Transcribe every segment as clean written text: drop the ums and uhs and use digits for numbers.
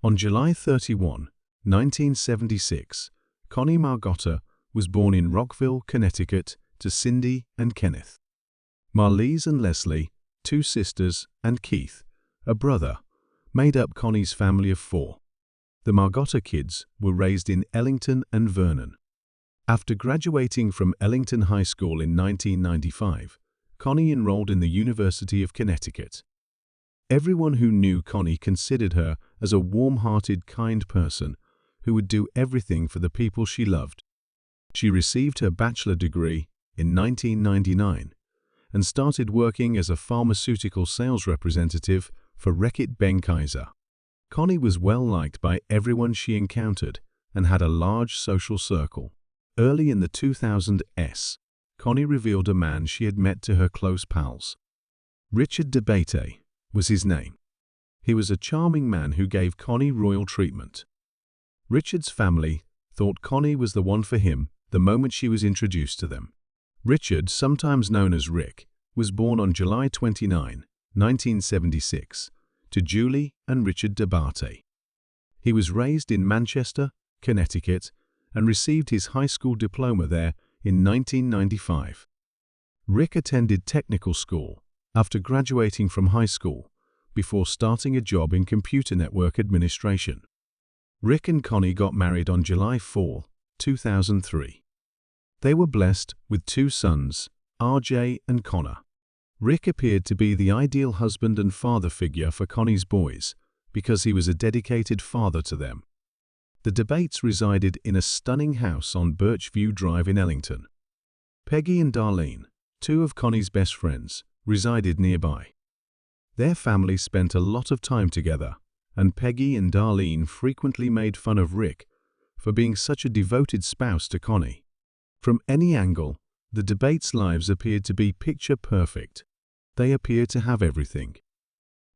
On July 31, 1976, Connie Margotta was born in Rockville, Connecticut, to Cindy and Kenneth. Marlise and Leslie, two sisters, and Keith, a brother, made up Connie's family of four. The Margotta kids were raised in Ellington and Vernon. After graduating from Ellington High School in 1995, Connie enrolled in the University of Connecticut. Everyone who knew Connie considered her as a warm-hearted, kind person who would do everything for the people she loved. She received her bachelor degree in 1999 and started working as a pharmaceutical sales representative for Reckitt Benckiser. Connie was well-liked by everyone she encountered and had a large social circle. Early in the 2000s, Connie revealed a man she had met to her close pals. Richard DeBate was his name. He was a charming man who gave Connie royal treatment. Richard's family thought Connie was the one for him the moment she was introduced to them. Richard, sometimes known as Rick, was born on July 29, 1976, to Julie and Richard DeBate. He was raised in Manchester, Connecticut, and received his high school diploma there in 1995. Rick attended technical school after graduating from high school before starting a job in computer network administration. Rick and Connie got married on July 4, 2003. They were blessed with two sons, RJ and Connor. Rick appeared to be the ideal husband and father figure for Connie's boys because he was a dedicated father to them. The DeBates resided in a stunning house on Birchview Drive in Ellington. Peggy and Darlene, two of Connie's best friends, resided nearby. Their families spent a lot of time together, and Peggy and Darlene frequently made fun of Rick for being such a devoted spouse to Connie. From any angle, the DeBates' lives appeared to be picture perfect. They appeared to have everything.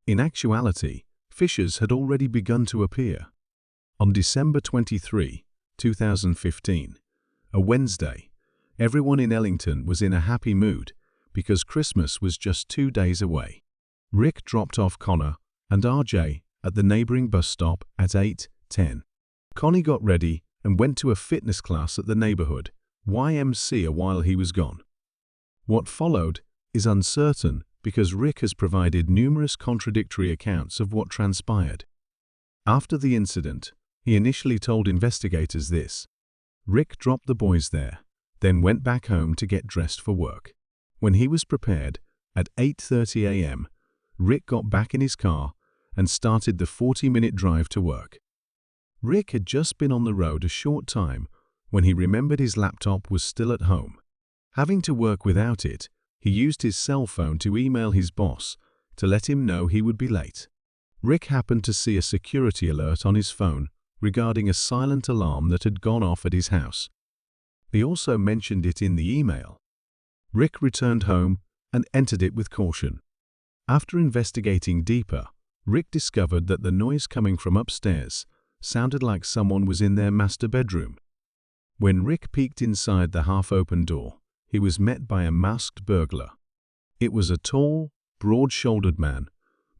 In actuality, fissures had already begun to appear. On December 23, 2015, a Wednesday, everyone in Ellington was in a happy mood because Christmas was just 2 days away. Rick dropped off Connor and RJ at the neighboring bus stop at 8:10. Connie got ready and went to a fitness class at the neighborhood YMCA while he was gone. What followed is uncertain because Rick has provided numerous contradictory accounts of what transpired. After the incident, he initially told investigators this: Rick dropped the boys there, then went back home to get dressed for work. When he was prepared, at 8:30 a.m., Rick got back in his car and started the 40-minute drive to work. Rick had just been on the road a short time when he remembered his laptop was still at home. Having to work without it, he used his cell phone to email his boss to let him know he would be late. Rick happened to see a security alert on his phone regarding a silent alarm that had gone off at his house. He also mentioned it in the email. Rick returned home and entered it with caution. After investigating deeper, Rick discovered that the noise coming from upstairs sounded like someone was in their master bedroom. When Rick peeked inside the half-open door, he was met by a masked burglar. It was a tall, broad-shouldered man,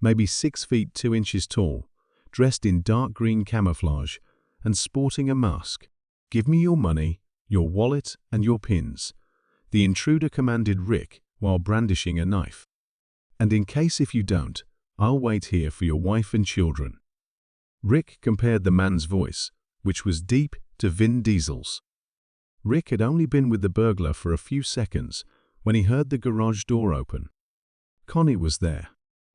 maybe 6 feet 2 inches tall, dressed in dark green camouflage and sporting a mask. "Give me your money, your wallet, and your pins," the intruder commanded Rick while brandishing a knife. "And in case if you don't, I'll wait here for your wife and children." Rick compared the man's voice, which was deep, to Vin Diesel's. Rick had only been with the burglar for a few seconds when he heard the garage door open. Connie was there.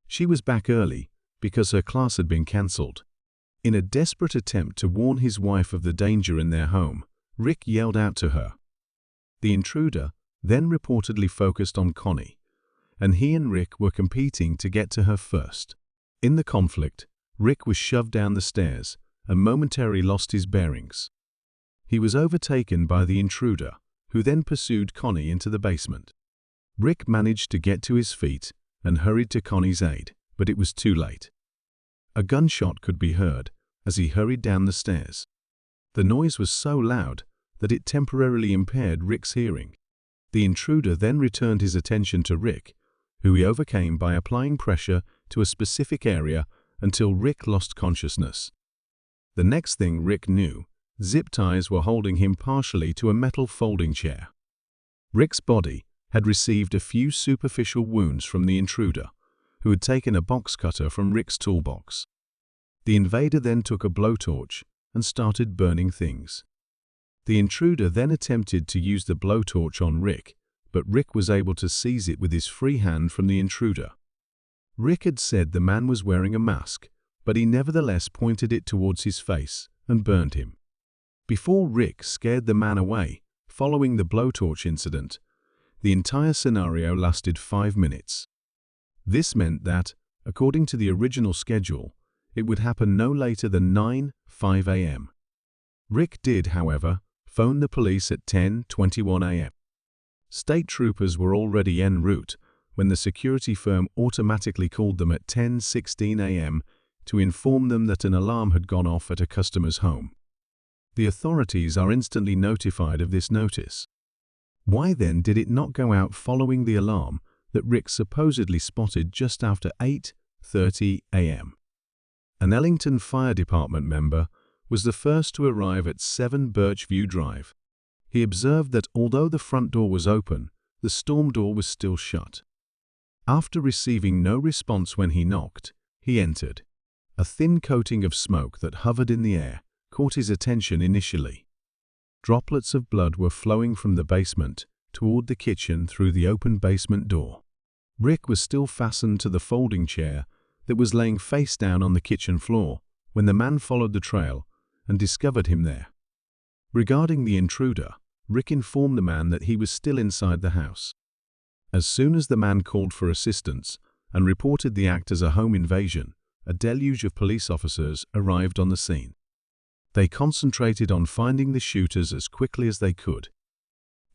She was back early because her class had been cancelled. In a desperate attempt to warn his wife of the danger in their home, Rick yelled out to her. The intruder then reportedly focused on Connie, and he and Rick were competing to get to her first. In the conflict, Rick was shoved down the stairs and momentarily lost his bearings. He was overtaken by the intruder, who then pursued Connie into the basement. Rick managed to get to his feet and hurried to Connie's aid, but it was too late. A gunshot could be heard as he hurried down the stairs. The noise was so loud that it temporarily impaired Rick's hearing. The intruder then returned his attention to Rick, who he overcame by applying pressure to a specific area until Rick lost consciousness. The next thing Rick knew, zip ties were holding him partially to a metal folding chair. Rick's body had received a few superficial wounds from the intruder, who had taken a box cutter from Rick's toolbox. The invader then took a blowtorch and started burning things. The intruder then attempted to use the blowtorch on Rick, but Rick was able to seize it with his free hand from the intruder. Rick had said the man was wearing a mask, but he nevertheless pointed it towards his face and burned him. Before Rick scared the man away, following the blowtorch incident, the entire scenario lasted 5 minutes. This meant that, according to the original schedule, it would happen no later than 9:05 a.m. Rick did, however, phone the police at 10:21 a.m. State troopers were already en route when the security firm automatically called them at 10:16 a.m. to inform them that an alarm had gone off at a customer's home. The authorities are instantly notified of this notice. Why then did it not go out following the alarm that Rick supposedly spotted just after 8:30 a.m.? An Ellington Fire Department member was the first to arrive at 7 Birchview Drive. He observed that although the front door was open, the storm door was still shut. After receiving no response when he knocked, he entered. A thin coating of smoke that hovered in the air caught his attention initially. Droplets of blood were flowing from the basement toward the kitchen through the open basement door. Rick was still fastened to the folding chair that was laying face down on the kitchen floor when the man followed the trail and discovered him there. Regarding the intruder, Rick informed the man that he was still inside the house. As soon as the man called for assistance and reported the act as a home invasion, a deluge of police officers arrived on the scene. They concentrated on finding the shooters as quickly as they could.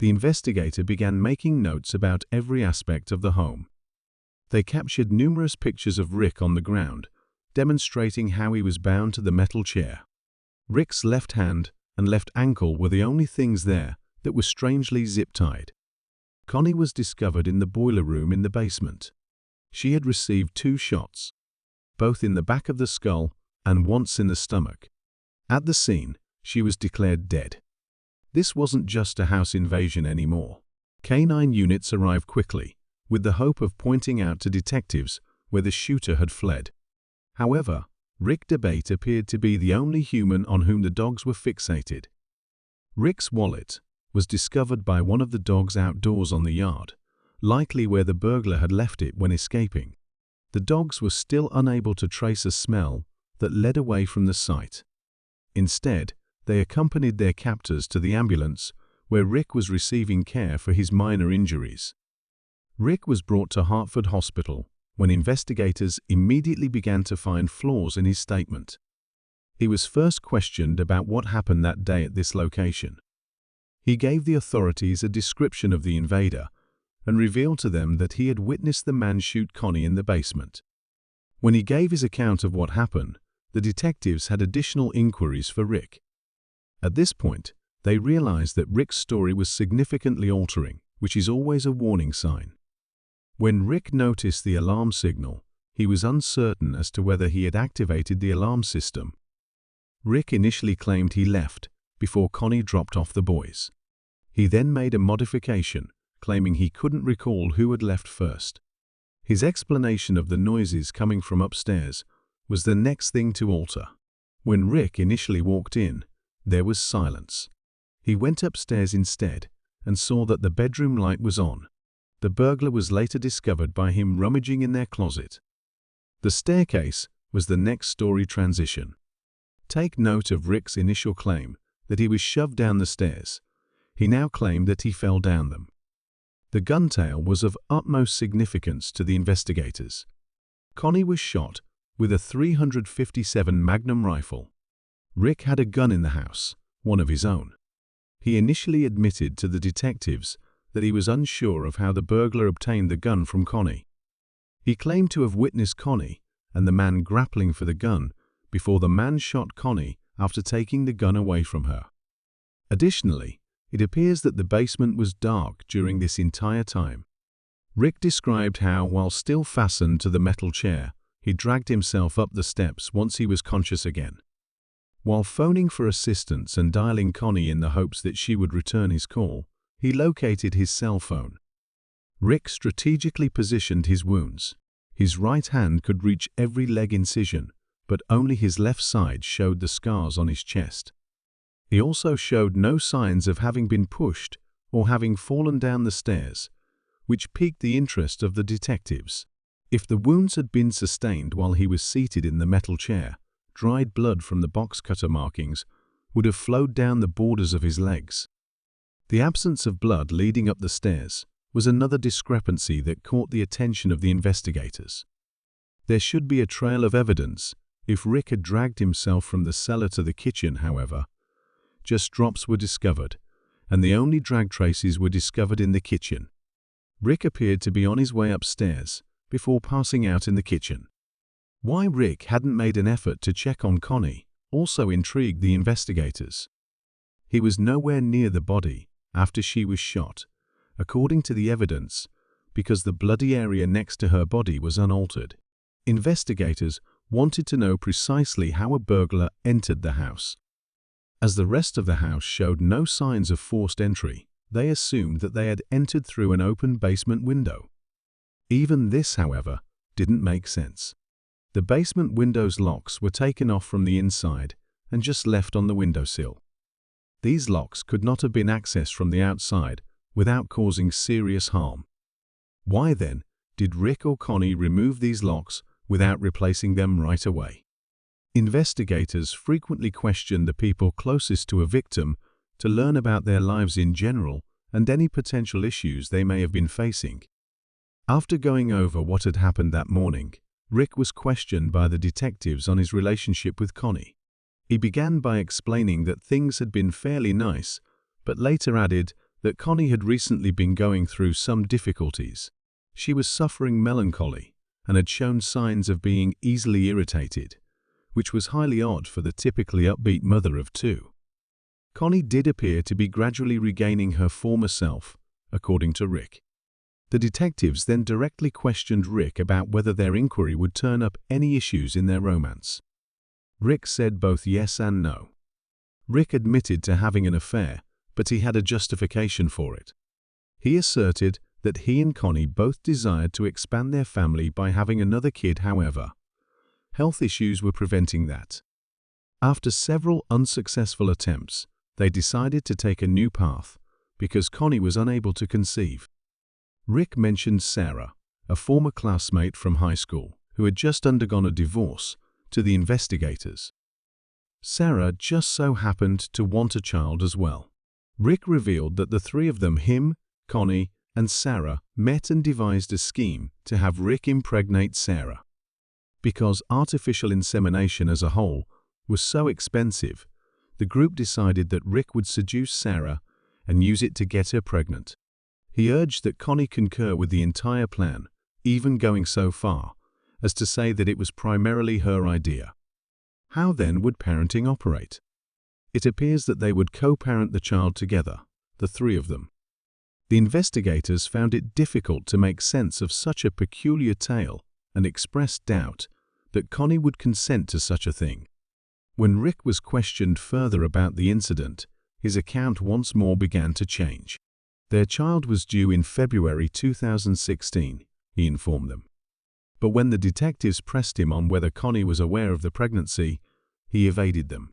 The investigator began making notes about every aspect of the home. They captured numerous pictures of Rick on the ground, demonstrating how he was bound to the metal chair. Rick's left hand and left ankle were the only things there that were strangely zip-tied. Connie was discovered in the boiler room in the basement. She had received 2 shots, both in the back of the skull and once in the stomach. At the scene, she was declared dead. This wasn't just a house invasion anymore. Canine units arrived quickly, with the hope of pointing out to detectives where the shooter had fled. However, Rick DeBate appeared to be the only human on whom the dogs were fixated. Rick's wallet was discovered by one of the dogs outdoors on the yard, likely where the burglar had left it when escaping. The dogs were still unable to trace a smell that led away from the site. Instead, they accompanied their captors to the ambulance where Rick was receiving care for his minor injuries. Rick was brought to Hartford Hospital when investigators immediately began to find flaws in his statement. He was first questioned about what happened that day at this location. He gave the authorities a description of the invader and revealed to them that he had witnessed the man shoot Connie in the basement. When he gave his account of what happened, the detectives had additional inquiries for Rick. At this point, they realized that Rick's story was significantly altering, which is always a warning sign. When Rick noticed the alarm signal, he was uncertain as to whether he had activated the alarm system. Rick initially claimed he left before Connie dropped off the boys. He then made a modification, claiming he couldn't recall who had left first. His explanation of the noises coming from upstairs was the next thing to alter. When Rick initially walked in, there was silence. He went upstairs instead and saw that the bedroom light was on. The burglar was later discovered by him rummaging in their closet. The staircase was the next story transition. Take note of Rick's initial claim that he was shoved down the stairs. He now claimed that he fell down them. The gun tale was of utmost significance to the investigators. Connie was shot with a .357 Magnum rifle. Rick had a gun in the house, one of his own. He initially admitted to the detectives that he was unsure of how the burglar obtained the gun from Connie. He claimed to have witnessed Connie and the man grappling for the gun before the man shot Connie after taking the gun away from her. Additionally, it appears that the basement was dark during this entire time. Rick described how, while still fastened to the metal chair, he dragged himself up the steps once he was conscious again. While phoning for assistance and dialing Connie in the hopes that she would return his call, he located his cell phone. Rick strategically positioned his wounds. His right hand could reach every leg incision, but only his left side showed the scars on his chest. He also showed no signs of having been pushed or having fallen down the stairs, which piqued the interest of the detectives. If the wounds had been sustained while he was seated in the metal chair, dried blood from the box cutter markings would have flowed down the borders of his legs. The absence of blood leading up the stairs was another discrepancy that caught the attention of the investigators. There should be a trail of evidence if Rick had dragged himself from the cellar to the kitchen, however. Just drops were discovered, and the only drag traces were discovered in the kitchen. Rick appeared to be on his way upstairs before passing out in the kitchen. Why Rick hadn't made an effort to check on Connie also intrigued the investigators. He was nowhere near the body after she was shot, according to the evidence, because the bloody area next to her body was unaltered. Investigators wanted to know precisely how a burglar entered the house. As the rest of the house showed no signs of forced entry, they assumed that they had entered through an open basement window. Even this, however, didn't make sense. The basement window's locks were taken off from the inside and just left on the windowsill. These locks could not have been accessed from the outside without causing serious harm. Why then did Rick or Connie remove these locks without replacing them right away? Investigators frequently questioned the people closest to a victim to learn about their lives in general and any potential issues they may have been facing. After going over what had happened that morning, Rick was questioned by the detectives on his relationship with Connie. He began by explaining that things had been fairly nice, but later added that Connie had recently been going through some difficulties. She was suffering melancholy and had shown signs of being easily irritated, which was highly odd for the typically upbeat mother of two. Connie did appear to be gradually regaining her former self, according to Rick. The detectives then directly questioned Rick about whether their inquiry would turn up any issues in their romance. Rick said both yes and no. Rick admitted to having an affair, but he had a justification for it. He asserted that he and Connie both desired to expand their family by having another kid. However, health issues were preventing that. After several unsuccessful attempts, they decided to take a new path because Connie was unable to conceive. Rick mentioned Sarah, a former classmate from high school who had just undergone a divorce, to the investigators. Sarah just so happened to want a child as well. Rick revealed that the three of them, him, Connie, and Sarah, met and devised a scheme to have Rick impregnate Sarah. Because artificial insemination as a whole was so expensive, the group decided that Rick would seduce Sarah and use it to get her pregnant. He urged that Connie concur with the entire plan, even going so far as to say that it was primarily her idea. How then would parenting operate? It appears that they would co-parent the child together, the three of them. The investigators found it difficult to make sense of such a peculiar tale and expressed doubt that Connie would consent to such a thing. When Rick was questioned further about the incident, his account once more began to change. Their child was due in February 2016, he informed them. But when the detectives pressed him on whether Connie was aware of the pregnancy, he evaded them.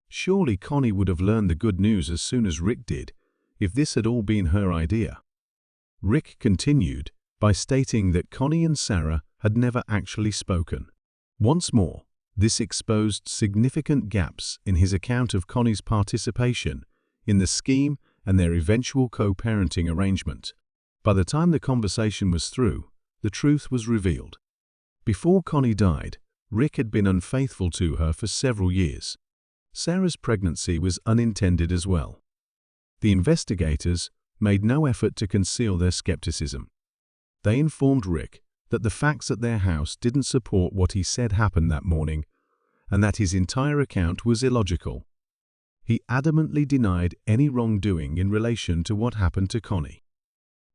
Surely Connie would have learned the good news as soon as Rick did, if this had all been her idea. Rick continued by stating that Connie and Sarah had never actually spoken. Once more, this exposed significant gaps in his account of Connie's participation in the scheme and their eventual co-parenting arrangement. By the time the conversation was through, the truth was revealed. Before Connie died, Rick had been unfaithful to her for several years. Sarah's pregnancy was unintended as well. The investigators made no effort to conceal their skepticism. They informed Rick that the facts at their house didn't support what he said happened that morning, and that his entire account was illogical. He adamantly denied any wrongdoing in relation to what happened to Connie.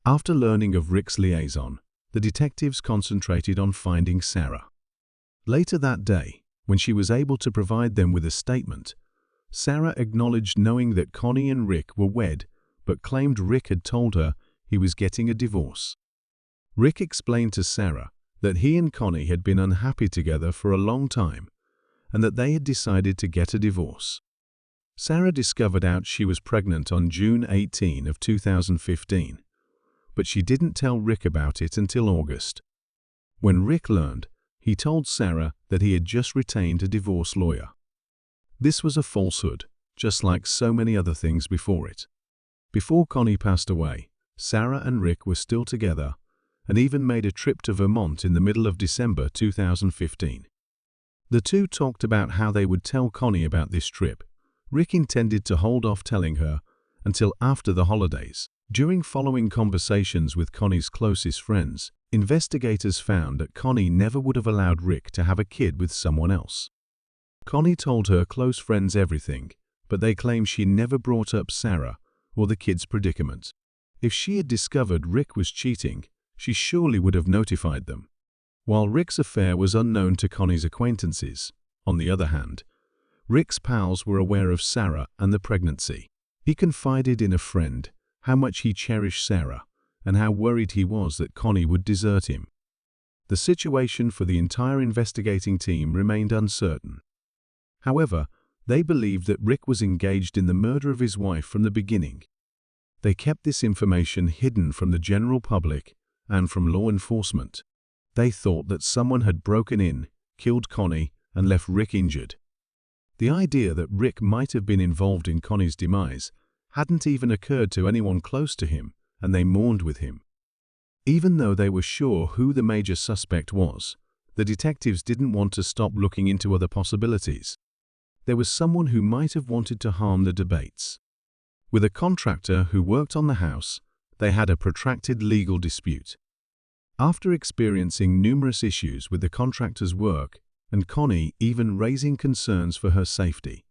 After learning of Rick's liaison, the detectives concentrated on finding Sarah. Later that day, When she was able to provide them with a statement, Sarah acknowledged knowing that Connie and Rick were wed, but claimed Rick had told her he was getting a divorce. Rick explained to Sarah that he and Connie had been unhappy together for a long time and that they had decided to get a divorce. Sarah discovered out she was pregnant on June 18 of 2015, but she didn't tell Rick about it until August. When Rick learned, he told Sarah that he had just retained a divorce lawyer. This was a falsehood, just like so many other things before it. Before Connie passed away, Sarah and Rick were still together and even made a trip to Vermont in the middle of December 2015. The two talked about how they would tell Connie about this trip. Rick intended to hold off telling her until after the holidays. During following conversations with Connie's closest friends, investigators found that Connie never would have allowed Rick to have a kid with someone else. Connie told her close friends everything, but they claim she never brought up Sarah or the kid's predicament. If she had discovered Rick was cheating, she surely would have notified them. While Rick's affair was unknown to Connie's acquaintances, on the other hand, Rick's pals were aware of Sarah and the pregnancy. He confided in a friend how much he cherished Sarah and how worried he was that Connie would desert him. The situation for the entire investigating team remained uncertain. However, they believed that Rick was engaged in the murder of his wife from the beginning. They kept this information hidden from the general public and from law enforcement. They thought that someone had broken in, killed Connie, and left Rick injured. The idea that Rick might have been involved in Connie's demise hadn't even occurred to anyone close to him, and they mourned with him. Even though they were sure who the major suspect was, the detectives didn't want to stop looking into other possibilities. There was someone who might have wanted to harm the debates. With a contractor who worked on the house, they had a protracted legal dispute. After experiencing numerous issues with the contractor's work, and Connie even raising concerns for her safety,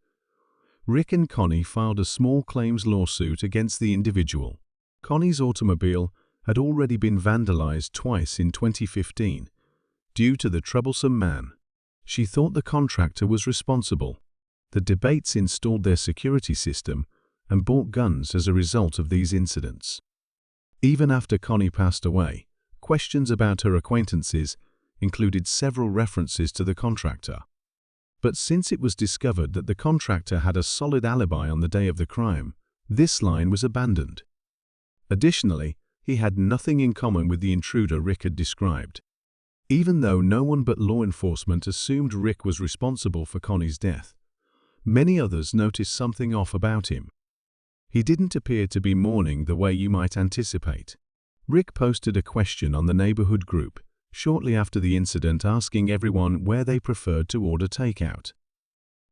Rick and Connie filed a small claims lawsuit against the individual. Connie's automobile had already been vandalized twice in 2015 due to the troublesome man. She thought the contractor was responsible. The debates installed their security system and bought guns as a result of these incidents. Even after Connie passed away, questions about her acquaintances included several references to the contractor. But since it was discovered that the contractor had a solid alibi on the day of the crime, this line was abandoned. Additionally, he had nothing in common with the intruder Rick had described. Even though no one but law enforcement assumed Rick was responsible for Connie's death, many others noticed something off about him. He didn't appear to be mourning the way you might anticipate. Rick posted a question on the neighborhood group shortly after the incident asking everyone where they preferred to order takeout.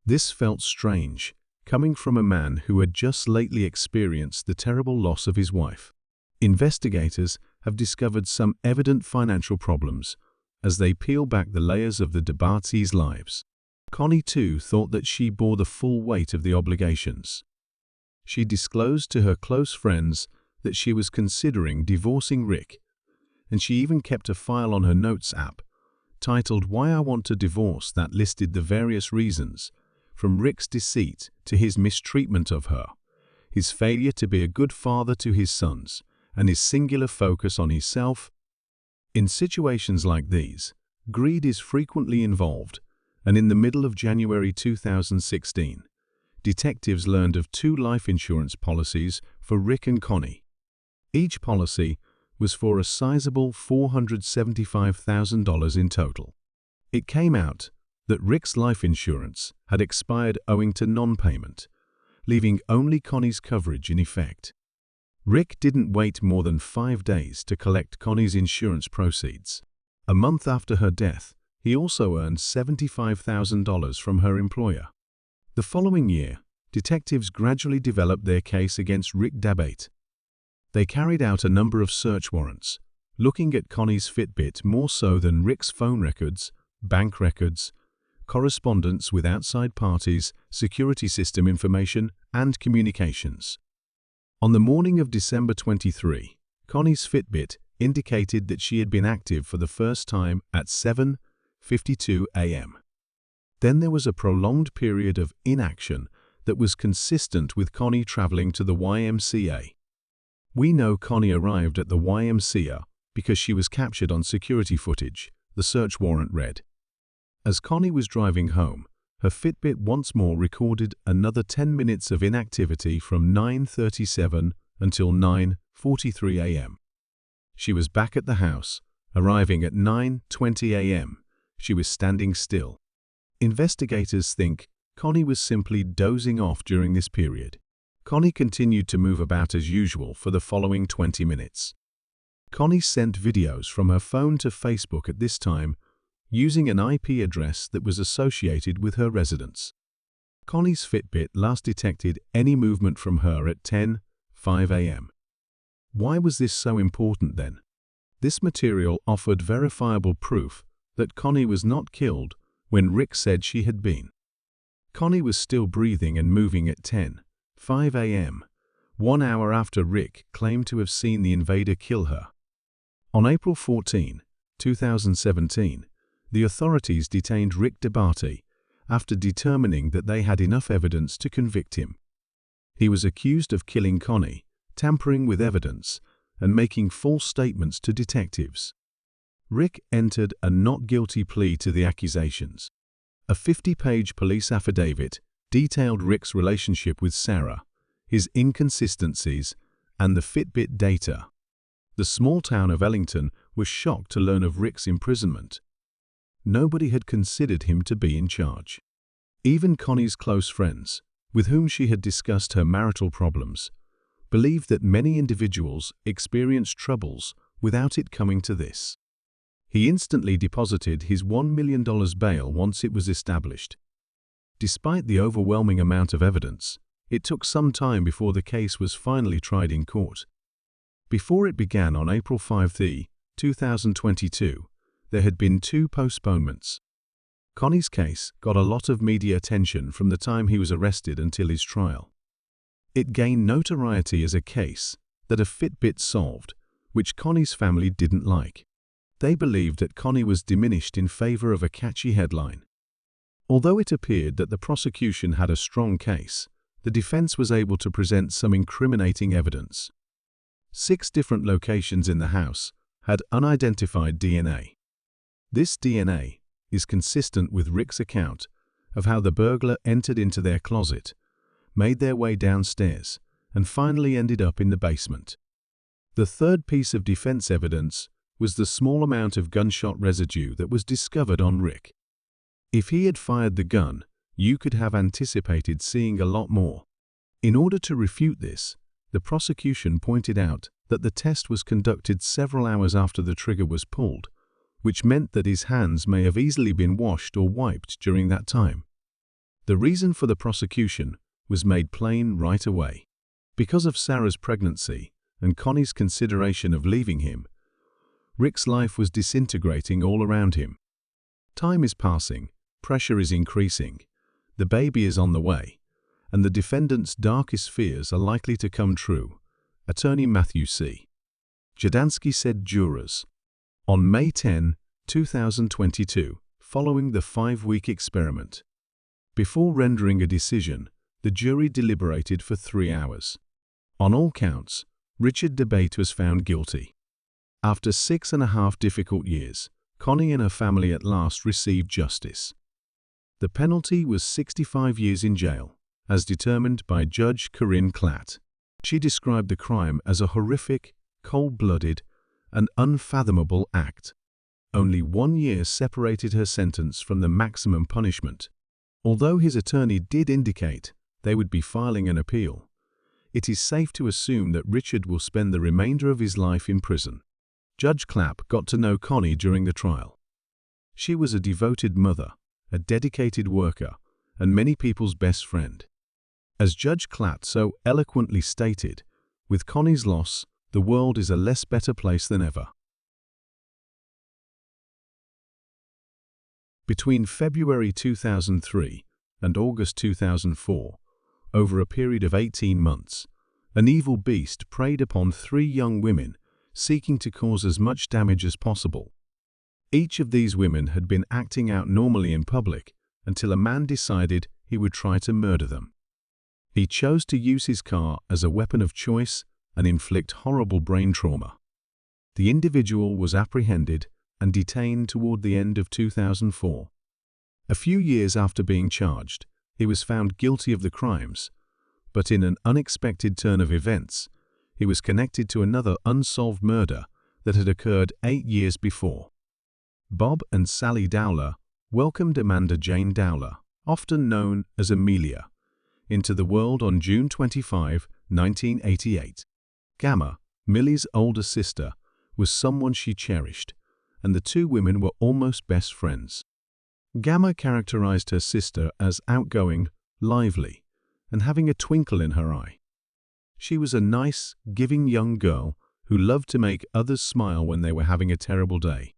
This felt strange, coming from a man who had just lately experienced the terrible loss of his wife. Investigators have discovered some evident financial problems as they peel back the layers of the Debartys' lives. Connie too thought that she bore the full weight of the obligations. She disclosed to her close friends that she was considering divorcing Rick, and she even kept a file on her notes app titled "Why I Want to Divorce" that listed the various reasons, from Rick's deceit to his mistreatment of her, his failure to be a good father to his sons, and his singular focus on himself. In situations like these, greed is frequently involved, and in the middle of January 2016, detectives learned of 2 life insurance policies for Rick and Connie. Each policy was for a sizable $475,000 in total. It came out that Rick's life insurance had expired owing to non-payment, leaving only Connie's coverage in effect. Rick didn't wait more than 5 days to collect Connie's insurance proceeds. A month after her death, he also earned $75,000 from her employer. The following year, detectives gradually developed their case against Rick Dabate. They carried out a number of search warrants, looking at Connie's Fitbit more so than Rick's phone records, bank records, correspondence with outside parties, security system information, and communications. On the morning of December 23, Connie's Fitbit indicated that she had been active for the first time at 7:52 a.m. Then there was a prolonged period of inaction that was consistent with Connie traveling to the YMCA. We know Connie arrived at the YMCA because she was captured on security footage, the search warrant read. As Connie was driving home, her Fitbit once more recorded another 10 minutes of inactivity from 9:37 until 9:43 a.m. She was back at the house, arriving at 9:20 a.m. She was standing still. Investigators think Connie was simply dozing off during this period. Connie continued to move about as usual for the following 20 minutes. Connie sent videos from her phone to Facebook at this time, using an IP address that was associated with her residence. Connie's Fitbit last detected any movement from her at 10:05 a.m. Why was this so important then? This material offered verifiable proof that Connie was not killed when Rick said she had been. Connie was still breathing and moving at 10:05 a.m., 1 hour after Rick claimed to have seen the invader kill her. On April 14, 2017, the authorities detained Rick DeBarty after determining that they had enough evidence to convict him. He was accused of killing Connie, tampering with evidence, and making false statements to detectives. Rick entered a not guilty plea to the accusations. A 50-page police affidavit detailed Rick's relationship with Sarah, his inconsistencies, and the Fitbit data. The small town of Ellington was shocked to learn of Rick's imprisonment. Nobody had considered him to be in charge. Even Connie's close friends, with whom she had discussed her marital problems, believed that many individuals experienced troubles without it coming to this. He instantly deposited his $1 million bail once it was established. Despite the overwhelming amount of evidence, it took some time before the case was finally tried in court. Before it began on April 5, 2022, there had been 2 postponements. Connie's case got a lot of media attention from the time he was arrested until his trial. It gained notoriety as a case that a Fitbit solved, which Connie's family didn't like. They believed that Connie was diminished in favor of a catchy headline. Although it appeared that the prosecution had a strong case, the defense was able to present some incriminating evidence. 6 different locations in the house had unidentified DNA. This DNA is consistent with Rick's account of how the burglar entered into their closet, made their way downstairs, and finally ended up in the basement. The third piece of defense evidence was the small amount of gunshot residue that was discovered on Rick. If he had fired the gun, you could have anticipated seeing a lot more. In order to refute this, the prosecution pointed out that the test was conducted several hours after the trigger was pulled, which meant that his hands may have easily been washed or wiped during that time. The reason for the prosecution was made plain right away. Because of Sarah's pregnancy and Connie's consideration of leaving him, Rick's life was disintegrating all around him. Time is passing, pressure is increasing, the baby is on the way, and the defendant's darkest fears are likely to come true, Attorney Matthew C. Jadansky said jurors. On May 10, 2022, following the 5-week experiment. Before rendering a decision, the jury deliberated for 3 hours. On all counts, Richard DeBate was found guilty. After 6.5 difficult years, Connie and her family at last received justice. The penalty was 65 years in jail, as determined by Judge Corinne Klatt. She described the crime as a horrific, cold-blooded, and unfathomable act. Only 1 year separated her sentence from the maximum punishment. Although his attorney did indicate they would be filing an appeal, it is safe to assume that Richard will spend the remainder of his life in prison. Judge Clapp got to know Connie during the trial. She was a devoted mother, a dedicated worker, and many people's best friend. As Judge Klatt so eloquently stated, with Connie's loss, the world is a less better place than ever. Between February 2003 and August 2004, over a period of 18 months, an evil beast preyed upon 3 young women, seeking to cause as much damage as possible. Each of these women had been acting out normally in public until a man decided he would try to murder them. He chose to use his car as a weapon of choice and inflict horrible brain trauma. The individual was apprehended and detained toward the end of 2004. A few years after being charged, he was found guilty of the crimes, but in an unexpected turn of events, he was connected to another unsolved murder that had occurred 8 years before. Bob and Sally Dowler welcomed Amanda Jane Dowler, often known as Amelia, into the world on June 25, 1988. Gamma, Millie's older sister, was someone she cherished, and the two women were almost best friends. Gamma characterized her sister as outgoing, lively, and having a twinkle in her eye. She was a nice, giving young girl who loved to make others smile when they were having a terrible day.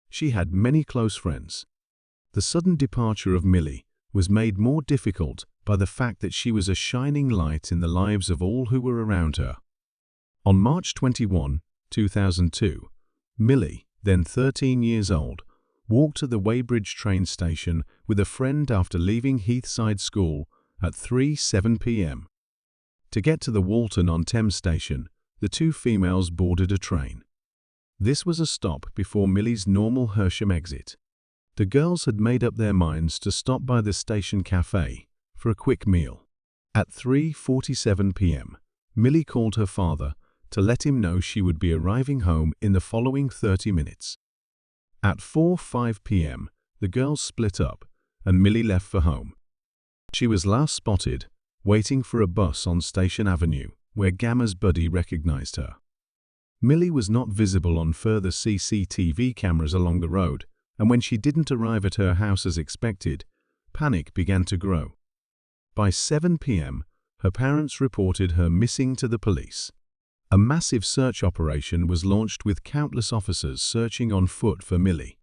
She had many close friends. The sudden departure of Millie was made more difficult by the fact that she was a shining light in the lives of all who were around her. On March 21, 2002, Millie, then 13 years old, walked to the Weybridge train station with a friend after leaving Heathside School at 3:07 p.m. To get to the Walton-on-Thames station, the two females boarded a train. This was a stop before Millie's normal Hersham exit. The girls had made up their minds to stop by the station cafe for a quick meal. At 3:47 p.m., Millie called her father to let him know she would be arriving home in the following 30 minutes. At 4:05 p.m., the girls split up and Millie left for home. She was last spotted waiting for a bus on Station Avenue, where Gamma's buddy recognized her. Millie was not visible on further CCTV cameras along the road, and when she didn't arrive at her house as expected, panic began to grow. By 7 p.m., her parents reported her missing to the police. A massive search operation was launched with countless officers searching on foot for Millie.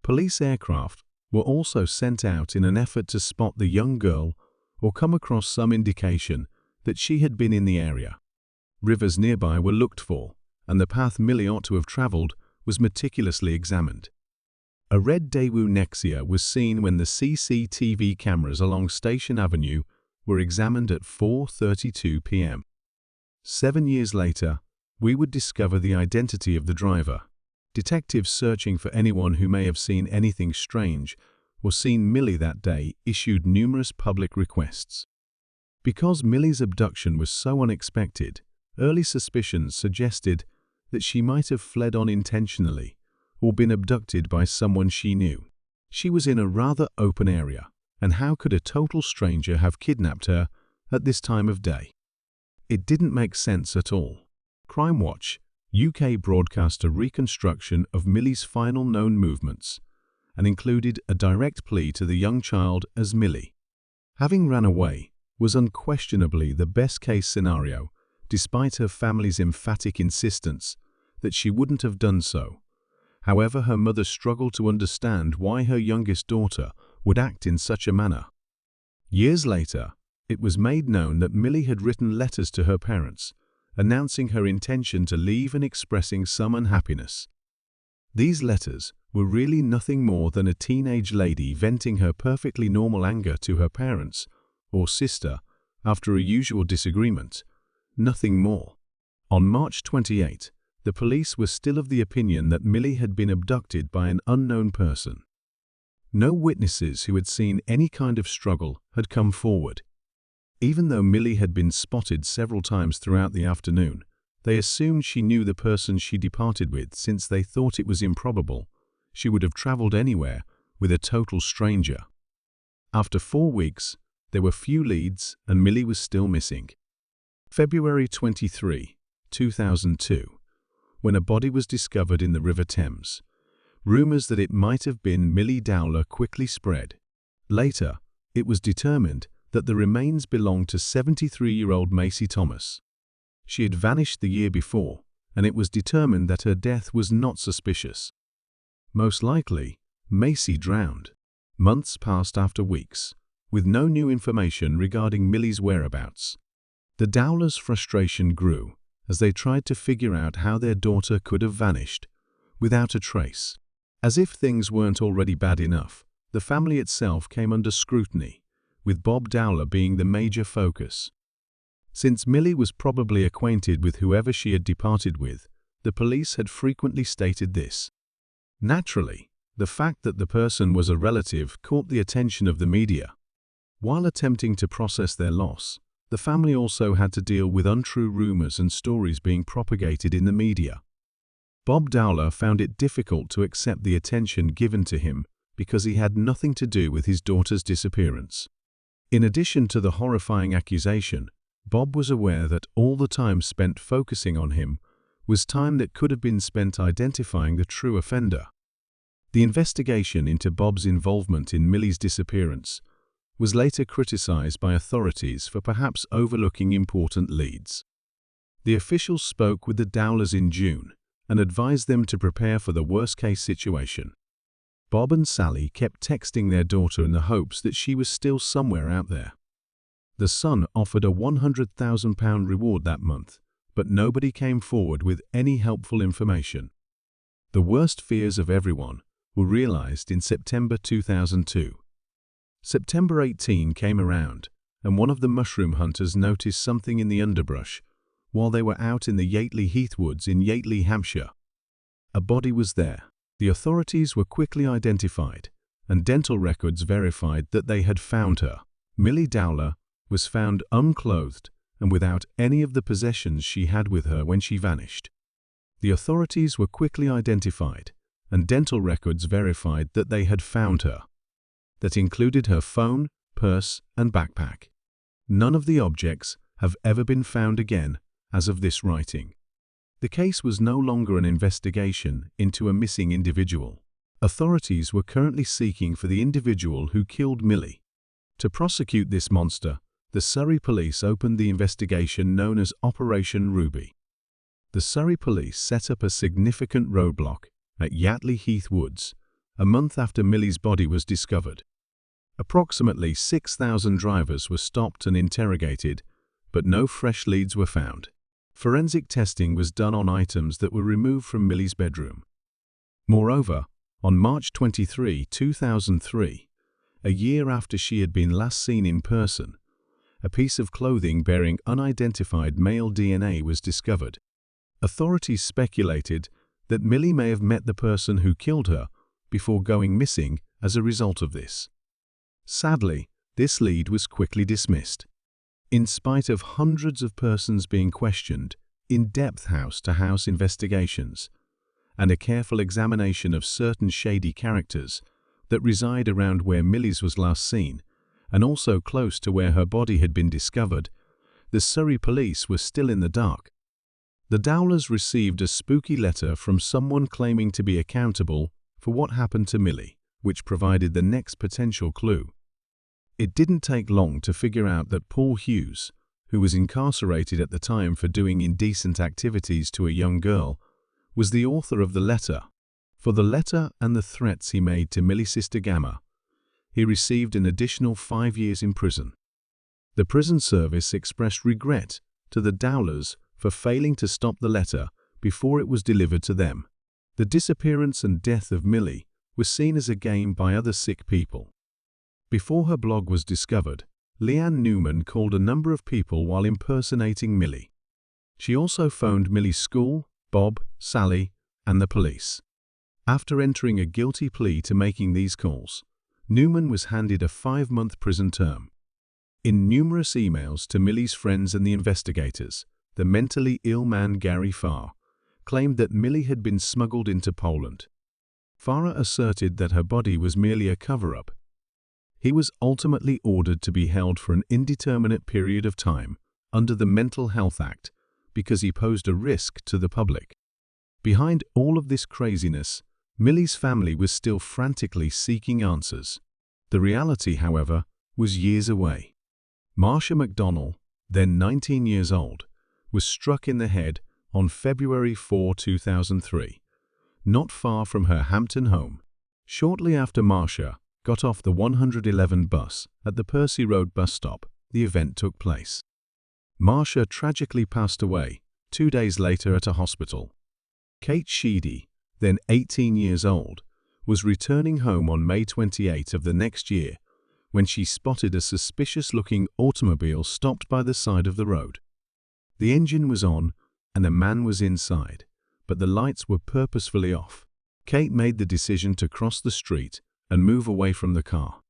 Police aircraft were also sent out in an effort to spot the young girl or come across some indication that she had been in the area. Rivers nearby were looked for, and the path Millie ought to have traveled was meticulously examined. A red Daewoo Nexia was seen when the CCTV cameras along Station Avenue were examined at 4:32 p.m. 7 years later, we would discover the identity of the driver. Detectives searching for anyone who may have seen anything strange or seen Millie that day issued numerous public requests. Because Millie's abduction was so unexpected, early suspicions suggested that she might have fled unintentionally or been abducted by someone she knew. She was in a rather open area, and how could a total stranger have kidnapped her at this time of day? It didn't make sense at all. Crime Watch UK broadcast a reconstruction of Millie's final known movements and included a direct plea to the young child as Millie. Having ran away was unquestionably the best-case scenario, despite her family's emphatic insistence that she wouldn't have done so. However, her mother struggled to understand why her youngest daughter would act in such a manner. Years later, it was made known that Millie had written letters to her parents, announcing her intention to leave and expressing some unhappiness. These letters were really nothing more than a teenage lady venting her perfectly normal anger to her parents or sister after a usual disagreement, nothing more. On March 28, the police were still of the opinion that Millie had been abducted by an unknown person. No witnesses who had seen any kind of struggle had come forward. Even though Millie had been spotted several times throughout the afternoon, they assumed she knew the person she departed with, since they thought it was improbable she would have traveled anywhere with a total stranger. After 4 weeks, there were few leads and Millie was still missing. February 23, 2002, when a body was discovered in the River Thames. Rumors that it might have been Millie Dowler quickly spread. Later, it was determined that the remains belonged to 73-year-old Macy Thomas. She had vanished the year before, and it was determined that her death was not suspicious. Most likely, Macy drowned. Months passed after weeks, with no new information regarding Millie's whereabouts. The Dowlers' frustration grew as they tried to figure out how their daughter could have vanished without a trace. As if things weren't already bad enough, the family itself came under scrutiny, with Bob Dowler being the major focus. Since Millie was probably acquainted with whoever she had departed with, the police had frequently stated this. Naturally, the fact that the person was a relative caught the attention of the media. While attempting to process their loss, the family also had to deal with untrue rumors and stories being propagated in the media. Bob Dowler found it difficult to accept the attention given to him because he had nothing to do with his daughter's disappearance. In addition to the horrifying accusation, Bob was aware that all the time spent focusing on him was time that could have been spent identifying the true offender. The investigation into Bob's involvement in Millie's disappearance was later criticized by authorities for perhaps overlooking important leads. The officials spoke with the Dowlers in June and advised them to prepare for the worst-case situation. Bob and Sally kept texting their daughter in the hopes that she was still somewhere out there. The son offered a £100,000 reward that month, but nobody came forward with any helpful information. The worst fears of everyone were realized in September 2002. September 18 came around, and one of the mushroom hunters noticed something in the underbrush while they were out in the Yateley Heath Woods in Yateley, Hampshire. A body was there. The authorities were quickly identified, and dental records verified that they had found her. Millie Dowler was found unclothed and without any of the possessions she had with her when she vanished. The authorities were quickly identified, and dental records verified that they had found her. That included her phone, purse, and backpack. None of the objects have ever been found again as of this writing. The case was no longer an investigation into a missing individual. Authorities were currently seeking for the individual who killed Millie. To prosecute this monster, the Surrey police opened the investigation known as Operation Ruby. The Surrey police set up a significant roadblock at Yateley Heath Woods a month after Millie's body was discovered. Approximately 6,000 drivers were stopped and interrogated, but no fresh leads were found. Forensic testing was done on items that were removed from Millie's bedroom. Moreover, on March 23, 2003, a year after she had been last seen in person, a piece of clothing bearing unidentified male DNA was discovered. Authorities speculated that Millie may have met the person who killed her before going missing as a result of this. Sadly, this lead was quickly dismissed. In spite of hundreds of persons being questioned, in-depth house-to-house investigations, and a careful examination of certain shady characters that reside around where Millie's was last seen, and also close to where her body had been discovered, the Surrey police were still in the dark. The Dowlers received a spooky letter from someone claiming to be accountable for what happened to Millie, which provided the next potential clue. It didn't take long to figure out that Paul Hughes, who was incarcerated at the time for doing indecent activities to a young girl, was the author of the letter. For the letter and the threats he made to Millie's sister Gamma, he received an additional 5 years in prison. The prison service expressed regret to the Dowlers for failing to stop the letter before it was delivered to them. The disappearance and death of Millie was seen as a game by other sick people. Before her blog was discovered, Leanne Newman called a number of people while impersonating Millie. She also phoned Millie's school, Bob, Sally, and the police. After entering a guilty plea to making these calls, Newman was handed a 5-month prison term. In numerous emails to Millie's friends and the investigators, the mentally ill man Gary Farr claimed that Millie had been smuggled into Poland. Farr asserted that her body was merely a cover-up. He was ultimately ordered to be held for an indeterminate period of time under the Mental Health Act because he posed a risk to the public. Behind all of this craziness, Millie's family was still frantically seeking answers. The reality, however, was years away. Marcia McDonnell, then 19 years old, was struck in the head on February 4, 2003, not far from her Hampton home. Shortly after Marcia got off the 111 bus at the Percy Road bus stop, the event took place. Marcia tragically passed away 2 days later at a hospital. Kate Sheedy, then 18 years old, was returning home on May 28 of the next year when she spotted a suspicious-looking automobile stopped by the side of the road. The engine was on and a man was inside, but the lights were purposefully off. Kate made the decision to cross the street and move away from the car.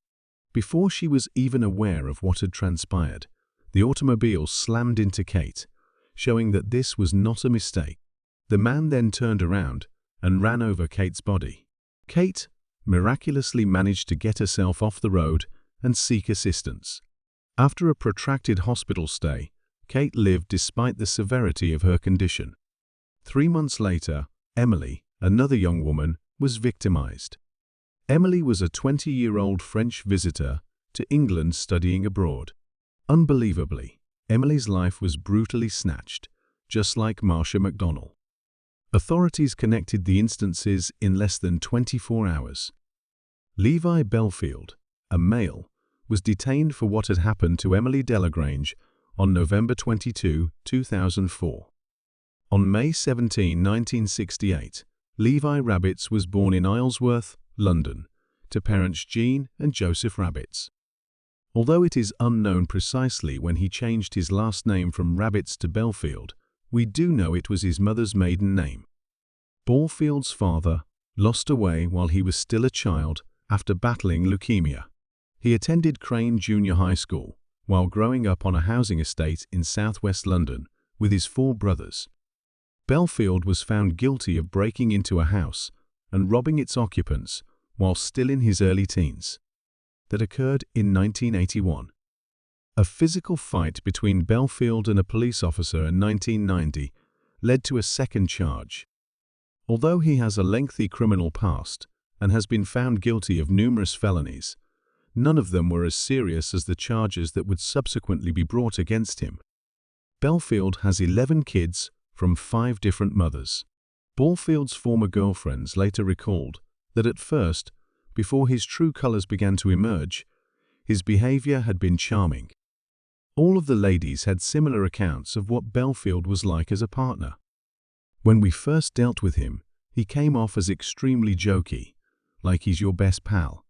Before she was even aware of what had transpired, the automobile slammed into Kate, showing that this was not a mistake. The man then turned around and ran over Kate's body. Kate miraculously managed to get herself off the road and seek assistance. After a protracted hospital stay, Kate lived despite the severity of her condition. 3 months later, Emily, another young woman, was victimized. Emily was a 20-year-old French visitor to England studying abroad. Unbelievably, Emily's life was brutally snatched, just like Marcia McDonnell. Authorities connected the instances in less than 24 hours. Levi Belfield, a male, was detained for what had happened to Emily Delagrange on November 22, 2004. On May 17, 1968, Levi Rabbits was born in Isleworth, London, to parents Jean and Joseph Rabbits. Although it is unknown precisely when he changed his last name from Rabbits to Belfield, we do know it was his mother's maiden name. Belfield's father lost away while he was still a child after battling leukemia. He attended Crane Junior High School while growing up on a housing estate in southwest London with his 4 brothers. Belfield was found guilty of breaking into a house and robbing its occupants while still in his early teens. That occurred in 1981. A physical fight between Belfield and a police officer in 1990 led to a second charge. Although he has a lengthy criminal past and has been found guilty of numerous felonies, none of them were as serious as the charges that would subsequently be brought against him. Belfield has 11 kids from 5 different mothers. Belfield's former girlfriends later recalled that at first, before his true colors began to emerge, his behavior had been charming. All of the ladies had similar accounts of what Belfield was like as a partner. When we first dealt with him, he came off as extremely jokey, like he's your best pal,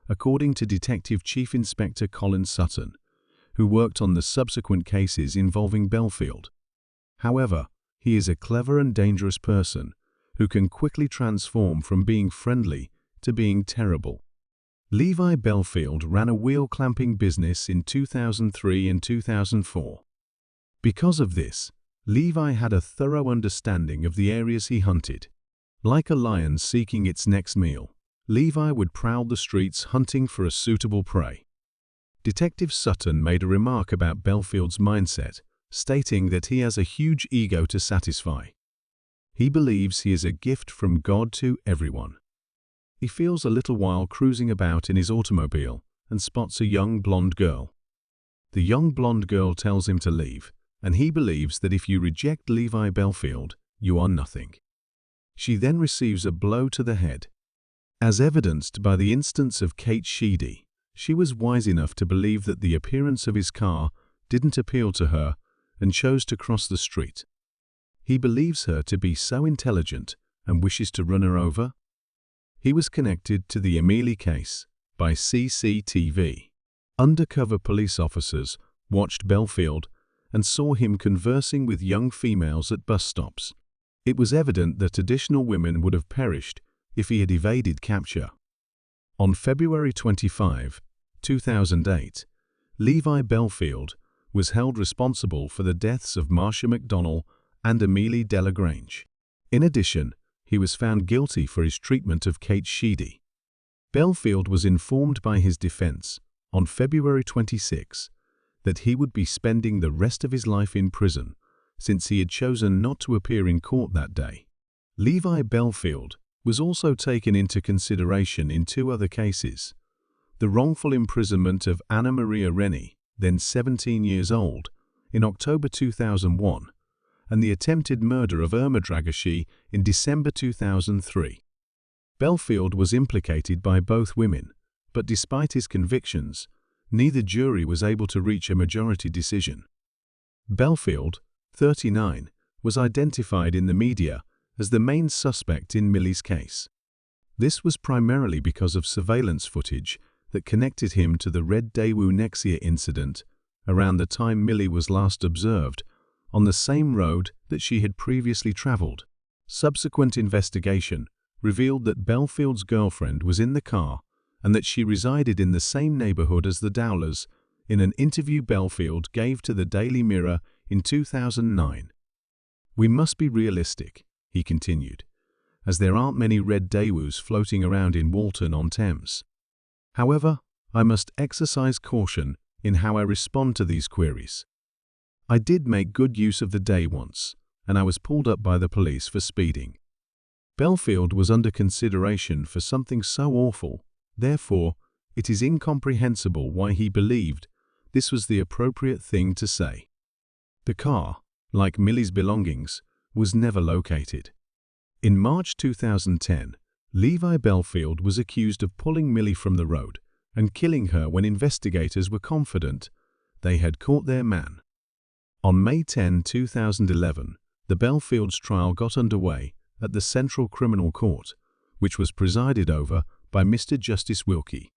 according to Detective Chief Inspector Colin Sutton, who worked on the subsequent cases involving Belfield. However, he is a clever and dangerous person who can quickly transform from being friendly to being terrible. Levi Belfield ran a wheel clamping business in 2003 and 2004. Because of this, Levi had a thorough understanding of the areas he hunted. Like a lion seeking its next meal, Levi would prowl the streets hunting for a suitable prey. Detective Sutton made a remark about Belfield's mindset, stating that he has a huge ego to satisfy. He believes he is a gift from God to everyone. He feels a little while cruising about in his automobile and spots a young blonde girl. The young blonde girl tells him to leave, and he believes that if you reject Levi Belfield, you are nothing. She then receives a blow to the head. As evidenced by the instance of Kate Sheedy, she was wise enough to believe that the appearance of his car didn't appeal to her and chose to cross the street. He believes her to be so intelligent and wishes to run her over. He was connected to the Emily case by CCTV. Undercover police officers watched Belfield and saw him conversing with young females at bus stops. It was evident that additional women would have perished if he had evaded capture. On February 25, 2008, Levi Belfield was held responsible for the deaths of Marcia McDonnell and Amelie Delagrange. In addition, he was found guilty for his treatment of Kate Sheedy. Belfield was informed by his defense on February 26 that he would be spending the rest of his life in prison since he had chosen not to appear in court that day. Levi Belfield was also taken into consideration in 2 other cases: the wrongful imprisonment of Anna Maria Rennie, then 17 years old, in October 2001, and the attempted murder of Irma Dragashi in December 2003. Belfield was implicated by both women, but despite his convictions, neither jury was able to reach a majority decision. Belfield, 39, was identified in the media as the main suspect in Millie's case. This was primarily because of surveillance footage that connected him to the Red Daewoo Nexia incident around the time Millie was last observed on the same road that she had previously traveled. Subsequent investigation revealed that Belfield's girlfriend was in the car and that she resided in the same neighborhood as the Dowlers in an interview Belfield gave to the Daily Mirror in 2009. "We must be realistic," he continued, "as there aren't many Red Daewoos floating around in Walton-on-Thames. However, I must exercise caution in how I respond to these queries. I did make good use of the day once, and I was pulled up by the police for speeding. Belfield was under consideration for something so awful, therefore, it is incomprehensible why he believed this was the appropriate thing to say." The car, like Millie's belongings, was never located. In March 2010, Levi Belfield was accused of pulling Millie from the road and killing her when investigators were confident they had caught their man. On May 10, 2011, the Belfields' trial got underway at the Central Criminal Court, which was presided over by Mr. Justice Wilkie.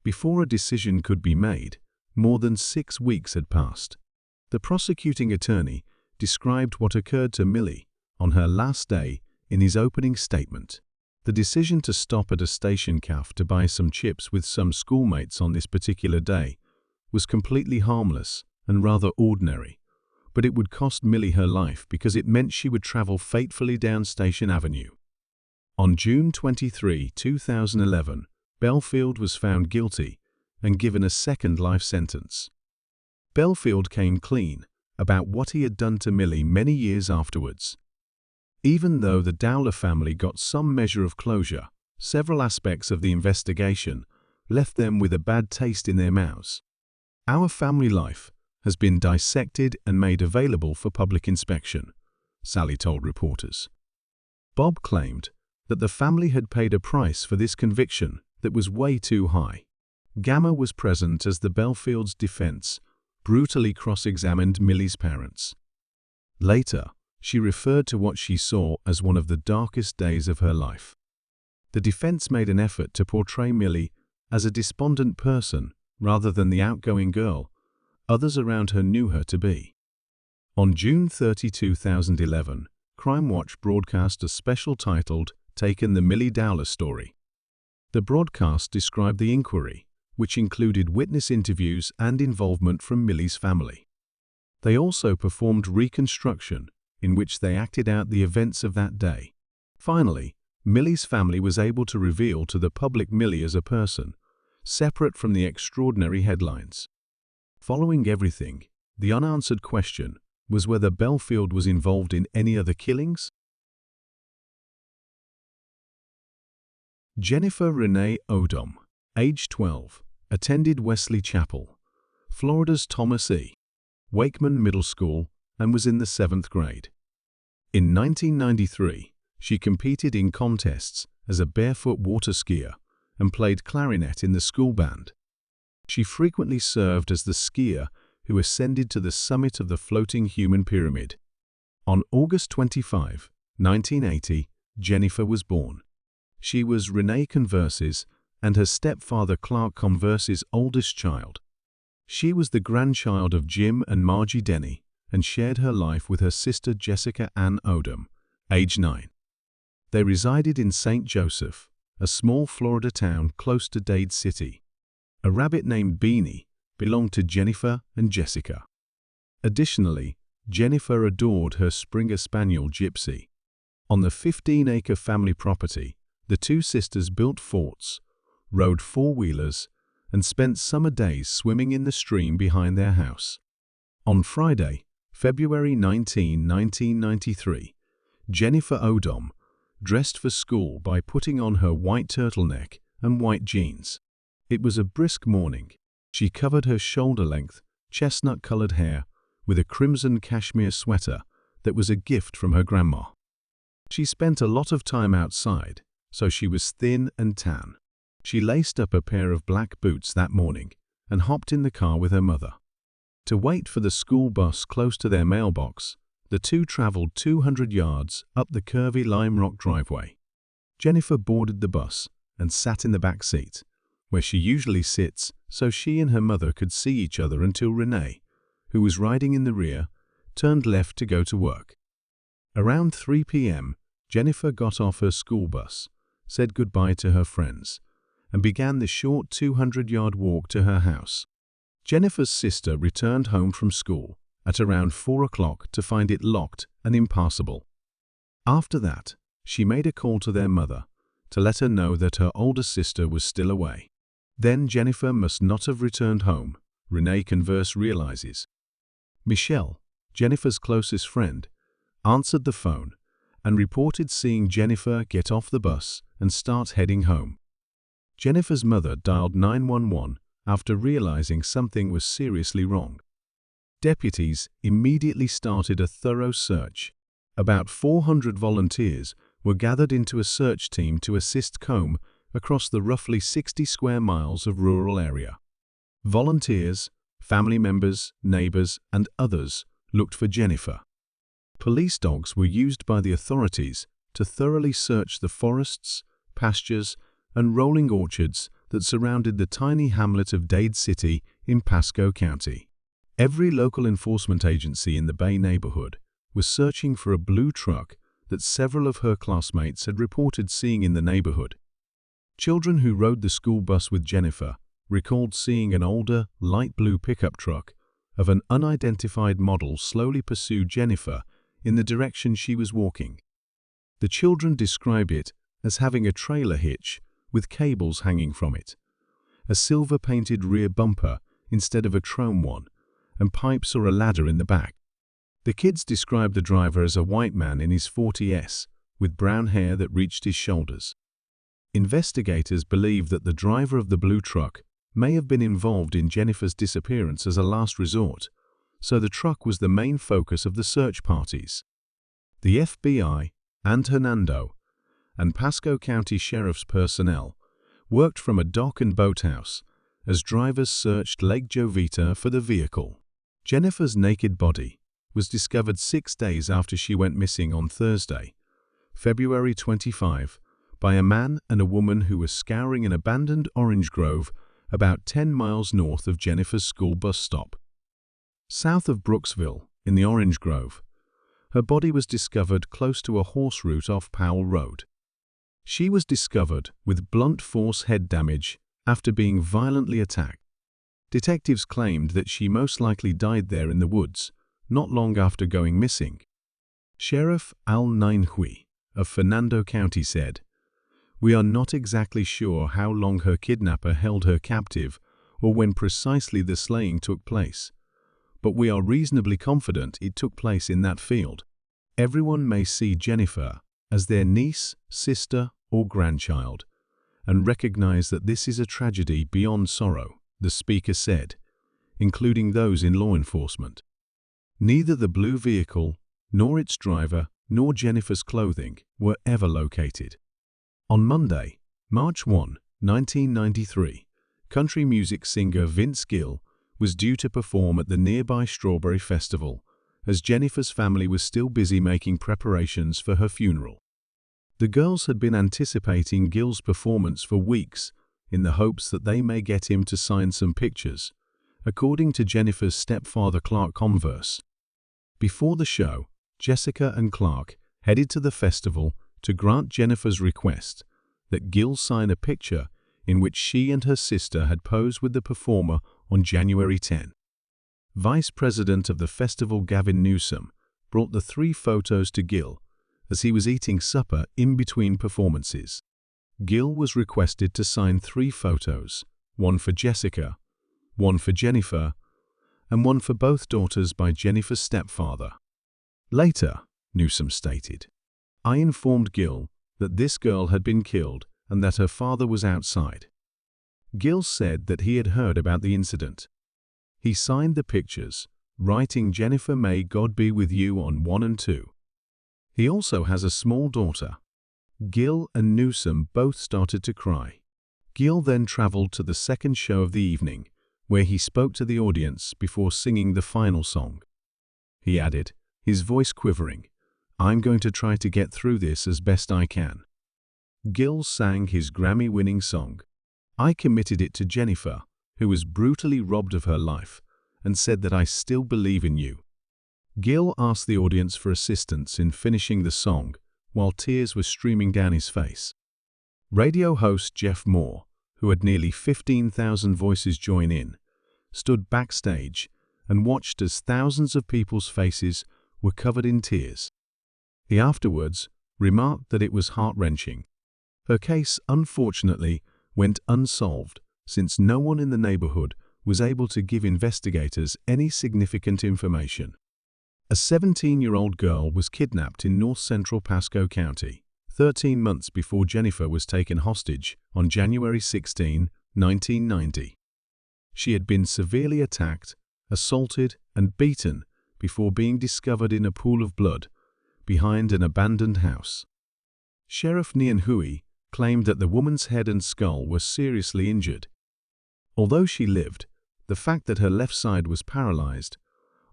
Before a decision could be made, more than 6 weeks had passed. The prosecuting attorney described what occurred to Millie on her last day in his opening statement. The decision to stop at a station cafe to buy some chips with some schoolmates on this particular day was completely harmless and rather ordinary, but it would cost Millie her life because it meant she would travel fatefully down Station Avenue. On June 23, 2011, Belfield was found guilty and given a second life sentence. Belfield came clean about what he had done to Millie many years afterwards. Even though the Dowler family got some measure of closure, several aspects of the investigation left them with a bad taste in their mouths. "Our family life has been dissected and made available for public inspection," Sally told reporters. Bob claimed that the family had paid a price for this conviction that was way too high. Gamma was present as the Belfields' defense brutally cross-examined Millie's parents. Later, she referred to what she saw as one of the darkest days of her life. The defense made an effort to portray Millie as a despondent person rather than the outgoing girl others around her knew her to be. On June 30, 2011, Crime Watch broadcast a special titled "Taken the Millie Dowler Story." The broadcast described the inquiry, which included witness interviews and involvement from Millie's family. They also performed reconstruction, in which they acted out the events of that day. Finally, Millie's family was able to reveal to the public Millie as a person, separate from the extraordinary headlines. Following everything, the unanswered question was whether Belfield was involved in any other killings. Jennifer Renee Odom, age 12, attended Wesley Chapel, Florida's Thomas E. Wakeman Middle School, and was in the 7th grade. In 1993, she competed in contests as a barefoot water skier and played clarinet in the school band. She frequently served as the skier who ascended to the summit of the floating human pyramid. On August 25, 1980, Jennifer was born. She was Renee Converse's and her stepfather Clark Converse's oldest child. She was the grandchild of Jim and Margie Denny and shared her life with her sister Jessica Ann Odom, age 9. They resided in St. Joseph, a small Florida town close to Dade City. A rabbit named Beanie belonged to Jennifer and Jessica. Additionally, Jennifer adored her Springer Spaniel Gypsy. On the 15-acre family property, the two sisters built forts, rode four-wheelers, and spent summer days swimming in the stream behind their house. On Friday, February 19, 1993, Jennifer Odom dressed for school by putting on her white turtleneck and white jeans. It was a brisk morning. She covered her shoulder-length, chestnut-colored hair with a crimson cashmere sweater that was a gift from her grandma. She spent a lot of time outside, so she was thin and tan. She laced up a pair of black boots that morning and hopped in the car with her mother. To wait for the school bus close to their mailbox, the two traveled 200 yards up the curvy lime rock driveway. Jennifer boarded the bus and sat in the back seat, where she usually sits, so she and her mother could see each other until Renee, who was riding in the rear, turned left to go to work. Around 3 p.m., Jennifer got off her school bus, said goodbye to her friends, and began the short 200-yard walk to her house. Jennifer's sister returned home from school at around 4 o'clock to find it locked and impassable. After that, she made a call to their mother to let her know that her older sister was still away. Then Jennifer must not have returned home, Renee converse realizes. Michelle, Jennifer's closest friend, answered the phone and reported seeing Jennifer get off the bus and start heading home. Jennifer's mother dialed 911 after realizing something was seriously wrong. Deputies immediately started a thorough search. About 400 volunteers were gathered into a search team to assist comb across the roughly 60 square miles of rural area. Volunteers, family members, neighbors, and others looked for Jennifer. Police dogs were used by the authorities to thoroughly search the forests, pastures, and rolling orchards that surrounded the tiny hamlet of Dade City in Pasco County. Every local enforcement agency in the Bay neighborhood was searching for a blue truck that several of her classmates had reported seeing in the neighborhood. Children who rode the school bus with Jennifer recalled seeing an older, light blue pickup truck of an unidentified model slowly pursue Jennifer in the direction she was walking. The children describe it as having a trailer hitch with cables hanging from it, a silver-painted rear bumper instead of a chrome one, and pipes or a ladder in the back. The kids described the driver as a white man in his 40s, with brown hair that reached his shoulders. Investigators believe that the driver of the blue truck may have been involved in Jennifer's disappearance as a last resort, so the truck was the main focus of the search parties. The FBI, and Hernando, and Pasco County Sheriff's personnel worked from a dock and boathouse as drivers searched Lake Jovita for the vehicle. Jennifer's naked body was discovered 6 days after she went missing on Thursday, February 25, by a man and a woman who were scouring an abandoned orange grove about 10 miles north of Jennifer's school bus stop. South of Brooksville, in the orange grove, her body was discovered close to a horse route off Powell Road. She was discovered with blunt force head damage after being violently attacked. Detectives claimed that she most likely died there in the woods, not long after going missing. Sheriff Al Nainhui of Fernando County said, "We are not exactly sure how long her kidnapper held her captive or when precisely the slaying took place, but we are reasonably confident it took place in that field. Everyone may see Jennifer as their niece, sister, or grandchild, and recognize that this is a tragedy beyond sorrow," the speaker said, including those in law enforcement. Neither the blue vehicle, nor its driver, nor Jennifer's clothing were ever located. On Monday, March 1, 1993, country music singer Vince Gill was due to perform at the nearby Strawberry Festival, as Jennifer's family was still busy making preparations for her funeral. The girls had been anticipating Gill's performance for weeks in the hopes that they may get him to sign some pictures, according to Jennifer's stepfather Clark Converse. Before the show, Jessica and Clark headed to the festival to grant Jennifer's request that Gill sign a picture in which she and her sister had posed with the performer on January 10. Vice President of the festival Gavin Newsom brought the 3 photos to Gill as he was eating supper in between performances. Gill was requested to sign 3 photos, one for Jessica, one for Jennifer, and one for both daughters by Jennifer's stepfather. Later, Newsom stated, "I informed Gill that this girl had been killed and that her father was outside." Gill said that he had heard about the incident. He signed the pictures, writing "Jennifer, may God be with you" on 1 and 2. He also has a small daughter. Gill and Newsom both started to cry. Gill then traveled to the second show of the evening, where he spoke to the audience before singing the final song. He added, his voice quivering, "I'm going to try to get through this as best I can." Gil sang his Grammy-winning song, "I Committed It to Jennifer," who was brutally robbed of her life, and said that "I still believe in you." Gil asked the audience for assistance in finishing the song while tears were streaming down his face. Radio host Jeff Moore, who had nearly 15,000 voices join in, stood backstage and watched as thousands of people's faces were covered in tears. He afterwards remarked that it was heart-wrenching. Her case, unfortunately, went unsolved since no one in the neighborhood was able to give investigators any significant information. A 17-year-old girl was kidnapped in north-central Pasco County 13 months before Jennifer was taken hostage on January 16, 1990. She had been severely attacked, assaulted, and beaten before being discovered in a pool of blood behind an abandoned house. Sheriff Nianhui claimed that the woman's head and skull were seriously injured. Although she lived, the fact that her left side was paralyzed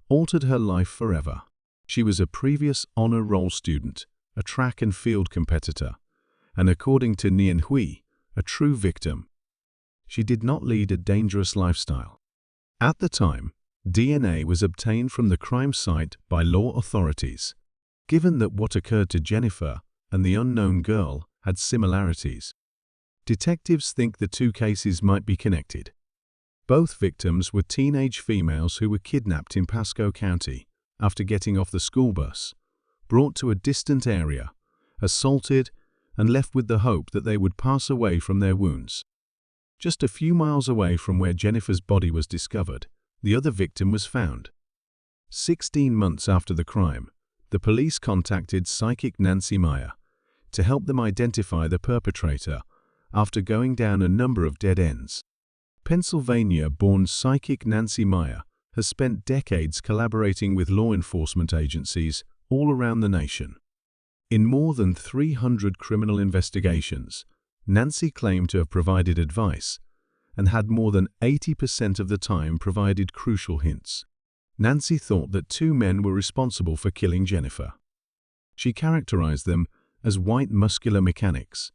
altered her life forever. She was a previous honor roll student, a track and field competitor, and according to Nianhui, a true victim. She did not lead a dangerous lifestyle. At the time, DNA was obtained from the crime site by law authorities. Given that what occurred to Jennifer and the unknown girl had similarities, detectives think the two cases might be connected. Both victims were teenage females who were kidnapped in Pasco County after getting off the school bus, brought to a distant area, assaulted, and left with the hope that they would pass away from their wounds. Just a few miles away from where Jennifer's body was discovered, the other victim was found. 16 months after the crime, the police contacted psychic Nancy Meyer to help them identify the perpetrator after going down a number of dead ends. Pennsylvania-born psychic Nancy Meyer has spent decades collaborating with law enforcement agencies all around the nation. In more than 300 criminal investigations, Nancy claimed to have provided advice and had more than 80% of the time provided crucial hints. Nancy thought that two men were responsible for killing Jennifer. She characterized them as white muscular mechanics,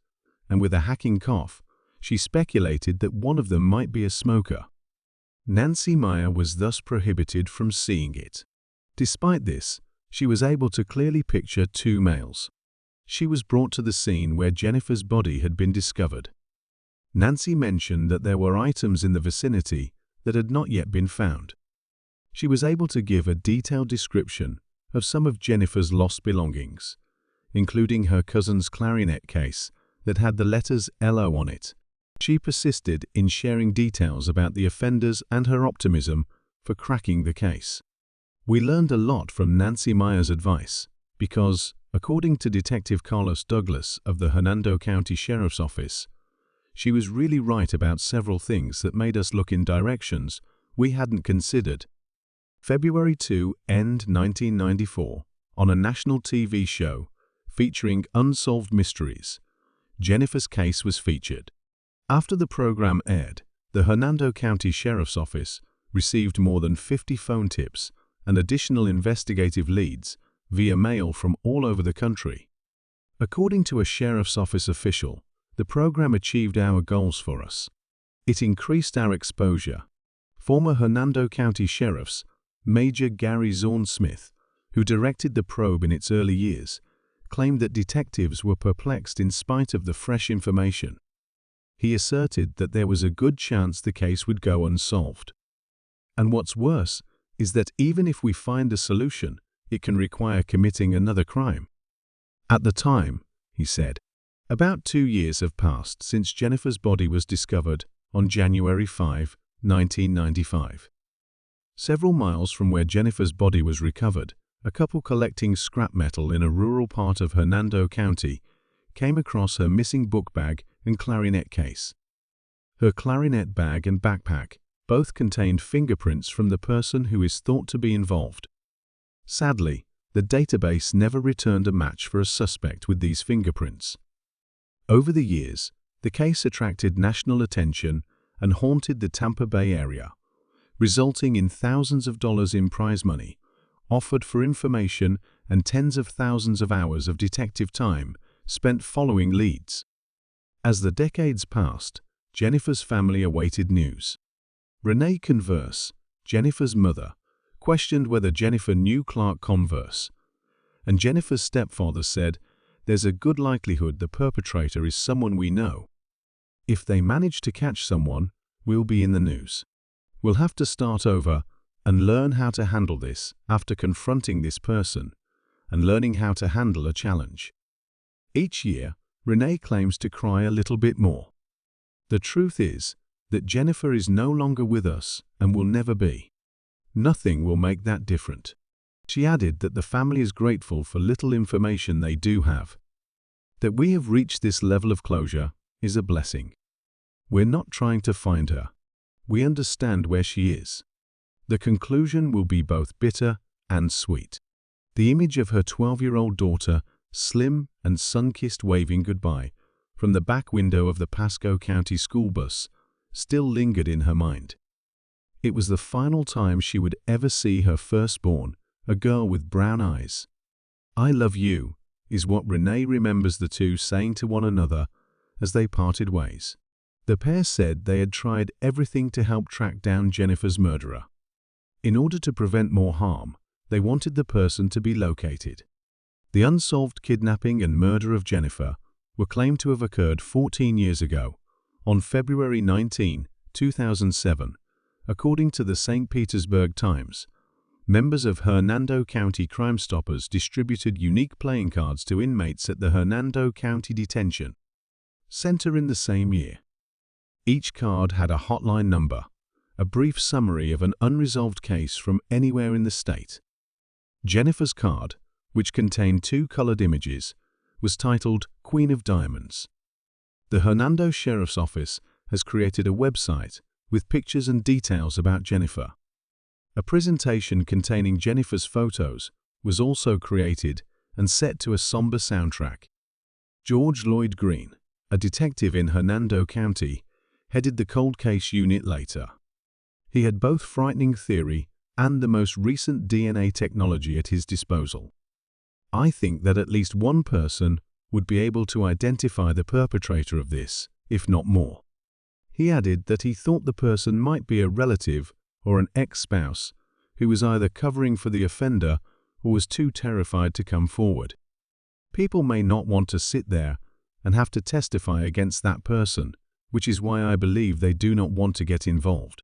and with a hacking cough, she speculated that one of them might be a smoker. Nancy Meyer was thus prohibited from seeing it. Despite this, she was able to clearly picture two males. She was brought to the scene where Jennifer's body had been discovered. Nancy mentioned that there were items in the vicinity that had not yet been found. She was able to give a detailed description of some of Jennifer's lost belongings, including her cousin's clarinet case that had the letters LO on it. She persisted in sharing details about the offenders and her optimism for cracking the case. We learned a lot from Nancy Meyer's advice because, according to Detective Carlos Douglas of the Hernando County Sheriff's Office, she was really right about several things that made us look in directions we hadn't considered. February 2, 1994, on a national TV show featuring unsolved mysteries, Jennifer's case was featured. After the program aired, the Hernando County Sheriff's Office received more than 50 phone tips and additional investigative leads via mail from all over the country. According to a Sheriff's Office official, the program achieved our goals for us. It increased our exposure. Former Hernando County Sheriff's Major Gary Zorn-Smith, who directed the probe in its early years, claimed that detectives were perplexed in spite of the fresh information. He asserted that there was a good chance the case would go unsolved. And what's worse is that even if we find a solution, it can require committing another crime. At the time, he said, about 2 years have passed since Jennifer's body was discovered on January 5, 1995. Several miles from where Jennifer's body was recovered, a couple collecting scrap metal in a rural part of Hernando County came across her missing book bag and clarinet case. Her clarinet bag and backpack both contained fingerprints from the person who is thought to be involved. Sadly, the database never returned a match for a suspect with these fingerprints. Over the years, the case attracted national attention and haunted the Tampa Bay area, resulting in thousands of dollars in prize money offered for information and tens of thousands of hours of detective time spent following leads. As the decades passed, Jennifer's family awaited news. Renee Converse, Jennifer's mother, questioned whether Jennifer knew Clark Converse, and Jennifer's stepfather said, "There's a good likelihood the perpetrator is someone we know. If they manage to catch someone, we'll be in the news. We'll have to start over and learn how to handle this after confronting this person and learning how to handle a challenge." Each year, Renee claims to cry a little bit more. The truth is that Jennifer is no longer with us and will never be. Nothing will make that different. She added that the family is grateful for little information they do have. That we have reached this level of closure is a blessing. We're not trying to find her. We understand where she is. The conclusion will be both bitter and sweet. The image of her 12-year-old daughter, slim and sun-kissed, waving goodbye from the back window of the Pasco County school bus, still lingered in her mind. It was the final time she would ever see her firstborn, a girl with brown eyes. "I love you," is what Renee remembers the two saying to one another as they parted ways. The pair said they had tried everything to help track down Jennifer's murderer. In order to prevent more harm, they wanted the person to be located. The unsolved kidnapping and murder of Jennifer were claimed to have occurred 14 years ago, on February 19, 2007, according to the St. Petersburg Times. Members of Hernando County Crime Stoppers distributed unique playing cards to inmates at the Hernando County Detention Center in the same year. Each card had a hotline number, a brief summary of an unresolved case from anywhere in the state. Jennifer's card, which contained 2 colored images, was titled Queen of Diamonds. The Hernando Sheriff's Office has created a website with pictures and details about Jennifer. A presentation containing Jennifer's photos was also created and set to a somber soundtrack. George Lloyd Green, a detective in Hernando County, headed the cold case unit later. He had both frightening theory and the most recent DNA technology at his disposal. "I think that at least one person would be able to identify the perpetrator of this, if not more." He added that he thought the person might be a relative or an ex-spouse who was either covering for the offender or was too terrified to come forward. "People may not want to sit there and have to testify against that person, which is why I believe they do not want to get involved."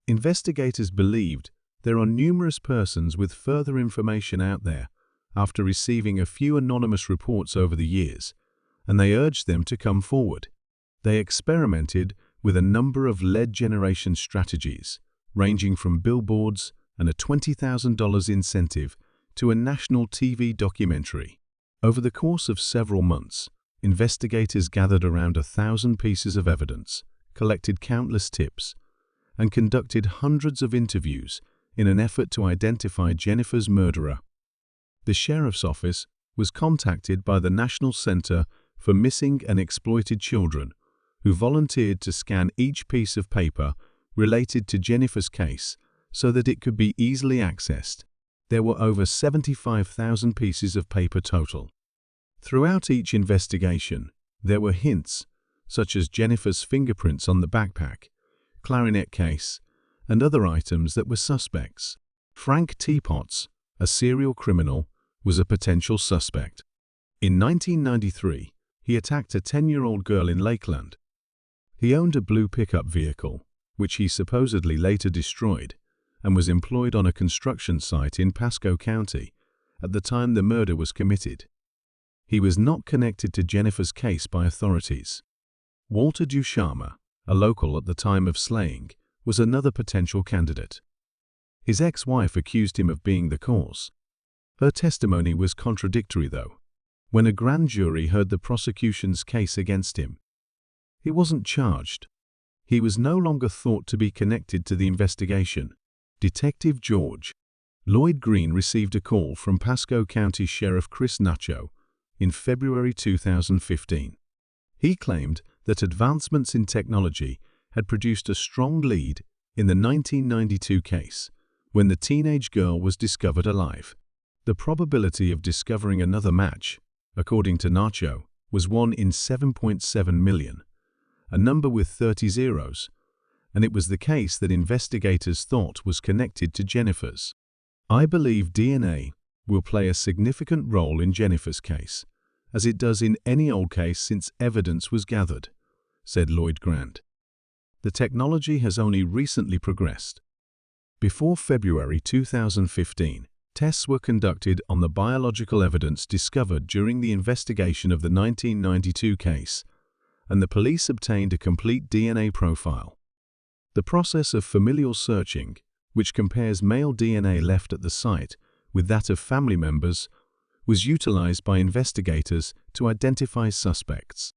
Investigators believed there are numerous persons with further information out there after receiving a few anonymous reports over the years, and they urged them to come forward. They experimented with a number of lead generation strategies, ranging from billboards and a $20,000 incentive to a national TV documentary. Over the course of several months, investigators gathered around 1,000 pieces of evidence, collected countless tips, and conducted hundreds of interviews in an effort to identify Jennifer's murderer. The sheriff's office was contacted by the National Center for Missing and Exploited Children, who volunteered to scan each piece of paper related to Jennifer's case so that it could be easily accessed. There were over 75,000 pieces of paper total. Throughout each investigation, there were hints, such as Jennifer's fingerprints on the backpack, clarinet case, and other items that were suspects. Frank Teapots, a serial criminal, was a potential suspect. In 1993, he attacked a 10-year-old girl in Lakeland. He owned a blue pickup vehicle, which he supposedly later destroyed, and was employed on a construction site in Pasco County at the time the murder was committed. He was not connected to Jennifer's case by authorities. Walter Ducharme, a local at the time of slaying, was another potential candidate. His ex-wife accused him of being the cause. Her testimony was contradictory, though. When a grand jury heard the prosecution's case against him, he wasn't charged. He was no longer thought to be connected to the investigation. Detective George Lloyd Green received a call from Pasco County Sheriff Chris Nacho in February 2015. He claimed that advancements in technology had produced a strong lead in the 1992 case, when the teenage girl was discovered alive. The probability of discovering another match, according to Nacho, was 1 in 7.7 million, a number with 30 zeros, and it was the case that investigators thought was connected to Jennifer's. "I believe DNA will play a significant role in Jennifer's case, as it does in any old case since evidence was gathered," said Lloyd Grant. "The technology has only recently progressed. Before February 2015, tests were conducted on the biological evidence discovered during the investigation of the 1992 case, and the police obtained a complete DNA profile. The process of familial searching, which compares male DNA left at the site with that of family members, was utilized by investigators to identify suspects.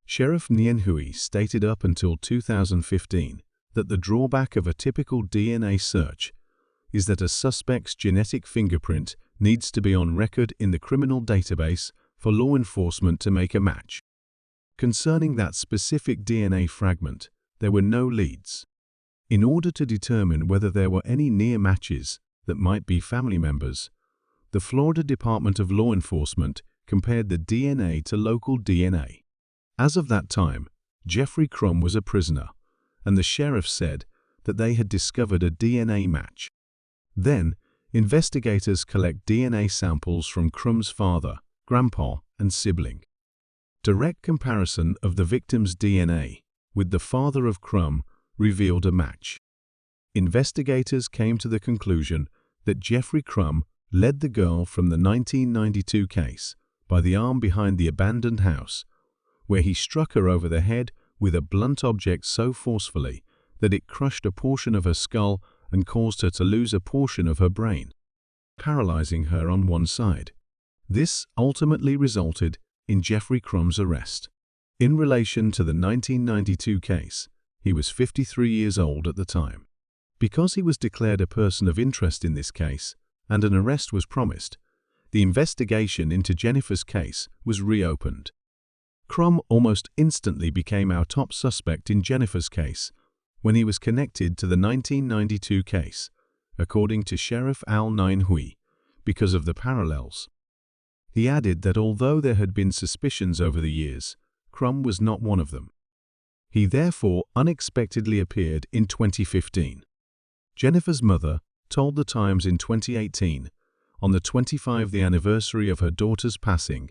Sheriff Nienhui stated up until 2015 that the drawback of a typical DNA search is that a suspect's genetic fingerprint needs to be on record in the criminal database for law enforcement to make a match. Concerning that specific DNA fragment, there were no leads. In order to determine whether there were any near matches that might be family members, the Florida Department of Law Enforcement compared the DNA to local DNA. As of that time, Jeffrey Crum was a prisoner, and the sheriff said that they had discovered a DNA match. Then, investigators collect DNA samples from Crum's father, grandpa, and sibling. Direct comparison of the victim's DNA with the father of Crum revealed a match. Investigators came to the conclusion that Jeffrey Crum led the girl from the 1992 case by the arm behind the abandoned house, where he struck her over the head with a blunt object so forcefully that it crushed a portion of her skull and caused her to lose a portion of her brain, paralyzing her on one side. This ultimately resulted in Jeffrey Crum's arrest. In relation to the 1992 case, he was 53 years old at the time. Because he was declared a person of interest in this case and an arrest was promised, the investigation into Jennifer's case was reopened. Crum almost instantly became our top suspect in Jennifer's case when he was connected to the 1992 case, according to Sheriff Al Nienhui, because of the parallels. He added that although there had been suspicions over the years, Crum was not one of them. He therefore unexpectedly appeared in 2015. Jennifer's mother told The Times in 2018, on the 25th anniversary of her daughter's passing,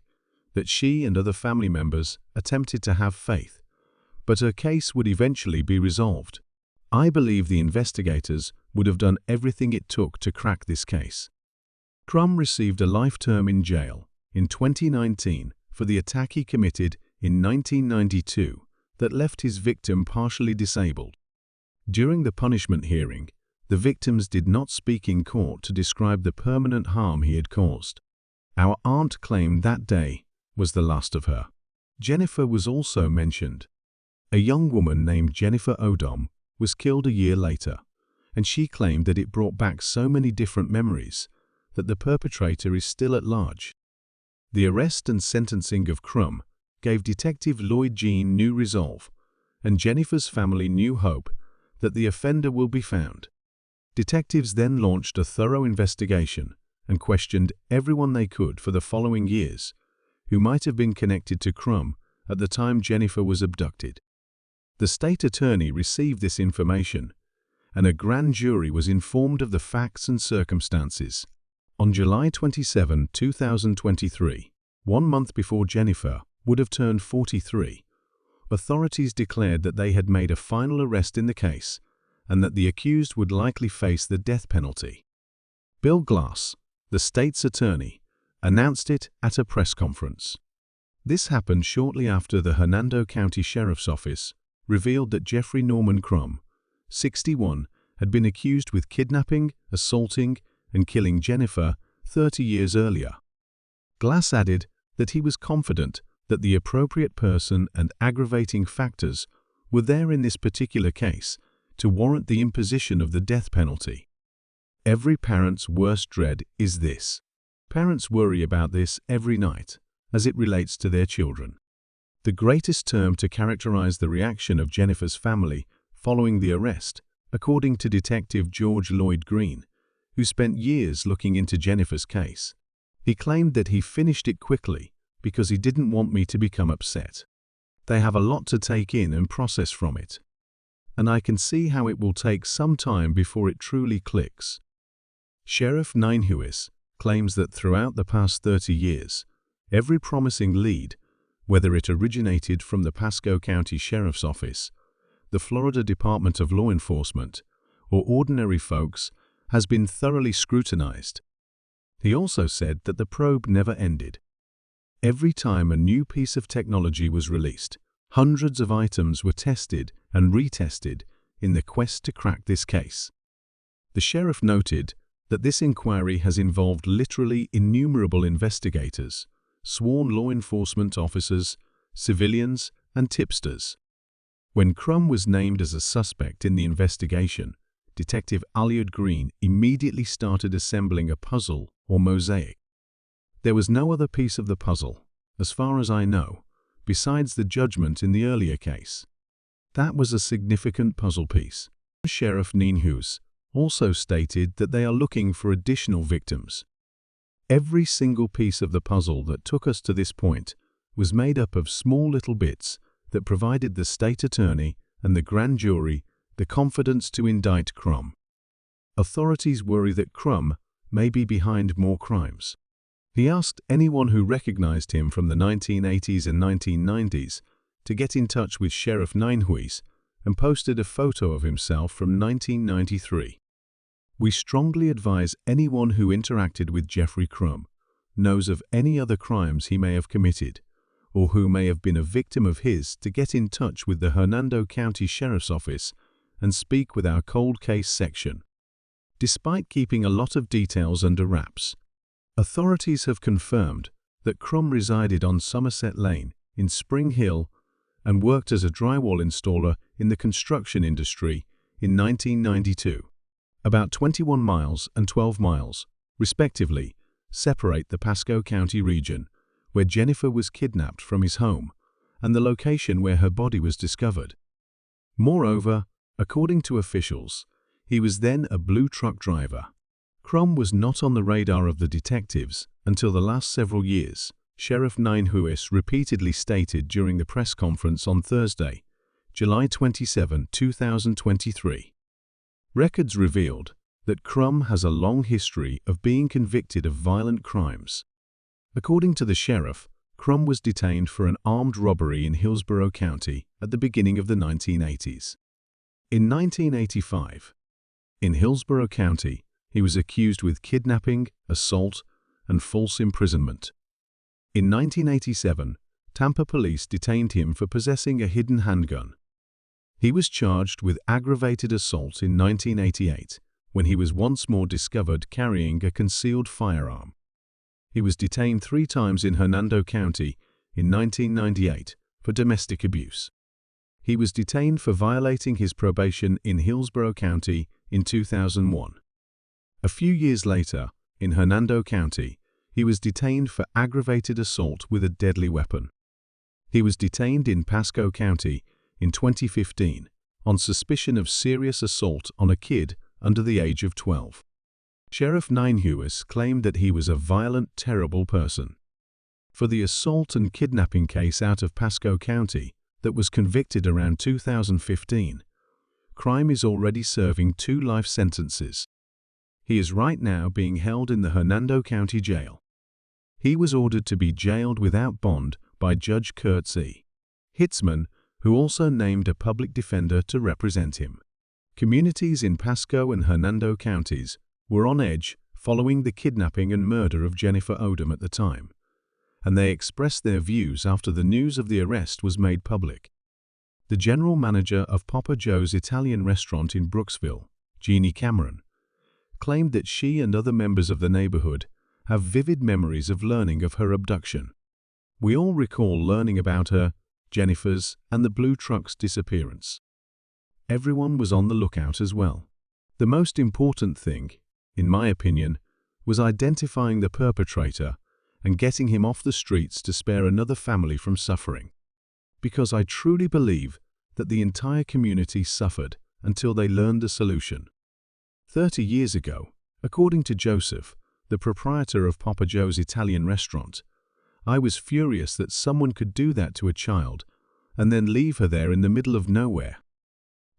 that she and other family members attempted to have faith, but her case would eventually be resolved. "I believe the investigators would have done everything it took to crack this case." Crum received a life term in jail in 2019 for the attack he committed in 1992 that left his victim partially disabled. During the punishment hearing, the victims did not speak in court to describe the permanent harm he had caused. Our aunt claimed that day was the last of her. Jennifer was also mentioned. A young woman named Jennifer Odom was killed a year later, and she claimed that it brought back so many different memories that the perpetrator is still at large. The arrest and sentencing of Crum gave Detective Lloyd Jean new resolve, and Jennifer's family new hope that the offender will be found. Detectives then launched a thorough investigation and questioned everyone they could for the following years who might have been connected to Crum at the time Jennifer was abducted. The state attorney received this information, and a grand jury was informed of the facts and circumstances. On July 27, 2023, 1 month before Jennifer would have turned 43, authorities declared that they had made a final arrest in the case and that the accused would likely face the death penalty. Bill Glass, the state's attorney, announced it at a press conference. This happened shortly after the Hernando County Sheriff's Office revealed that Jeffrey Norman Crum, 61, had been accused with kidnapping, assaulting, and killing Jennifer 30 years earlier. Glass added that he was confident that the appropriate person and aggravating factors were there in this particular case to warrant the imposition of the death penalty. Every parent's worst dread is this. Parents worry about this every night as it relates to their children. The greatest term to characterize the reaction of Jennifer's family following the arrest, according to Detective George Lloyd Green, who spent years looking into Jennifer's case. He claimed that he finished it quickly because he didn't want me to become upset. They have a lot to take in and process from it, and I can see how it will take some time before it truly clicks. Sheriff Ninehuis claims that throughout the past 30 years, every promising lead, whether it originated from the Pasco County Sheriff's Office, the Florida Department of Law Enforcement, or ordinary folks, has been thoroughly scrutinized. He also said that the probe never ended. Every time a new piece of technology was released, hundreds of items were tested and retested in the quest to crack this case. The sheriff noted that this inquiry has involved literally innumerable investigators, sworn law enforcement officers, civilians, and tipsters. When Crum was named as a suspect in the investigation, Detective Alyard Green immediately started assembling a puzzle or mosaic. There was no other piece of the puzzle, as far as I know, besides the judgment in the earlier case. That was a significant puzzle piece. Sheriff Ninehuis also stated that they are looking for additional victims. Every single piece of the puzzle that took us to this point was made up of small little bits that provided the state attorney and the grand jury the confidence to indict Crum. Authorities worry that Crum may be behind more crimes. He asked anyone who recognized him from the 1980s and 1990s to get in touch with Sheriff Ninehuis and posted a photo of himself from 1993. We strongly advise anyone who interacted with Jeffrey Crum, knows of any other crimes he may have committed, or who may have been a victim of his to get in touch with the Hernando County Sheriff's Office and speak with our cold case section. Despite keeping a lot of details under wraps, authorities have confirmed that Crum resided on Somerset Lane in Spring Hill and worked as a drywall installer in the construction industry in 1992. About 21 miles and 12 miles, respectively, separate the Pasco County region, where Jennifer was kidnapped from his home, and the location where her body was discovered. Moreover, according to officials, he was then a blue truck driver. Crum was not on the radar of the detectives until the last several years, Sheriff Ninehuis repeatedly stated during the press conference on Thursday, July 27, 2023. Records revealed that Crum has a long history of being convicted of violent crimes. According to the sheriff, Crum was detained for an armed robbery in Hillsborough County at the beginning of the 1980s. In 1985, in Hillsborough County, he was accused with kidnapping, assault, and false imprisonment. In 1987, Tampa police detained him for possessing a hidden handgun. He was charged with aggravated assault in 1988, when he was once more discovered carrying a concealed firearm. He was detained 3 times in Hernando County in 1998 for domestic abuse. He was detained for violating his probation in Hillsborough County in 2001. A few years later, in Hernando County, he was detained for aggravated assault with a deadly weapon. He was detained in Pasco County in 2015 on suspicion of serious assault on a kid under the age of 12. Sheriff Ninehuis claimed that he was a violent, terrible person. For the assault and kidnapping case out of Pasco County that was convicted around 2015, Crum is already serving 2 life sentences. He is right now being held in the Hernando County Jail. He was ordered to be jailed without bond by Judge Kurt C. Hitzman, who also named a public defender to represent him. Communities in Pasco and Hernando counties were on edge following the kidnapping and murder of Jennifer Odom at the time, and they expressed their views after the news of the arrest was made public. The general manager of Papa Joe's Italian restaurant in Brooksville, Jeannie Cameron, claimed that she and other members of the neighborhood have vivid memories of learning of her abduction. We all recall learning about her, Jennifer's, and the blue truck's disappearance. Everyone was on the lookout as well. The most important thing, in my opinion, was identifying the perpetrator and getting him off the streets to spare another family from suffering. Because I truly believe that the entire community suffered until they learned the solution. 30 years ago, according to Joseph, the proprietor of Papa Joe's Italian restaurant, I was furious that someone could do that to a child and then leave her there in the middle of nowhere.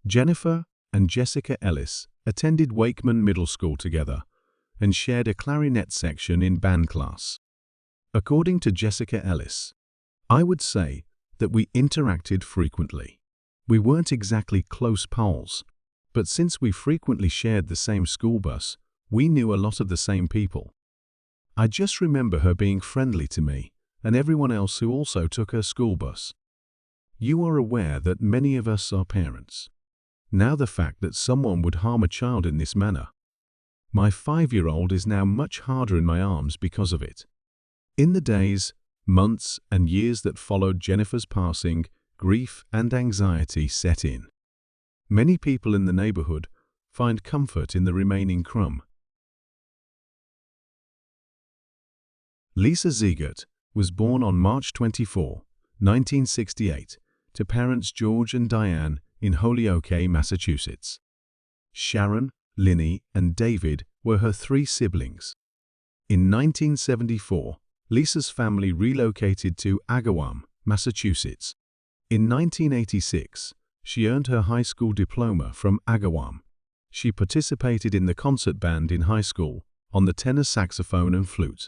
Jennifer and Jessica Ellis attended Wakeman Middle School together and shared a clarinet section in band class. According to Jessica Ellis, I would say that we interacted frequently. We weren't exactly close pals, but since we frequently shared the same school bus, we knew a lot of the same people. I just remember her being friendly to me and everyone else who also took her school bus. You are aware that many of us are parents. Now the fact that someone would harm a child in this manner. My 5-year-old is now much harder in my arms because of it. In the days, months, and years that followed Jennifer's passing, grief and anxiety set in. Many people in the neighborhood find comfort in the remaining crumb. Lisa Ziegert was born on March 24, 1968, to parents George and Diane in Holyoke, Massachusetts. Sharon, Linnie, and David were her 3 siblings. In 1974, Lisa's family relocated to Agawam, Massachusetts. In 1986, she earned her high school diploma from Agawam. She participated in the concert band in high school on the tenor saxophone and flute.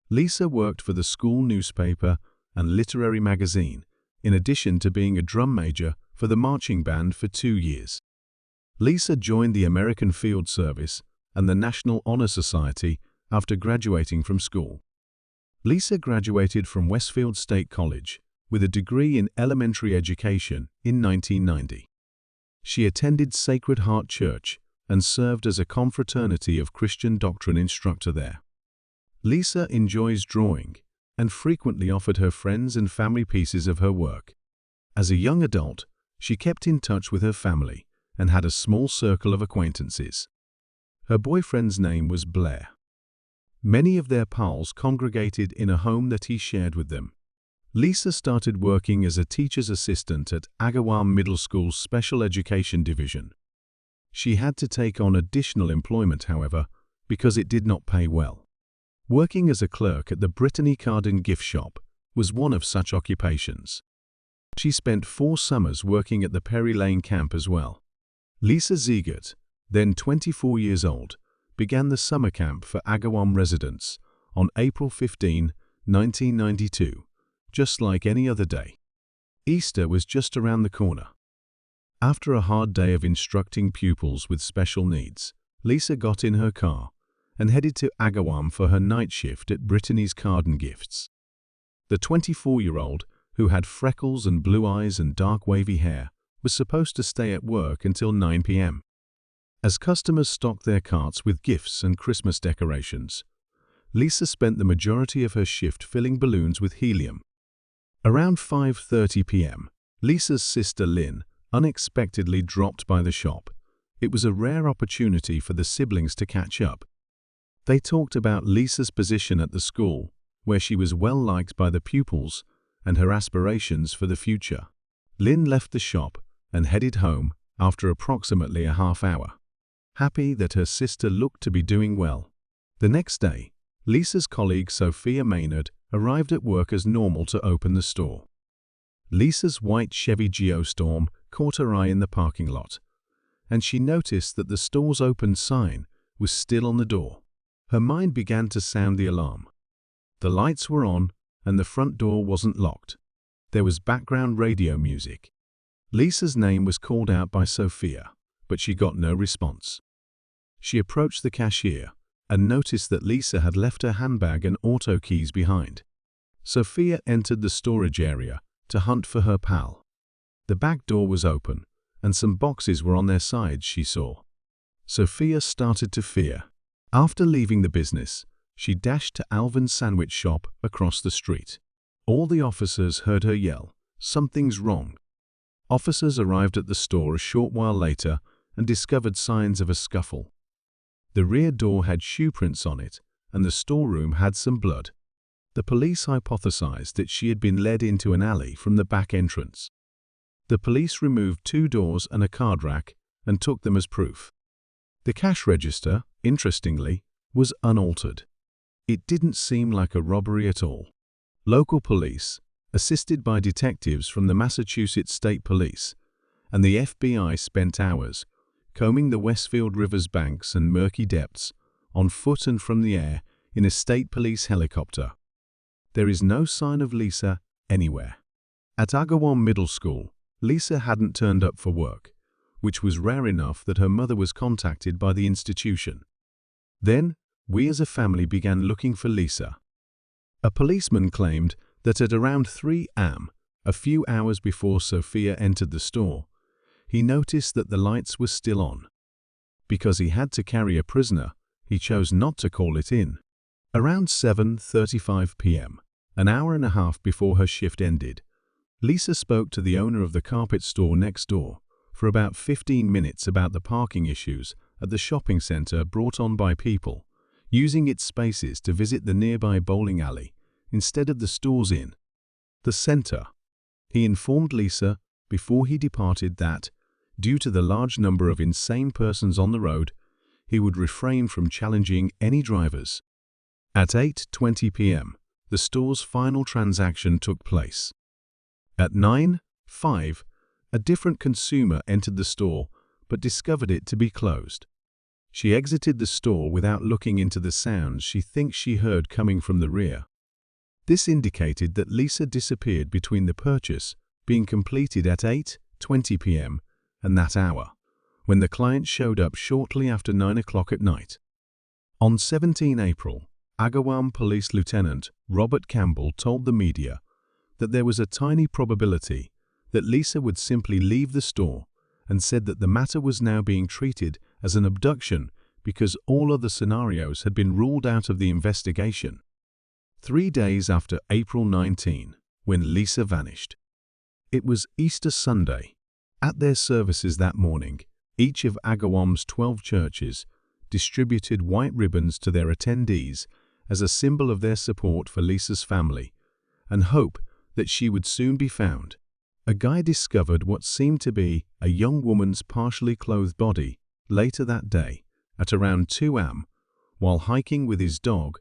Lisa worked for the school newspaper and literary magazine, in addition to being a drum major for the marching band for 2 years. Lisa joined the American Field Service and the National Honor Society after graduating from school. Lisa graduated from Westfield State College with a degree in elementary education in 1990. She attended Sacred Heart Church and served as a confraternity of Christian doctrine instructor there. Lisa enjoys drawing and frequently offered her friends and family pieces of her work. As a young adult, she kept in touch with her family and had a small circle of acquaintances. Her boyfriend's name was Blair. Many of their pals congregated in a home that he shared with them. Lisa started working as a teacher's assistant at Agawam Middle School's Special Education Division. She had to take on additional employment, however, because it did not pay well. Working as a clerk at the Brittany Carden gift shop was one of such occupations. She spent 4 summers working at the Perry Lane camp as well. Lisa Ziegert, then 24 years old, began the summer camp for Agawam residents on April 15, 1992, just like any other day. Easter was just around the corner. After a hard day of instructing pupils with special needs, Lisa got in her car and headed to Agawam for her night shift at Brittany's Carden Gifts. The 24-year-old, who had freckles and blue eyes and dark wavy hair, was supposed to stay at work until 9 p.m. As customers stocked their carts with gifts and Christmas decorations, Lisa spent the majority of her shift filling balloons with helium. Around 5:30 p.m., Lisa's sister Lynn unexpectedly dropped by the shop. It was a rare opportunity for the siblings to catch up. They talked about Lisa's position at the school, where she was well liked by the pupils, and her aspirations for the future. Lynn left the shop and headed home after approximately a half hour, happy that her sister looked to be doing well. The next day, Lisa's colleague Sophia Maynard arrived at work as normal to open the store. Lisa's white Chevy Geostorm caught her eye in the parking lot, and she noticed that the store's open sign was still on the door. Her mind began to sound the alarm. The lights were on, and the front door wasn't locked. There was background radio music. Lisa's name was called out by Sophia, but she got no response. She approached the cashier and noticed that Lisa had left her handbag and auto keys behind. Sophia entered the storage area to hunt for her pal. The back door was open, and some boxes were on their sides, she saw. Sophia started to fear. After leaving the business, she dashed to Alvin's sandwich shop across the street. All the officers heard her yell, "Something's wrong." Officers arrived at the store a short while later and discovered signs of a scuffle. The rear door had shoe prints on it, and the storeroom had some blood. The police hypothesized that she had been led into an alley from the back entrance. The police removed 2 doors and a card rack and took them as proof. The cash register, interestingly, was unaltered. It didn't seem like a robbery at all. Local police, assisted by detectives from the Massachusetts State Police, and the FBI spent hours combing the Westfield River's banks and murky depths, on foot and from the air, in a state police helicopter. There is no sign of Lisa anywhere. At Agawam Middle School, Lisa hadn't turned up for work, which was rare enough that her mother was contacted by the institution. Then, we as a family began looking for Lisa. A policeman claimed that at around 3 a.m., a few hours before Sophia entered the store, he noticed that the lights were still on. Because he had to carry a prisoner, he chose not to call it in. Around 7:35 p.m., an hour and a half before her shift ended, Lisa spoke to the owner of the carpet store next door for about 15 minutes about the parking issues at the shopping center brought on by people using its spaces to visit the nearby bowling alley instead of the stores in the center. He informed Lisa before he departed that, due to the large number of insane persons on the road, he would refrain from challenging any drivers. At 8:20 p.m., the store's final transaction took place. At 9:05, a different consumer entered the store but discovered it to be closed. She exited the store without looking into the sounds she thinks she heard coming from the rear. This indicated that Lisa disappeared between the purchase being completed at 8:20 p.m. and that hour, when the client showed up shortly after 9 o'clock at night. On 17 April, Agawam Police Lieutenant Robert Campbell told the media that there was a tiny probability that Lisa would simply leave the store, and said that the matter was now being treated as an abduction because all other scenarios had been ruled out of the investigation. 3 days after April 19, when Lisa vanished. It was Easter Sunday. At their services that morning, each of Agawam's 12 churches distributed white ribbons to their attendees as a symbol of their support for Lisa's family and hope that she would soon be found. A guy discovered what seemed to be a young woman's partially clothed body later that day at around 2 a.m. while hiking with his dog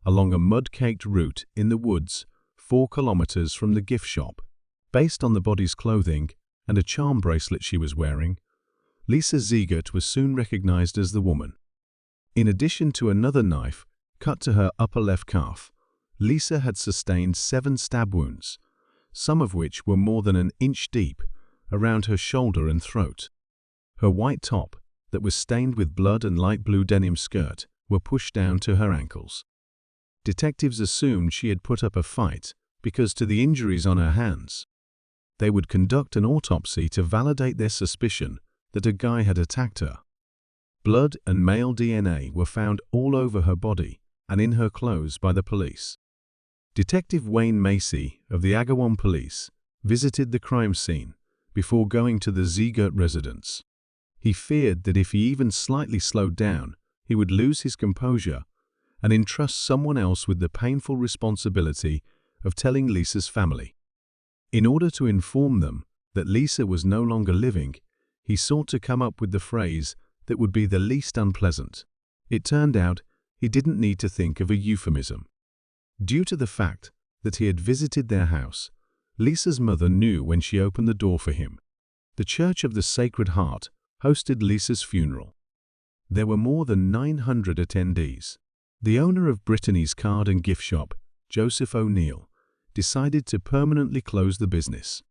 along a mud-caked route in the woods 4 kilometers from the gift shop. Based on the body's clothing and a charm bracelet she was wearing, Lisa Ziegert was soon recognized as the woman. In addition to another knife cut to her upper left calf, Lisa had sustained 7 stab wounds, some of which were more than an inch deep, around her shoulder and throat. Her white top, that was stained with blood, and light blue denim skirt were pushed down to her ankles. Detectives assumed she had put up a fight because to the injuries on her hands. They would conduct an autopsy to validate their suspicion that a guy had attacked her. Blood and male DNA were found all over her body and in her clothes by the police. Detective Wayne Macy of the Agawam Police visited the crime scene before going to the Ziegert residence. He feared that if he even slightly slowed down, he would lose his composure and entrust someone else with the painful responsibility of telling Lisa's family. In order to inform them that Lisa was no longer living, he sought to come up with the phrase that would be the least unpleasant. It turned out he didn't need to think of a euphemism. Due to the fact that he had visited their house, Lisa's mother knew when she opened the door for him. The Church of the Sacred Heart hosted Lisa's funeral. There were more than 900 attendees. The owner of Brittany's card and gift shop, Joseph O'Neill, decided to permanently close the business.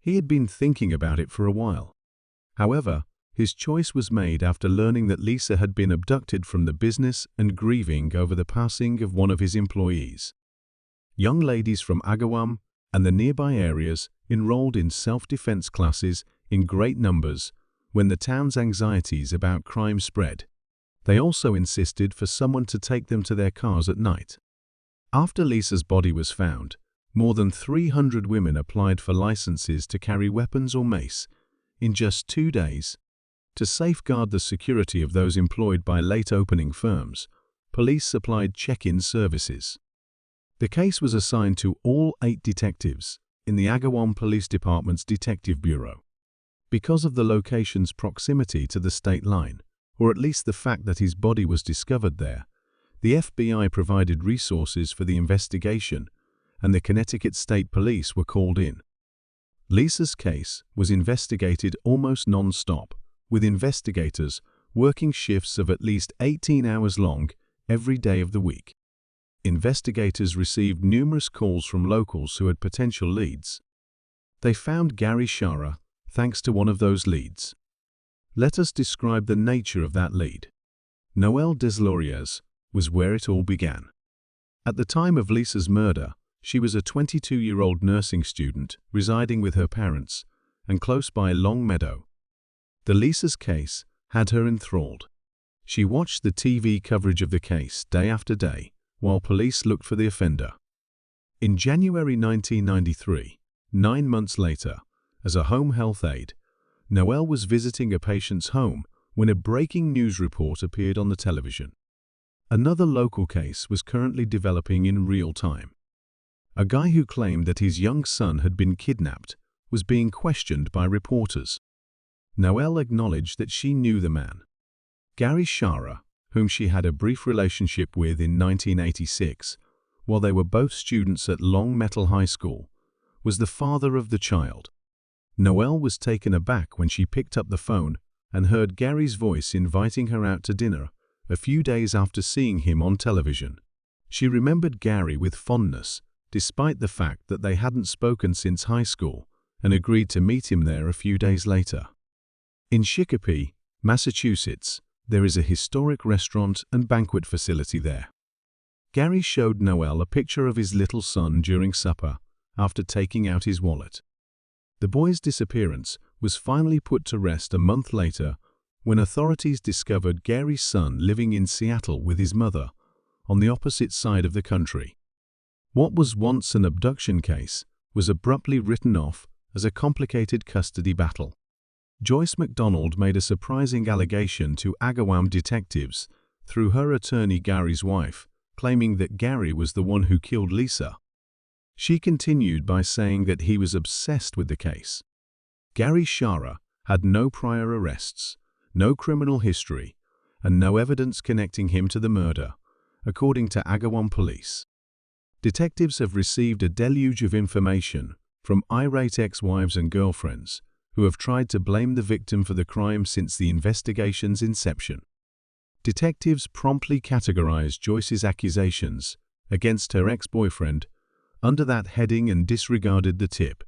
He had been thinking about it for a while. However, his choice was made after learning that Lisa had been abducted from the business and grieving over the passing of one of his employees. Young ladies from Agawam and the nearby areas enrolled in self-defense classes in great numbers when the town's anxieties about crime spread. They also insisted for someone to take them to their cars at night. After Lisa's body was found, more than 300 women applied for licenses to carry weapons or mace in just 2 days. To safeguard the security of those employed by late-opening firms, police supplied check-in services. The case was assigned to all 8 detectives in the Agawam Police Department's Detective Bureau. Because of the location's proximity to the state line, or at least the fact that his body was discovered there, the FBI provided resources for the investigation and the Connecticut State Police were called in. Lisa's case was investigated almost non-stop, with investigators working shifts of at least 18 hours long every day of the week. Investigators received numerous calls from locals who had potential leads. They found Gary Shara thanks to one of those leads. Let us describe the nature of that lead. Noelle Deslauriers was where it all began. At the time of Lisa's murder, she was a 22-year-old nursing student residing with her parents and close by Long Meadow. The Lisa's case had her enthralled. She watched the TV coverage of the case day after day while police looked for the offender. In January 1993, 9 months later, as a home health aide, Noelle was visiting a patient's home when a breaking news report appeared on the television. Another local case was currently developing in real time. A guy who claimed that his young son had been kidnapped was being questioned by reporters. Noelle acknowledged that she knew the man. Gary Shara, whom she had a brief relationship with in 1986, while they were both students at Long Meadow High School, was the father of the child. Noelle was taken aback when she picked up the phone and heard Gary's voice inviting her out to dinner a few days after seeing him on television. She remembered Gary with fondness, despite the fact that they hadn't spoken since high school, and agreed to meet him there a few days later. In Chicopee, Massachusetts, there is a historic restaurant and banquet facility there. Gary showed Noelle a picture of his little son during supper after taking out his wallet. The boy's disappearance was finally put to rest a month later when authorities discovered Gary's son living in Seattle with his mother on the opposite side of the country. What was once an abduction case was abruptly written off as a complicated custody battle. Joyce McDonald made a surprising allegation to Agawam detectives through her attorney Gary's wife, claiming that Gary was the one who killed Lisa. She continued by saying that he was obsessed with the case. Gary Shara had no prior arrests, no criminal history, and no evidence connecting him to the murder, according to Agawam police. Detectives have received a deluge of information from irate ex-wives and girlfriends who have tried to blame the victim for the crime since the investigation's inception. Detectives promptly categorized Joyce's accusations against her ex-boyfriend under that heading and disregarded the tip.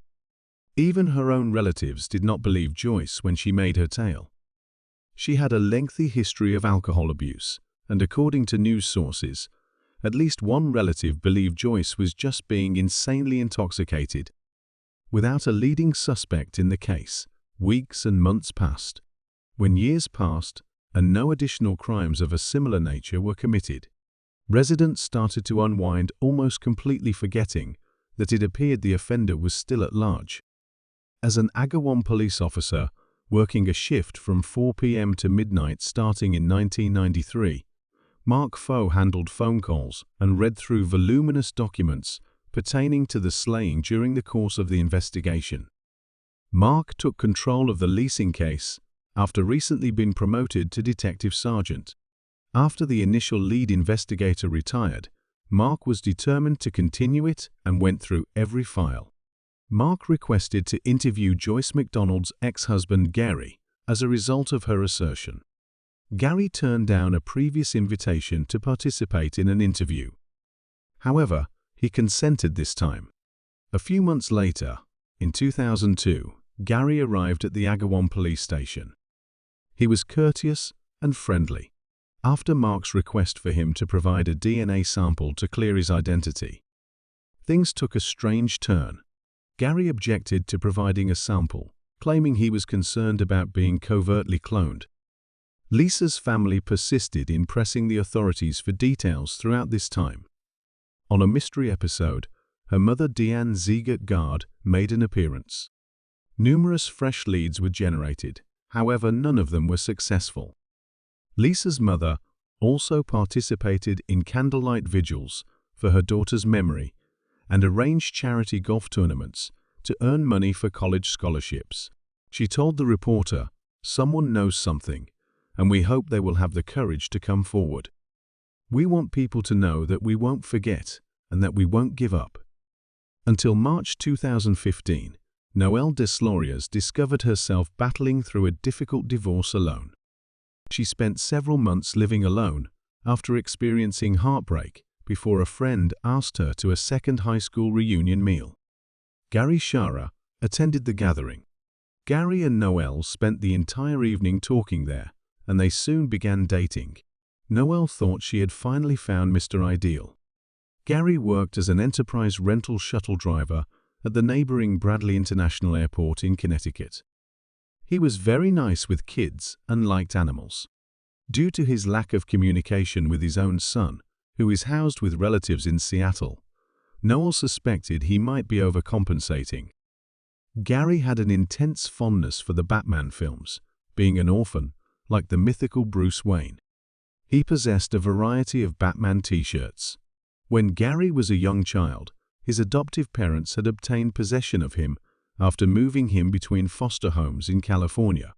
Even her own relatives did not believe Joyce when she made her tale. She had a lengthy history of alcohol abuse, and according to news sources, at least one relative believed Joyce was just being insanely intoxicated. Without a leading suspect in the case, weeks and months passed. When years passed and no additional crimes of a similar nature were committed, residents started to unwind, almost completely forgetting that it appeared the offender was still at large. As an Agawam police officer working a shift from 4 p.m. to midnight starting in 1993, Mark Foe handled phone calls and read through voluminous documents pertaining to the slaying during the course of the investigation. Mark took control of the leasing case after recently being promoted to detective sergeant. After the initial lead investigator retired, Mark was determined to continue it and went through every file. Mark requested to interview Joyce McDonald's ex-husband Gary as a result of her assertion. Gary turned down a previous invitation to participate in an interview. However, he consented this time. A few months later, in 2002, Gary arrived at the Agawam police station. He was courteous and friendly. After Mark's request for him to provide a DNA sample to clear his identity, things took a strange turn. Gary objected to providing a sample, claiming he was concerned about being covertly cloned. Lisa's family persisted in pressing the authorities for details throughout this time. On a mystery episode, her mother Deanne Ziegert made an appearance. Numerous fresh leads were generated, however none of them were successful. Lisa's mother also participated in candlelight vigils for her daughter's memory and arranged charity golf tournaments to earn money for college scholarships. She told the reporter, "Someone knows something, and we hope they will have the courage to come forward. We want people to know that we won't forget and that we won't give up." Until March 2015, Noelle Desloriers discovered herself battling through a difficult divorce alone. She spent several months living alone after experiencing heartbreak before a friend asked her to a second high school reunion meal. Gary Shara attended the gathering. Gary and Noelle spent the entire evening talking there, and they soon began dating. Noelle thought she had finally found Mr. Ideal. Gary worked as an enterprise rental shuttle driver at the neighboring Bradley International Airport in Connecticut. He was very nice with kids and liked animals. Due to his lack of communication with his own son, who is housed with relatives in Seattle, Noelle suspected he might be overcompensating. Gary had an intense fondness for the Batman films, being an orphan, like the mythical Bruce Wayne. He possessed a variety of Batman t-shirts. When Gary was a young child, his adoptive parents had obtained possession of him after moving him between foster homes in California.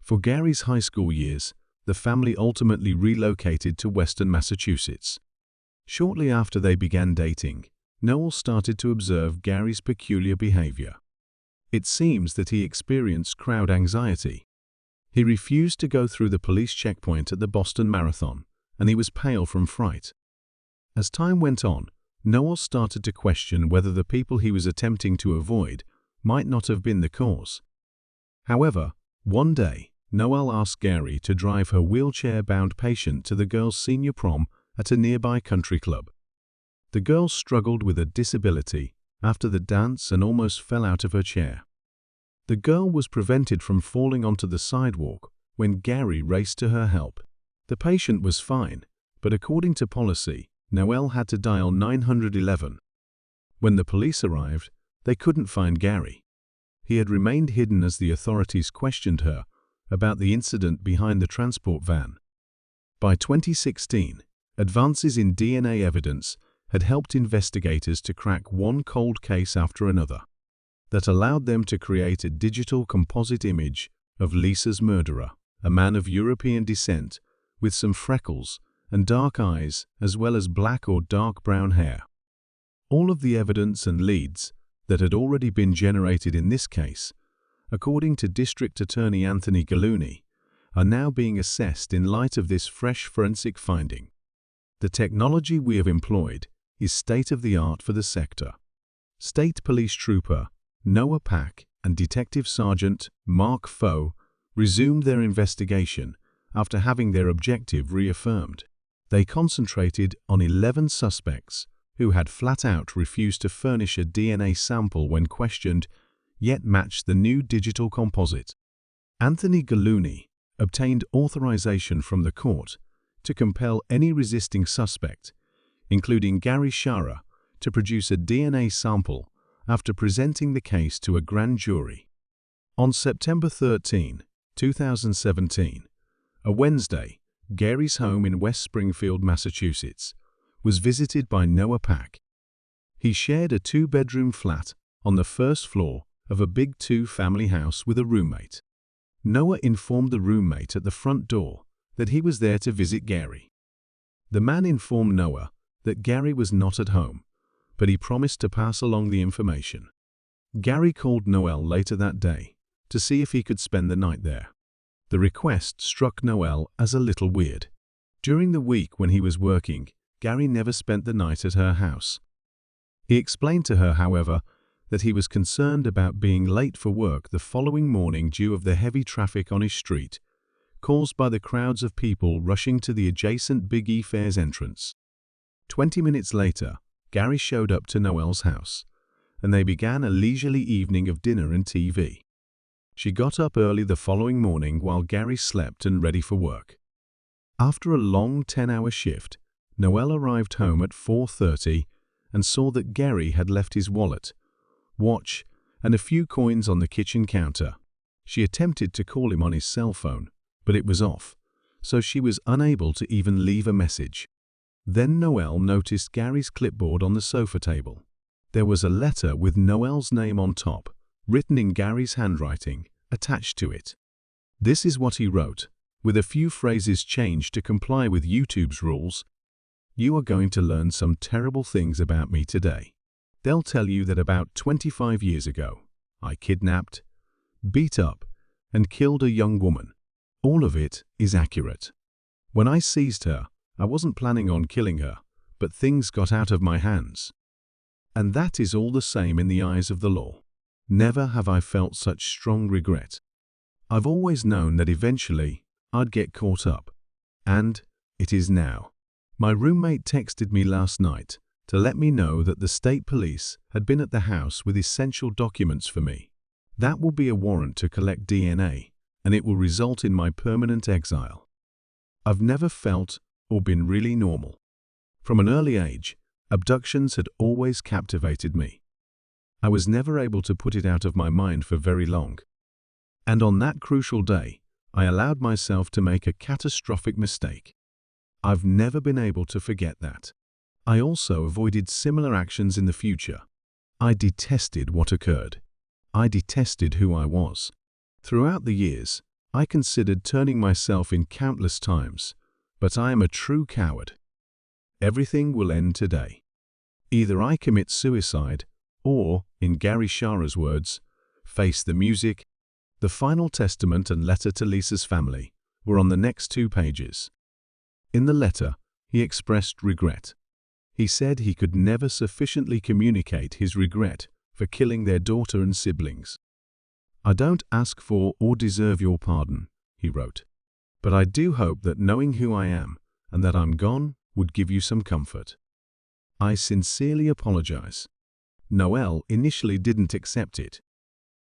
For Gary's high school years, the family ultimately relocated to Western Massachusetts. Shortly after they began dating, Noelle started to observe Gary's peculiar behavior. It seems that he experienced crowd anxiety. He refused to go through the police checkpoint at the Boston Marathon, and he was pale from fright. As time went on, Noelle started to question whether the people he was attempting to avoid might not have been the cause. However, one day, Noelle asked Gary to drive her wheelchair-bound patient to the girls' senior prom at a nearby country club. The girl struggled with a disability after the dance and almost fell out of her chair. The girl was prevented from falling onto the sidewalk when Gary raced to her help. The patient was fine, but according to policy, Noelle had to dial 911. When the police arrived, they couldn't find Gary. He had remained hidden as the authorities questioned her about the incident behind the transport van. By 2016, advances in DNA evidence had helped investigators to crack one cold case after another that allowed them to create a digital composite image of Lisa's murderer, a man of European descent with some freckles and dark eyes as well as black or dark brown hair. All of the evidence and leads that had already been generated in this case, according to District Attorney Anthony Gallooni, are now being assessed in light of this fresh forensic finding. The technology we have employed is state-of-the-art for the sector. State Police Trooper Noah Pack and Detective Sergeant Mark Foe resumed their investigation after having their objective reaffirmed. They concentrated on 11 suspects who had flat-out refused to furnish a DNA sample when questioned, yet matched the new digital composite. Anthony Gallooni obtained authorization from the court to compel any resisting suspect, including Gary Shara, to produce a DNA sample after presenting the case to a grand jury. On September 13, 2017, a Wednesday, Gary's home in West Springfield, Massachusetts, was visited by Noah Pack. He shared a two-bedroom flat on the first floor of a big two-family house with a roommate. Noah informed the roommate at the front door that he was there to visit Gary. The man informed Noah that Gary was not at home, but he promised to pass along the information. Gary called Noelle later that day to see if he could spend the night there. The request struck Noelle as a little weird. During the week when he was working, Gary never spent the night at her house. He explained to her, however, that he was concerned about being late for work the following morning due to the heavy traffic on his street, caused by the crowds of people rushing to the adjacent Big E Fair's entrance. 20 minutes later, Gary showed up to Noelle's house, and they began a leisurely evening of dinner and TV. She got up early the following morning while Gary slept and ready for work. After a long 10-hour shift, Noelle arrived home at 4:30 and saw that Gary had left his wallet, watch, and a few coins on the kitchen counter. She attempted to call him on his cell phone, but it was off, so she was unable to even leave a message. Then Noelle noticed Gary's clipboard on the sofa table. There was a letter with Noelle's name on top, written in Gary's handwriting, attached to it. This is what he wrote, with a few phrases changed to comply with YouTube's rules. "You are going to learn some terrible things about me today. They'll tell you that about 25 years ago, I kidnapped, beat up, and killed a young woman. All of it is accurate. When I seized her, I wasn't planning on killing her, but things got out of my hands. And that is all the same in the eyes of the law. Never have I felt such strong regret. I've always known that eventually I'd get caught up. And it is now. My roommate texted me last night to let me know that the state police had been at the house with essential documents for me. That will be a warrant to collect DNA, and it will result in my permanent exile. I've never felt or been really normal. From an early age, abductions had always captivated me. I was never able to put it out of my mind for very long. And on that crucial day, I allowed myself to make a catastrophic mistake. I've never been able to forget that. I also avoided similar actions in the future. I detested what occurred. I detested who I was. Throughout the years, I considered turning myself in countless times, but I am a true coward. Everything will end today. Either I commit suicide, or, in Gary Shara's words, face the music. The final testament and letter to Lisa's family were on the next 2 pages. In the letter, he expressed regret. He said he could never sufficiently communicate his regret for killing their daughter and siblings. "I don't ask for or deserve your pardon," he wrote, "but I do hope that knowing who I am and that I'm gone would give you some comfort. I sincerely apologize." Noelle initially didn't accept it.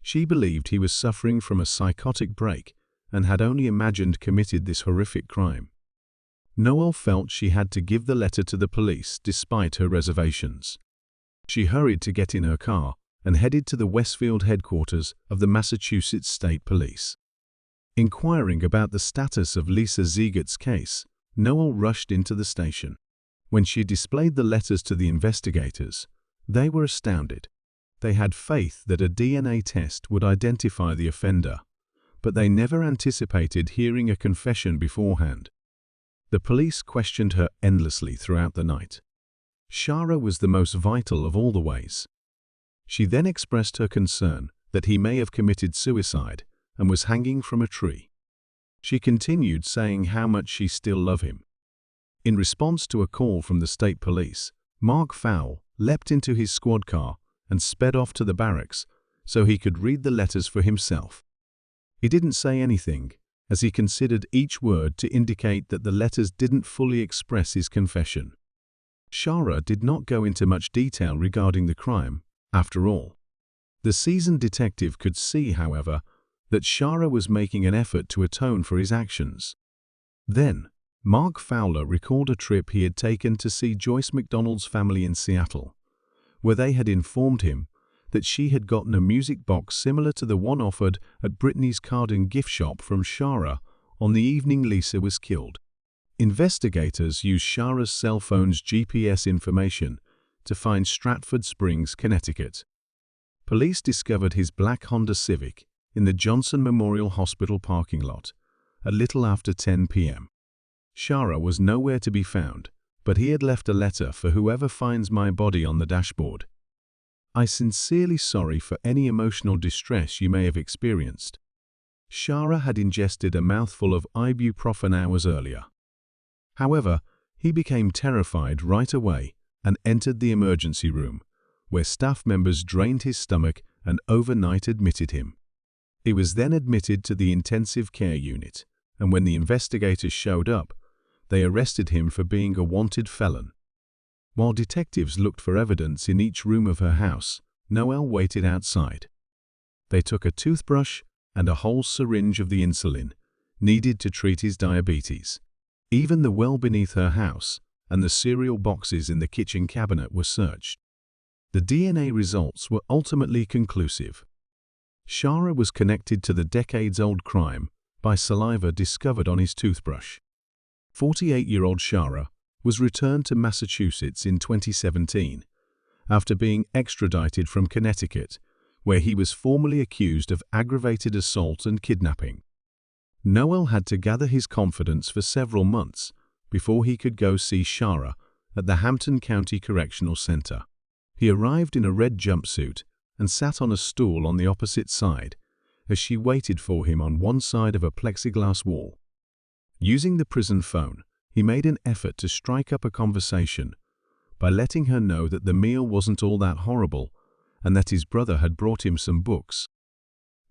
She believed he was suffering from a psychotic break and had only imagined committed this horrific crime. Noelle felt she had to give the letter to the police despite her reservations. She hurried to get in her car and headed to the Westfield headquarters of the Massachusetts State Police. Inquiring about the status of Lisa Ziegert's case, Noelle rushed into the station. When she displayed the letters to the investigators, they were astounded. They had faith that a DNA test would identify the offender, but they never anticipated hearing a confession beforehand. The police questioned her endlessly throughout the night. Shara was the most vital of all the ways. She then expressed her concern that he may have committed suicide and was hanging from a tree. She continued saying how much she still loved him. In response to a call from the state police, Mark Fowle leapt into his squad car and sped off to the barracks so he could read the letters for himself. He didn't say anything, as he considered each word to indicate that the letters didn't fully express his confession. Shara did not go into much detail regarding the crime, after all. The seasoned detective could see, however, that Shara was making an effort to atone for his actions. Then, Mark Fowler recalled a trip he had taken to see Joyce McDonald's family in Seattle, where they had informed him that she had gotten a music box similar to the one offered at Brittany's card and gift shop from Shara on the evening Lisa was killed. Investigators used Shara's cell phone's GPS information to find Stratford Springs, Connecticut. Police discovered his black Honda Civic in the Johnson Memorial Hospital parking lot a little after 10 p.m. Shara was nowhere to be found, but he had left a letter for whoever finds my body on the dashboard. "I sincerely sorry for any emotional distress you may have experienced." Shara had ingested a mouthful of ibuprofen hours earlier. However, he became terrified right away and entered the emergency room, where staff members drained his stomach and overnight admitted him. He was then admitted to the intensive care unit, and when the investigators showed up, they arrested him for being a wanted felon. While detectives looked for evidence in each room of her house, Noelle waited outside. They took a toothbrush and a whole syringe of the insulin needed to treat his diabetes. Even the well beneath her house and the cereal boxes in the kitchen cabinet were searched. The DNA results were ultimately conclusive. Shara was connected to the decades-old crime by saliva discovered on his toothbrush. 48-year-old Shara was returned to Massachusetts in 2017 after being extradited from Connecticut, where he was formally accused of aggravated assault and kidnapping. Noelle had to gather his confidence for several months before he could go see Shara at the Hampton County Correctional Center. He arrived in a red jumpsuit and sat on a stool on the opposite side as she waited for him on one side of a plexiglass wall. Using the prison phone, he made an effort to strike up a conversation by letting her know that the meal wasn't all that horrible and that his brother had brought him some books.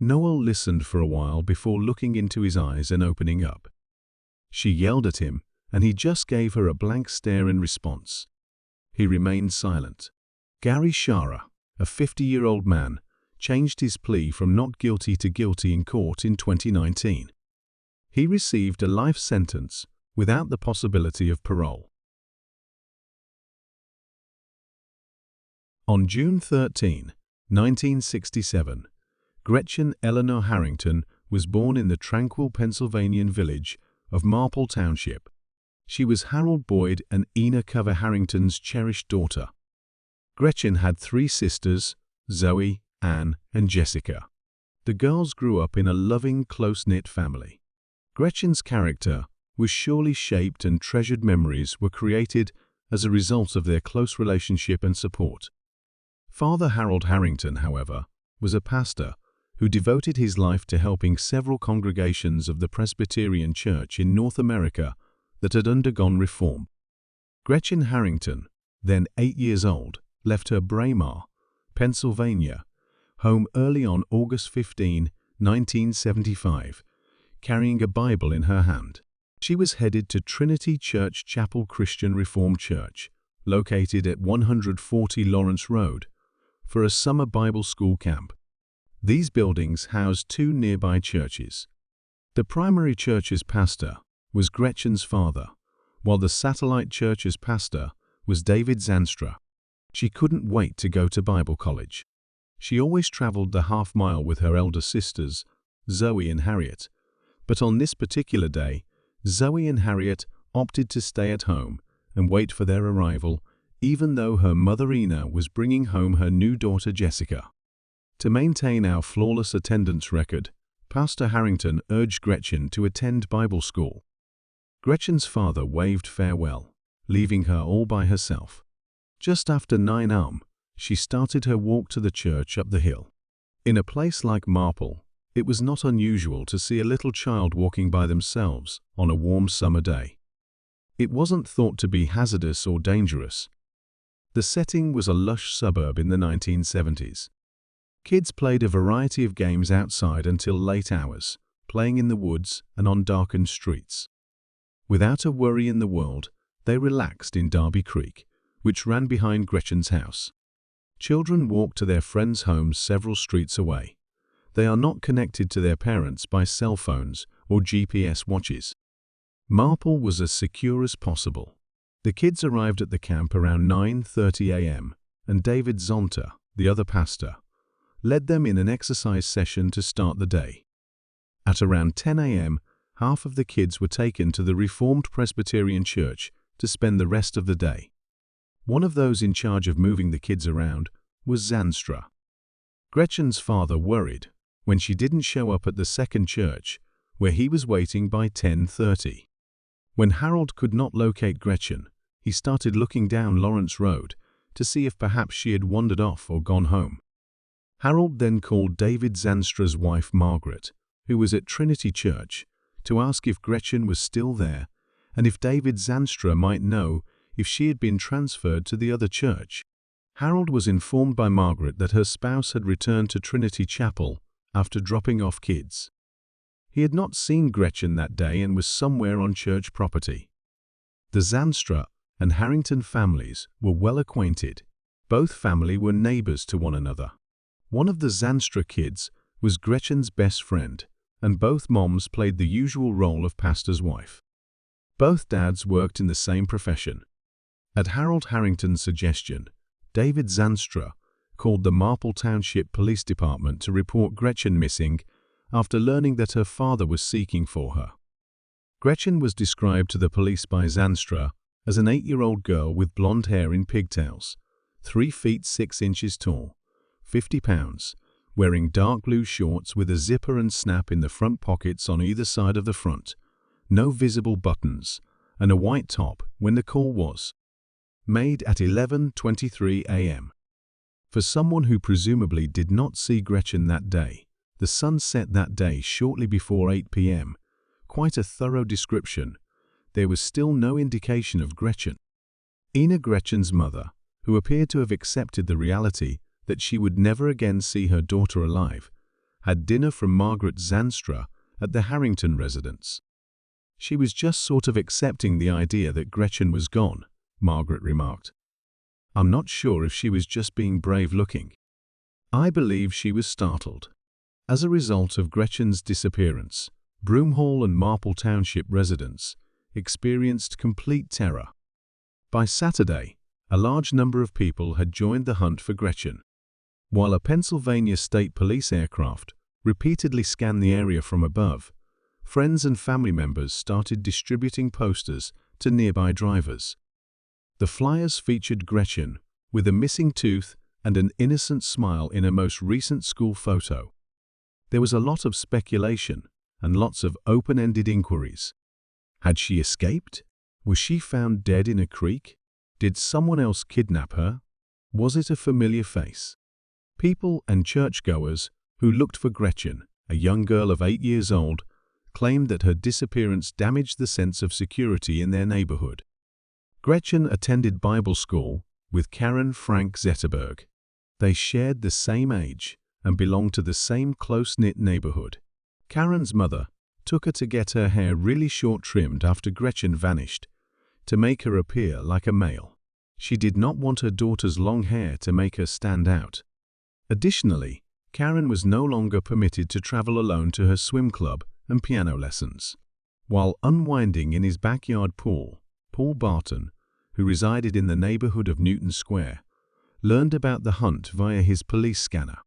Noel listened for a while before looking into his eyes and opening up. She yelled at him, and he just gave her a blank stare in response. He remained silent. Gary Shara, a 50-year-old man, changed his plea from not guilty to guilty in court in 2019. He received a life sentence without the possibility of parole. On June 13, 1967, Gretchen Eleanor Harrington was born in the tranquil Pennsylvanian village of Marple Township. She was Harold Boyd and Ina Cover Harrington's cherished daughter. Gretchen had 3 sisters, Zoe, Anne, and Jessica. The girls grew up in a loving, close-knit family. Gretchen's character was surely shaped and treasured memories were created as a result of their close relationship and support. Father Harold Harrington, however, was a pastor who devoted his life to helping several congregations of the Presbyterian Church in North America that had undergone reform. Gretchen Harrington, then 8 years old, left her Braemar, Pennsylvania, home early on August 15, 1975, carrying a Bible in her hand. She was headed to Trinity Church Chapel Christian Reformed Church, located at 140 Lawrence Road, for a summer Bible school camp. These buildings housed 2 nearby churches. The primary church's pastor was Gretchen's father, while the satellite church's pastor was David Zanstra. She couldn't wait to go to Bible college. She always traveled the half-mile with her elder sisters, Zoe and Harriet, but on this particular day, Zoe and Harriet opted to stay at home and wait for their arrival, even though her mother Ina was bringing home her new daughter Jessica. To maintain our flawless attendance record, Pastor Harrington urged Gretchen to attend Bible school. Gretchen's father waved farewell, leaving her all by herself. Just after 9 a.m., she started her walk to the church up the hill. In a place like Marple, it was not unusual to see a little child walking by themselves on a warm summer day. It wasn't thought to be hazardous or dangerous. The setting was a lush suburb in the 1970s. Kids played a variety of games outside until late hours, playing in the woods and on darkened streets. Without a worry in the world, they relaxed in Darby Creek, which ran behind Gretchen's house. Children walked to their friends' homes several streets away. They are not connected to their parents by cell phones or GPS watches. Marple was as secure as possible. The kids arrived at the camp around 9:30 a.m., and David Zonta, the other pastor, led them in an exercise session to start the day. At around 10 a.m., half of the kids were taken to the Reformed Presbyterian Church to spend the rest of the day. One of those in charge of moving the kids around was Zanstra. Gretchen's father worried when she didn't show up at the second church, where he was waiting by 10:30. When Harold could not locate Gretchen, he started looking down Lawrence Road to see if perhaps she had wandered off or gone home. Harold then called David Zanstra's wife Margaret, who was at Trinity Church, to ask if Gretchen was still there and if David Zanstra might know if she had been transferred to the other church. Harold was informed by Margaret that her spouse had returned to Trinity Chapel after dropping off kids. He had not seen Gretchen that day and was somewhere on church property. The Zanstra and Harrington families were well acquainted. Both families were neighbors to one another. One of the Zanstra kids was Gretchen's best friend, and both moms played the usual role of pastor's wife. Both dads worked in the same profession. At Harold Harrington's suggestion, David Zanstra called the Marple Township Police Department to report Gretchen missing after learning that her father was seeking for her. Gretchen was described to the police by Zanstra as an 8-year-old girl with blonde hair in pigtails, 3 feet 6 inches tall, 50 pounds, wearing dark blue shorts with a zipper and snap in the front pockets on either side of the front, no visible buttons, and a white top when the call was made at 11:23 a.m. For someone who presumably did not see Gretchen that day, the sun set that day shortly before 8 p.m. Quite a thorough description. There was still no indication of Gretchen. Ina, Gretchen's mother, who appeared to have accepted the reality that she would never again see her daughter alive, had dinner from Margaret Zanstra at the Harrington residence. She was just sort of accepting the idea that Gretchen was gone, Margaret remarked. I'm not sure if she was just being brave-looking. I believe she was startled. As a result of Gretchen's disappearance, Broomhall and Marple Township residents experienced complete terror. By Saturday, a large number of people had joined the hunt for Gretchen. While a Pennsylvania State Police aircraft repeatedly scanned the area from above, friends and family members started distributing posters to nearby drivers. The flyers featured Gretchen with a missing tooth and an innocent smile in her most recent school photo. There was a lot of speculation and lots of open-ended inquiries. Had she escaped? Was she found dead in a creek? Did someone else kidnap her? Was it a familiar face? People and churchgoers who looked for Gretchen, a young girl of 8 years old, claimed that her disappearance damaged the sense of security in their neighborhood. Gretchen attended Bible school with Karen Frank Zetterberg. They shared the same age and belonged to the same close-knit neighborhood. Karen's mother took her to get her hair really short trimmed after Gretchen vanished, to make her appear like a male. She did not want her daughter's long hair to make her stand out. Additionally, Karen was no longer permitted to travel alone to her swim club and piano lessons. While unwinding in his backyard pool, Paul Barton, who resided in the neighborhood of Newton Square, learned about the hunt via his police scanner.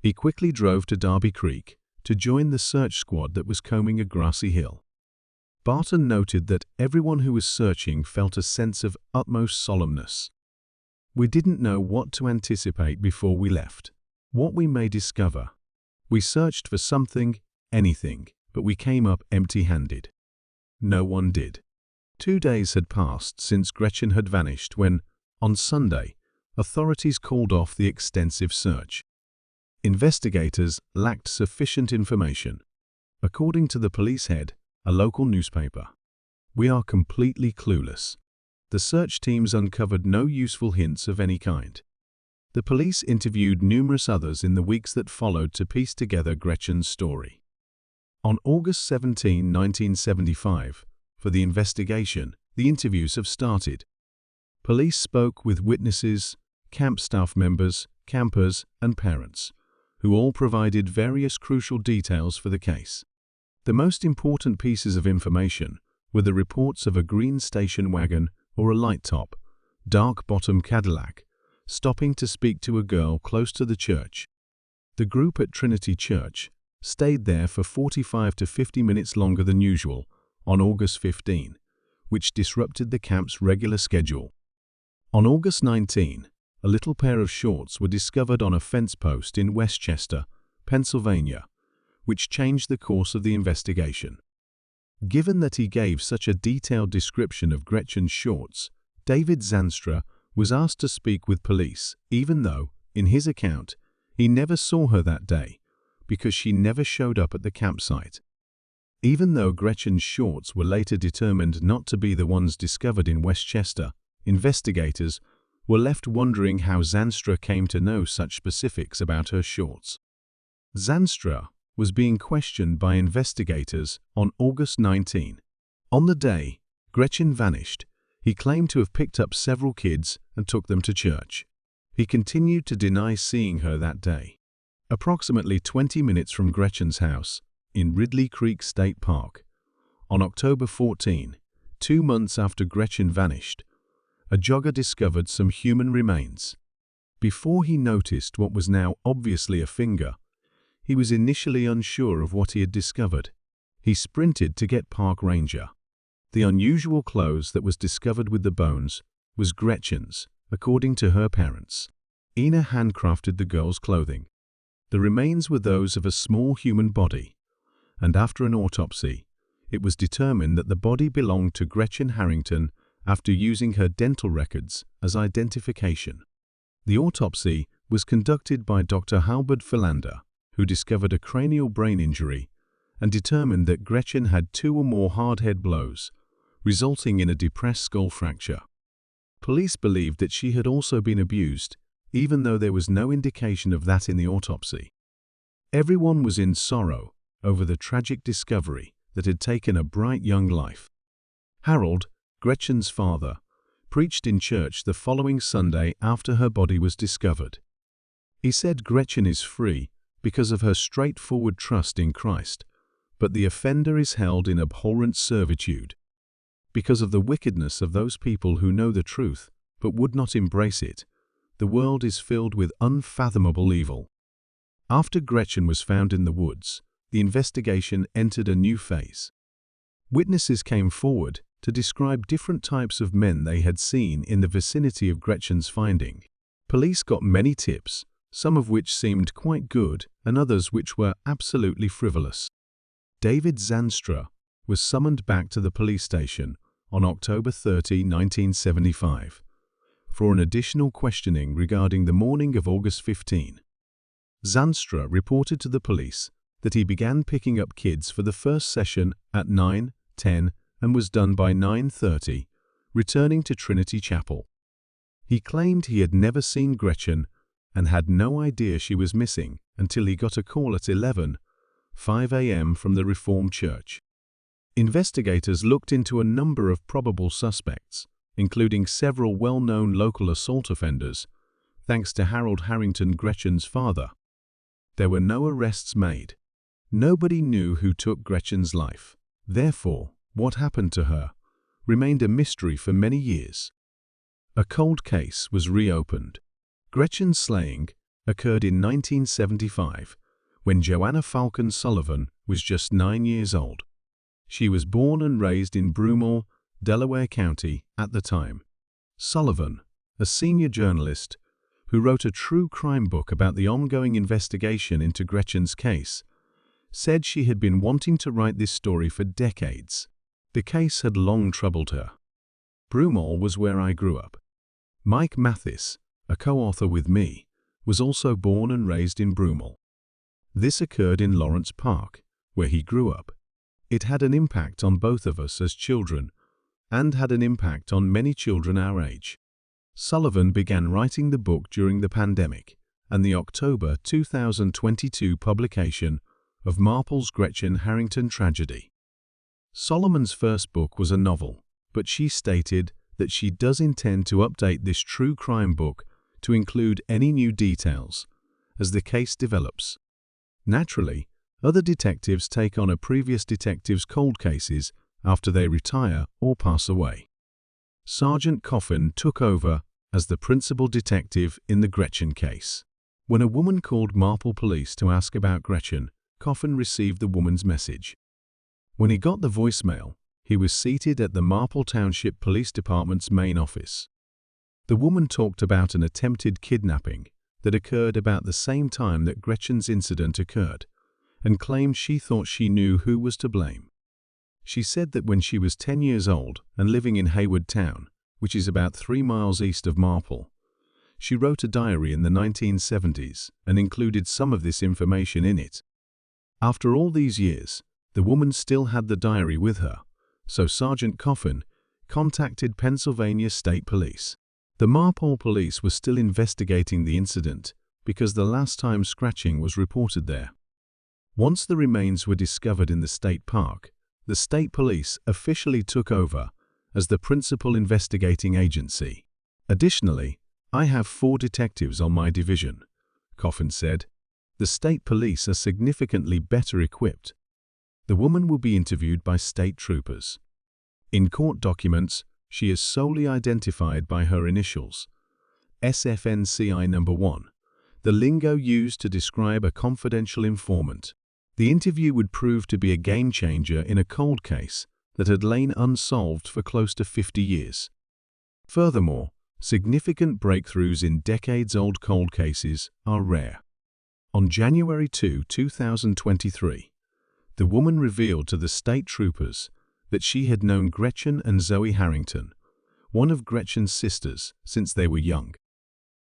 He quickly drove to Darby Creek to join the search squad that was combing a grassy hill. Barton noted that everyone who was searching felt a sense of utmost solemnness. We didn't know what to anticipate before we left, what we may discover. We searched for something, anything, but we came up empty-handed. No one did. 2 days had passed since Gretchen had vanished when, on Sunday, authorities called off the extensive search. Investigators lacked sufficient information. According to the police head, a local newspaper, "We are completely clueless." The search teams uncovered no useful hints of any kind. The police interviewed numerous others in the weeks that followed to piece together Gretchen's story. On August 17, 1975, for the investigation, the interviews have started. Police spoke with witnesses, camp staff members, campers, and parents, who all provided various crucial details for the case. The most important pieces of information were the reports of a green station wagon or a light-top, dark-bottom Cadillac, stopping to speak to a girl close to the church. The group at Trinity Church stayed there for 45 to 50 minutes longer than usual on August 15, which disrupted the camp's regular schedule. On August 19, a little pair of shorts were discovered on a fence post in Westchester, Pennsylvania, which changed the course of the investigation. Given that he gave such a detailed description of Gretchen's shorts, David Zanstra was asked to speak with police, even though, in his account, he never saw her that day, because she never showed up at the campsite. Even though Gretchen's shorts were later determined not to be the ones discovered in Westchester, investigators were left wondering how Zanstra came to know such specifics about her shorts. Zanstra was being questioned by investigators on August 19. On the day Gretchen vanished, he claimed to have picked up several kids and took them to church. He continued to deny seeing her that day. Approximately 20 minutes from Gretchen's house, in Ridley Creek State Park, on October 14, 2 months after Gretchen vanished, a jogger discovered some human remains. Before he noticed what was now obviously a finger, he was initially unsure of what he had discovered. He sprinted to get park ranger. The unusual clothes that was discovered with the bones was Gretchen's, according to her parents. Ina handcrafted the girl's clothing. The remains were those of a small human body, and after an autopsy, it was determined that the body belonged to Gretchen Harrington after using her dental records as identification. The autopsy was conducted by Dr. Halbert Philander, who discovered a cranial brain injury and determined that Gretchen had 2 or more hard head blows, resulting in a depressed skull fracture. Police believed that she had also been abused, even though there was no indication of that in the autopsy. Everyone was in sorrow over the tragic discovery that had taken a bright young life. Harold, Gretchen's father, preached in church the following Sunday after her body was discovered. He said Gretchen is free because of her straightforward trust in Christ, but the offender is held in abhorrent servitude. Because of the wickedness of those people who know the truth but would not embrace it, the world is filled with unfathomable evil. After Gretchen was found in the woods, the investigation entered a new phase. Witnesses came forward to describe different types of men they had seen in the vicinity of Gretchen's finding. Police got many tips, some of which seemed quite good and others which were absolutely frivolous. David Zanstra was summoned back to the police station on October 30, 1975, for an additional questioning regarding the morning of August 15. Zanstra reported to the police that he began picking up kids for the first session at 9:10 and was done by 9:30, returning to Trinity Chapel. He claimed he had never seen Gretchen and had no idea she was missing until he got a call at 11:05 a.m. from the Reformed Church. Investigators looked into a number of probable suspects, including several well-known local assault offenders, thanks to Harold Harrington, Gretchen's father. There were no arrests made. Nobody knew who took Gretchen's life. Therefore, what happened to her remained a mystery for many years. A cold case was reopened. Gretchen's slaying occurred in 1975, when Joanna Falcon Sullivan was just 9 years old. She was born and raised in Broomall, Delaware County at the time. Sullivan, a senior journalist who wrote a true crime book about the ongoing investigation into Gretchen's case, said she had been wanting to write this story for decades. The case had long troubled her. Broomall was where I grew up. Mike Mathis, a co-author with me, was also born and raised in Broomall. This occurred in Lawrence Park, where he grew up. It had an impact on both of us as children, and had an impact on many children our age. Sullivan began writing the book during the pandemic and the October 2022 publication of Marple's Gretchen Harrington tragedy. Solomon's first book was a novel, but she stated that she does intend to update this true crime book to include any new details as the case develops. Naturally, other detectives take on a previous detective's cold cases after they retire or pass away. Sergeant Coffin took over as the principal detective in the Gretchen case. When a woman called Marple Police to ask about Gretchen, Coffin received the woman's message. When he got the voicemail, he was seated at the Marple Township Police Department's main office. The woman talked about an attempted kidnapping that occurred about the same time that Gretchen's incident occurred, and claimed she thought she knew who was to blame. She said that when she was 10 years old and living in Hayward Town, which is about 3 miles east of Marple, she wrote a diary in the 1970s and included some of this information in it. After all these years, the woman still had the diary with her, so Sergeant Coffin contacted Pennsylvania State Police. The Marple police were still investigating the incident because the last time scratching was reported there. Once the remains were discovered in the state park, the state police officially took over as the principal investigating agency. Additionally, I have 4 detectives on my division, Coffin said. The state police are significantly better equipped. The woman will be interviewed by state troopers. In court documents, she is solely identified by her initials, SFNCI number 1, the lingo used to describe a confidential informant. The interview would prove to be a game-changer in a cold case that had lain unsolved for close to 50 years. Furthermore, significant breakthroughs in decades-old cold cases are rare. On January 2, 2023, the woman revealed to the state troopers that she had known Gretchen and Zoe Harrington, one of Gretchen's sisters, since they were young.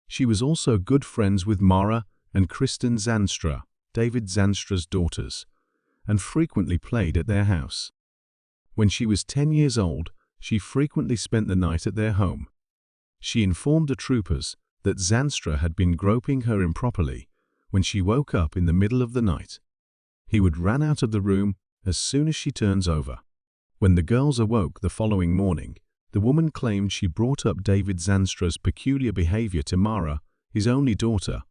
She was also good friends with Mara and Kristen Zandstra, David Zandstra's daughters, and frequently played at their house. When she was 10 years old, she frequently spent the night at their home. She informed the troopers that Zandstra had been groping her improperly when she woke up in the middle of the night. He would run out of the room as soon as she turns over. When the girls awoke the following morning, the woman claimed she brought up David Zandstra's peculiar behavior to Mara, his only daughter,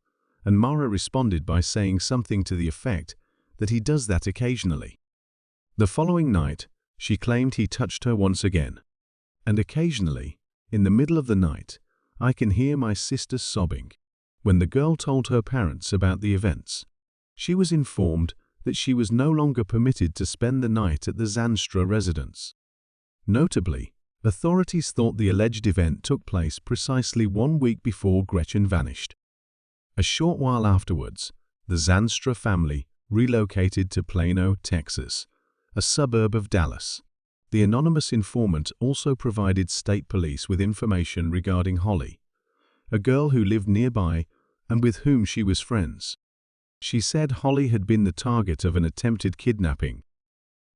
and Mara responded by saying something to the effect that he does that occasionally. The following night, she claimed he touched her once again. And occasionally, in the middle of the night, I can hear my sister sobbing. When the girl told her parents about the events, she was informed that she was no longer permitted to spend the night at the Zandstra residence. Notably, authorities thought the alleged event took place precisely 1 week before Gretchen vanished. A short while afterwards, the Zandstra family relocated to Plano, Texas, a suburb of Dallas. The anonymous informant also provided state police with information regarding Holly, a girl who lived nearby and with whom she was friends. She said Holly had been the target of an attempted kidnapping.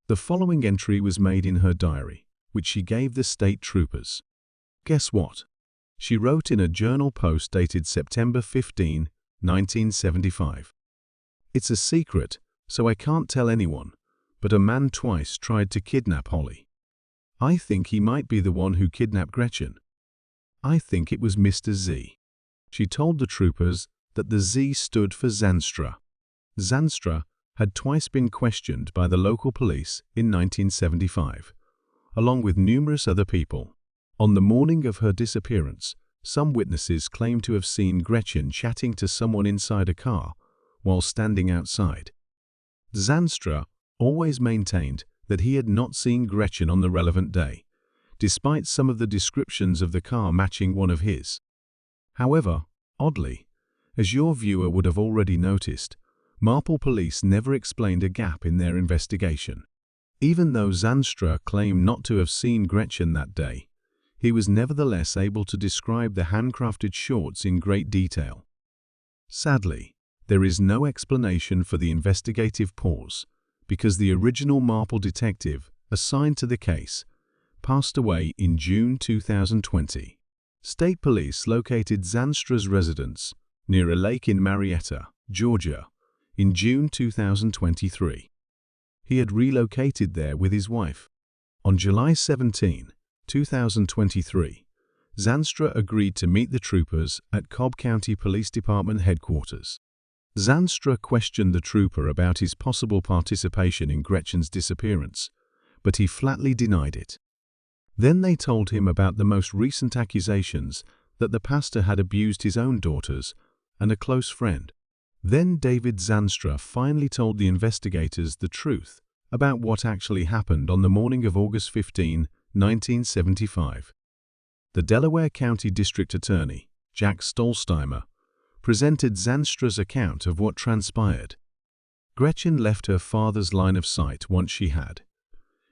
The following entry was made in her diary, which she gave the state troopers. Guess what? She wrote in a journal post dated September 15, 1975. It's a secret, so I can't tell anyone, but a man twice tried to kidnap Holly. I think he might be the one who kidnapped Gretchen. I think it was Mr. Z. She told the troopers that the Z stood for Zandstra. Zandstra had twice been questioned by the local police in 1975, along with numerous other people. On the morning of her disappearance, some witnesses claimed to have seen Gretchen chatting to someone inside a car while standing outside. Zandstra always maintained that he had not seen Gretchen on the relevant day, despite some of the descriptions of the car matching one of his. However, oddly, as your viewer would have already noticed, Marple police never explained a gap in their investigation. Even though Zandstra claimed not to have seen Gretchen that day, he was nevertheless able to describe the handcrafted shorts in great detail. Sadly, there is no explanation for the investigative pause, because the original Marple detective assigned to the case passed away in June 2020. State police located Zandstra's residence near a lake in Marietta, Georgia, in June 2023. He had relocated there with his wife. On July 17, 2023, Zandstra agreed to meet the troopers at Cobb County Police Department headquarters. Zandstra questioned the trooper about his possible participation in Gretchen's disappearance, but he flatly denied it. Then they told him about the most recent accusations that the pastor had abused his own daughters and a close friend. Then David Zandstra finally told the investigators the truth about what actually happened on the morning of August 15, 1975. The Delaware County District Attorney, Jack Stolzheimer, presented Zandstra's account of what transpired. Gretchen left her father's line of sight once she had.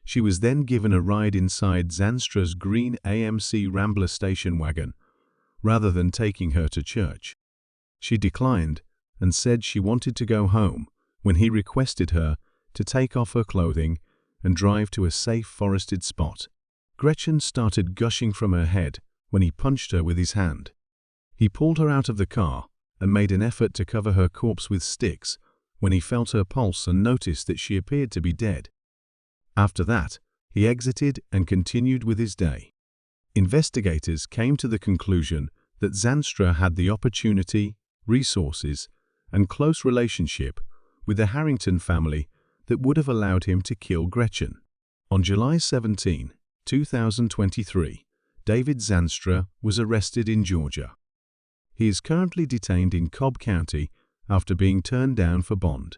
She was then given a ride inside Zandstra's green AMC Rambler station wagon, rather than taking her to church. She declined and said she wanted to go home when he requested her to take off her clothing and drive to a safe forested spot. Gretchen started gushing from her head when he punched her with his hand. He pulled her out of the car and made an effort to cover her corpse with sticks when he felt her pulse and noticed that she appeared to be dead. After that, he exited and continued with his day. Investigators came to the conclusion that Zandstra had the opportunity, resources, and close relationship with the Harrington family that would have allowed him to kill Gretchen. On July 17, 2023, David Zandstra was arrested in Georgia. He is currently detained in Cobb County after being turned down for bond.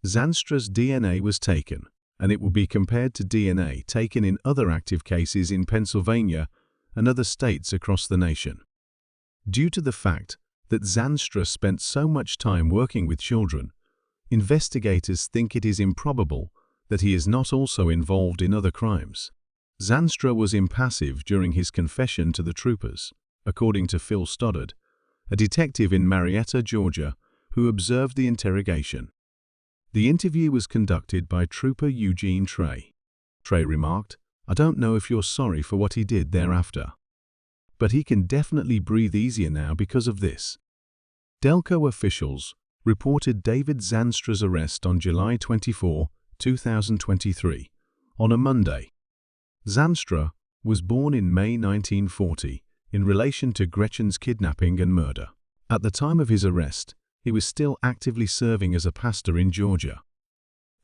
Zandstra's DNA was taken, and it will be compared to DNA taken in other active cases in Pennsylvania and other states across the nation. Due to the fact that Zandstra spent so much time working with children, investigators think it is improbable that he is not also involved in other crimes. Zandstra was impassive during his confession to the troopers, according to Phil Stoddard, a detective in Marietta, Georgia, who observed the interrogation. The interview was conducted by Trooper Eugene Trey. Trey remarked, "I don't know if you're sorry for what he did thereafter, but he can definitely breathe easier now because of this." Delco officials reported David Zanstra's arrest on July 24, 2023, on a Monday. Zanstra was born in May 1940 in relation to Gretchen's kidnapping and murder. At the time of his arrest, he was still actively serving as a pastor in Georgia.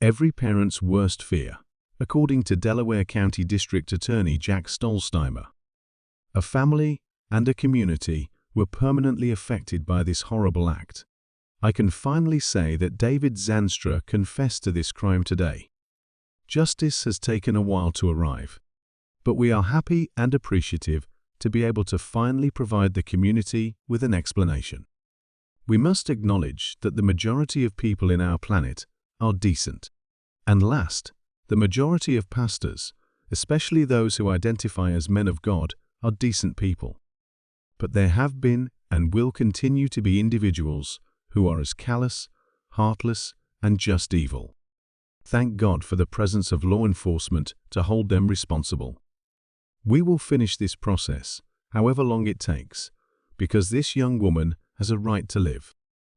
Every parent's worst fear, according to Delaware County District Attorney Jack Stolzheimer. A family and a community were permanently affected by this horrible act. I can finally say that David Zanstra confessed to this crime today. Justice has taken a while to arrive, but we are happy and appreciative to be able to finally provide the community with an explanation. We must acknowledge that the majority of people in our planet are decent. And last, the majority of pastors, especially those who identify as men of God, are decent people. But there have been and will continue to be individuals who are as callous, heartless, and just evil. Thank God for the presence of law enforcement to hold them responsible. We will finish this process, however long it takes, because this young woman has a right to live.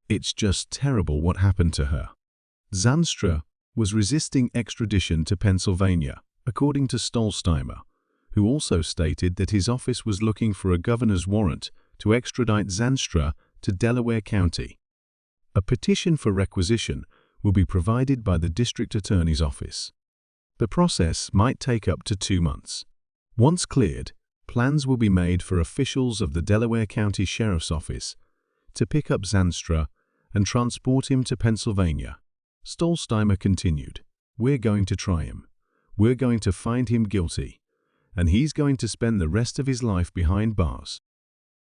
It's just terrible what happened to her. Zanstra was resisting extradition to Pennsylvania, according to Stolzheimer, who also stated that his office was looking for a governor's warrant to extradite Zanstra to Delaware County. A petition for requisition will be provided by the district attorney's office. The process might take up to 2 months. Once cleared, plans will be made for officials of the Delaware County Sheriff's Office to pick up Zanstra and transport him to Pennsylvania. Stolzheimer continued, "We're going to try him. We're going to find him guilty, and he's going to spend the rest of his life behind bars.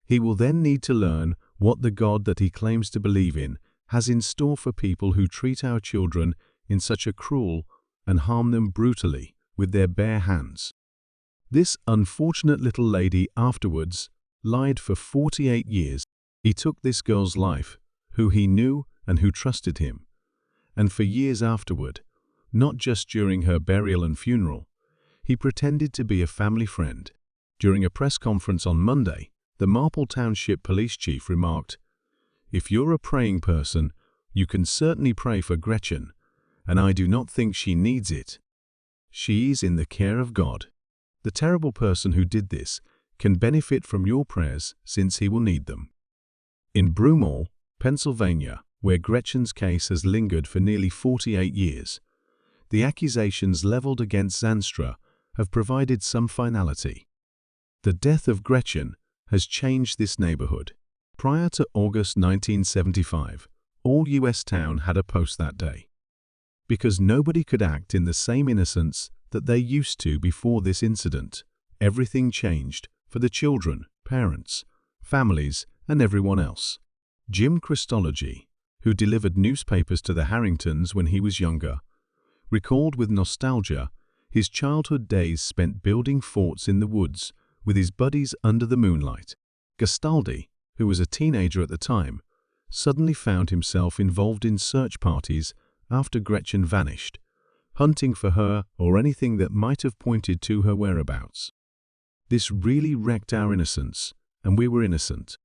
He will then need to learn what the God that he claims to believe in has in store for people who treat our children in such a cruel and harm them brutally with their bare hands." This unfortunate little lady afterwards lied for 48 years. He took this girl's life, who he knew and who trusted him, and for years afterward, not just during her burial and funeral, he pretended to be a family friend. During a press conference on Monday, the Marple Township Police Chief remarked, "If you're a praying person, you can certainly pray for Gretchen, and I do not think she needs it. She is in the care of God. The terrible person who did this can benefit from your prayers since he will need them." In Broomall, Pennsylvania, where Gretchen's case has lingered for nearly 48 years, the accusations leveled against Zanstra have provided some finality. The death of Gretchen has changed this neighborhood. Prior to August 1975, all U.S. town had a post that day. Because nobody could act in the same innocence that they used to before this incident, everything changed for the children, parents, families, and everyone else. Jim Christology, who delivered newspapers to the Harringtons when he was younger, recalled with nostalgia his childhood days spent building forts in the woods with his buddies under the moonlight. Gastaldi, who was a teenager at the time, suddenly found himself involved in search parties after Gretchen vanished, hunting for her or anything that might have pointed to her whereabouts. This really wrecked our innocence, and we were innocent.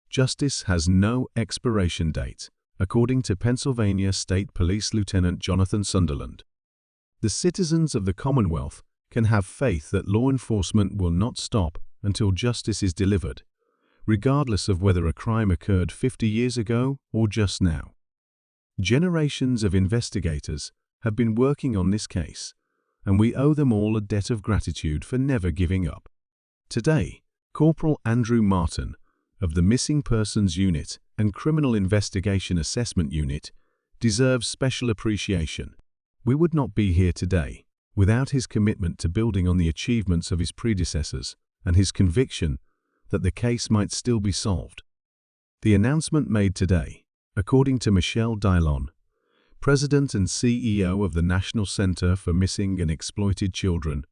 Justice has no expiration date, according to Pennsylvania State Police Lieutenant Jonathan Sunderland. The citizens of the Commonwealth can have faith that law enforcement will not stop until justice is delivered, regardless of whether a crime occurred 50 years ago or just now. Generations of investigators have been working on this case, and we owe them all a debt of gratitude for never giving up. Today, Corporal Andrew Martin of the Missing Persons Unit and Criminal Investigation Assessment Unit deserves special appreciation. We would not be here today without his commitment to building on the achievements of his predecessors and his conviction that the case might still be solved. The announcement made today, according to Michelle Dillon, President and CEO of the National Center for Missing and Exploited Children,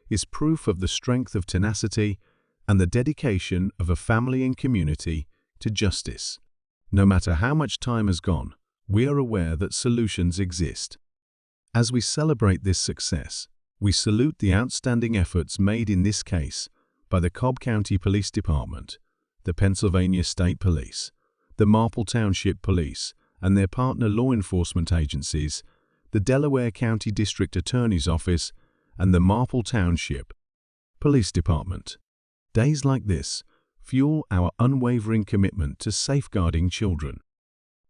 is proof of the strength of tenacity and the dedication of a family and community to justice. No matter how much time has gone, we are aware that solutions exist. As we celebrate this success, we salute the outstanding efforts made in this case by the Cobb County Police Department, the Pennsylvania State Police, the Marple Township Police, and their partner law enforcement agencies, the Delaware County District Attorney's Office, and the Marple Township Police Department. Days like this fuel our unwavering commitment to safeguarding children.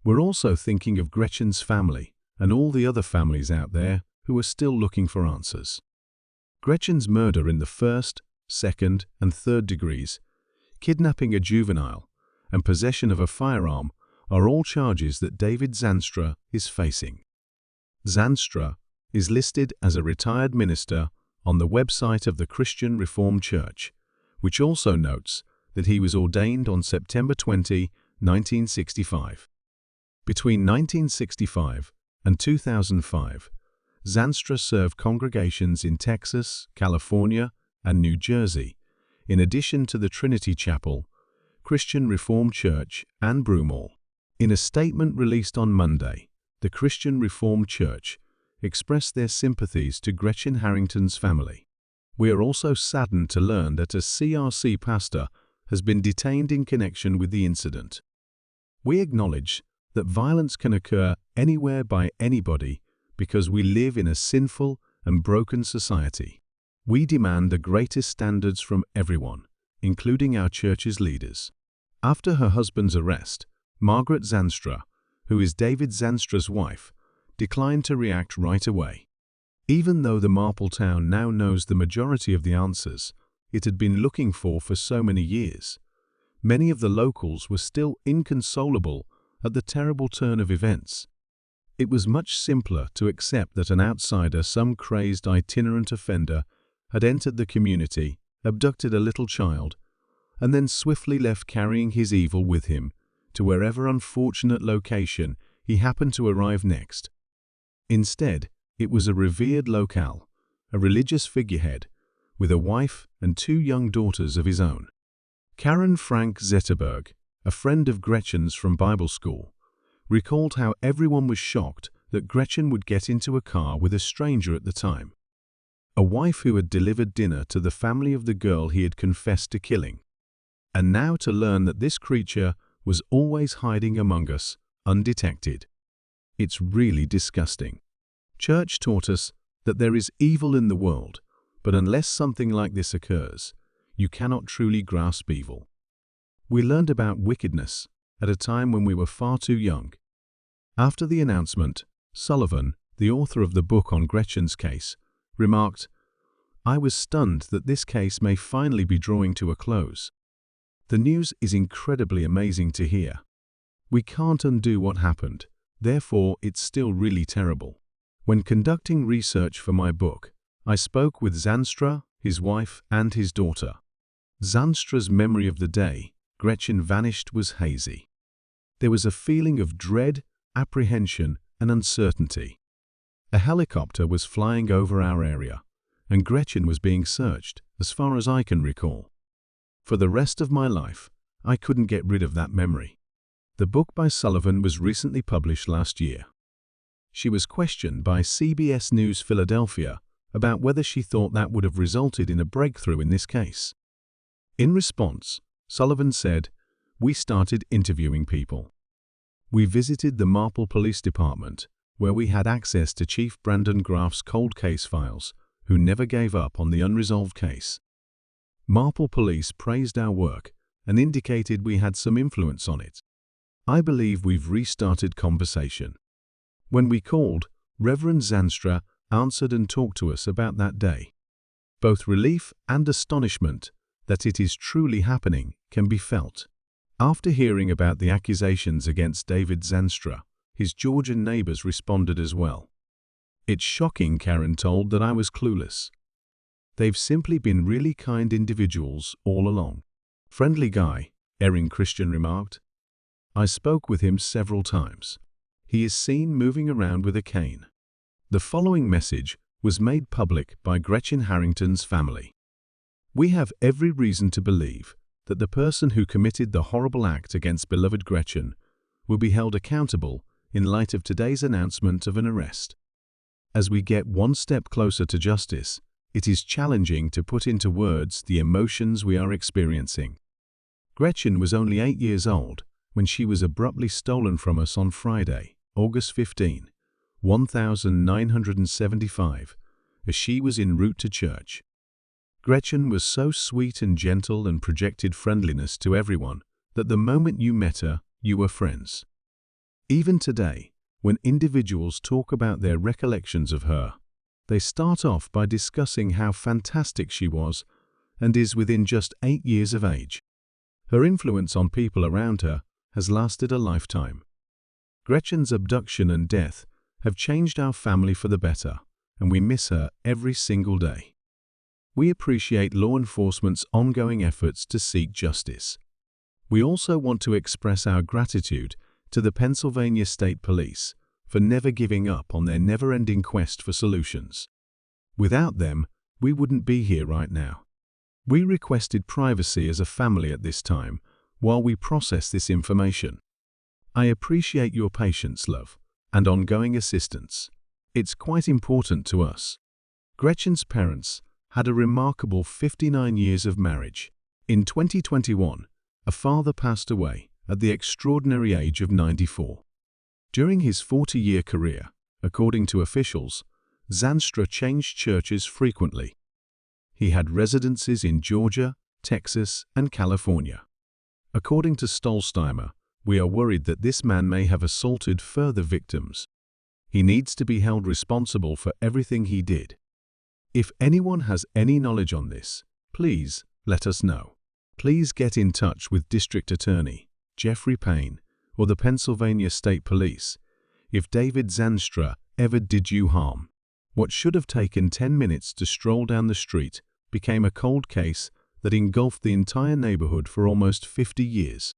We're also thinking of Gretchen's family and all the other families out there who are still looking for answers. Gretchen's murder in the first, second, and third degrees, kidnapping a juvenile, and possession of a firearm are all charges that David Zandstra is facing. Zandstra is listed as a retired minister on the website of the Christian Reformed Church, which also notes that he was ordained on September 20, 1965. Between 1965 and 2005, Zandstra served congregations in Texas, California, and New Jersey, in addition to the Trinity Chapel, Christian Reformed Church, and Broomall. In a statement released on Monday, the Christian Reformed Church expressed their sympathies to Gretchen Harrington's family. We are also saddened to learn that a CRC pastor has been detained in connection with the incident. We acknowledge that violence can occur anywhere by anybody because we live in a sinful and broken society. We demand the greatest standards from everyone, including our church's leaders. After her husband's arrest, Margaret Zandstra, who is David Zandstra's wife, declined to react right away. Even though the Marple town now knows the majority of the answers it had been looking for so many years, many of the locals were still inconsolable at the terrible turn of events. It was much simpler to accept that an outsider, some crazed itinerant offender, had entered the community, abducted a little child, and then swiftly left carrying his evil with him to wherever unfortunate location he happened to arrive next. Instead, it was a revered locale, a religious figurehead, with a wife and 2 young daughters of his own. Karen Frank Zetterberg, a friend of Gretchen's from Bible school, recalled how everyone was shocked that Gretchen would get into a car with a stranger at the time, a wife who had delivered dinner to the family of the girl he had confessed to killing, and now to learn that this creature was always hiding among us, undetected. It's really disgusting. Church taught us that there is evil in the world, but unless something like this occurs, you cannot truly grasp evil. We learned about wickedness at a time when we were far too young. After the announcement, Sullivan, the author of the book on Gretchen's case, remarked, "I was stunned that this case may finally be drawing to a close. The news is incredibly amazing to hear. We can't undo what happened, therefore it's still really terrible." When conducting research for my book, I spoke with Zandstra, his wife, and his daughter. Zandstra's memory of the day Gretchen vanished was hazy. There was a feeling of dread, apprehension, and uncertainty. A helicopter was flying over our area, and Gretchen was being searched, as far as I can recall. For the rest of my life, I couldn't get rid of that memory. The book by Sullivan was recently published last year. She was questioned by CBS News Philadelphia about whether she thought that would have resulted in a breakthrough in this case. In response, Sullivan said, "We started interviewing people. We visited the Marple Police Department, where we had access to Chief Brandon Graff's cold case files, who never gave up on the unresolved case. Marple Police praised our work and indicated we had some influence on it. I believe we've restarted conversation." When we called, Reverend Zandstra answered and talked to us about that day. Both relief and astonishment that it is truly happening can be felt. After hearing about the accusations against David Zandstra, his Georgian neighbors responded as well. "It's shocking," Karen told, "that I was clueless. They've simply been really kind individuals all along." "Friendly guy," Erin Christian remarked. "I spoke with him several times. He is seen moving around with a cane." The following message was made public by Gretchen Harrington's family. "We have every reason to believe that the person who committed the horrible act against beloved Gretchen will be held accountable in light of today's announcement of an arrest. As we get one step closer to justice, it is challenging to put into words the emotions we are experiencing. Gretchen was only 8 years old when she was abruptly stolen from us on Friday, August 15, 1975, as she was en route to church. Gretchen was so sweet and gentle and projected friendliness to everyone that the moment you met her, you were friends. Even today, when individuals talk about their recollections of her, they start off by discussing how fantastic she was and is within just 8 years of age. Her influence on people around her has lasted a lifetime. Gretchen's abduction and death have changed our family for the better, and we miss her every single day. We appreciate law enforcement's ongoing efforts to seek justice. We also want to express our gratitude to the Pennsylvania State Police for never giving up on their never-ending quest for solutions. Without them, we wouldn't be here right now. We requested privacy as a family at this time while we process this information. I appreciate your patience, love, and ongoing assistance. It's quite important to us. Gretchen's parents had a remarkable 59 years of marriage. In 2021, a father passed away at the extraordinary age of 94. During his 40-year career, according to officials, Zanstra changed churches frequently. He had residences in Georgia, Texas, and California. According to Stolzheimer, we are worried that this man may have assaulted further victims. He needs to be held responsible for everything he did. If anyone has any knowledge on this, please let us know. Please get in touch with District Attorney Jeffrey Payne or the Pennsylvania State Police if David Zanstra ever did you harm. What should have taken 10 minutes to stroll down the street became a cold case that engulfed the entire neighborhood for almost 50 years.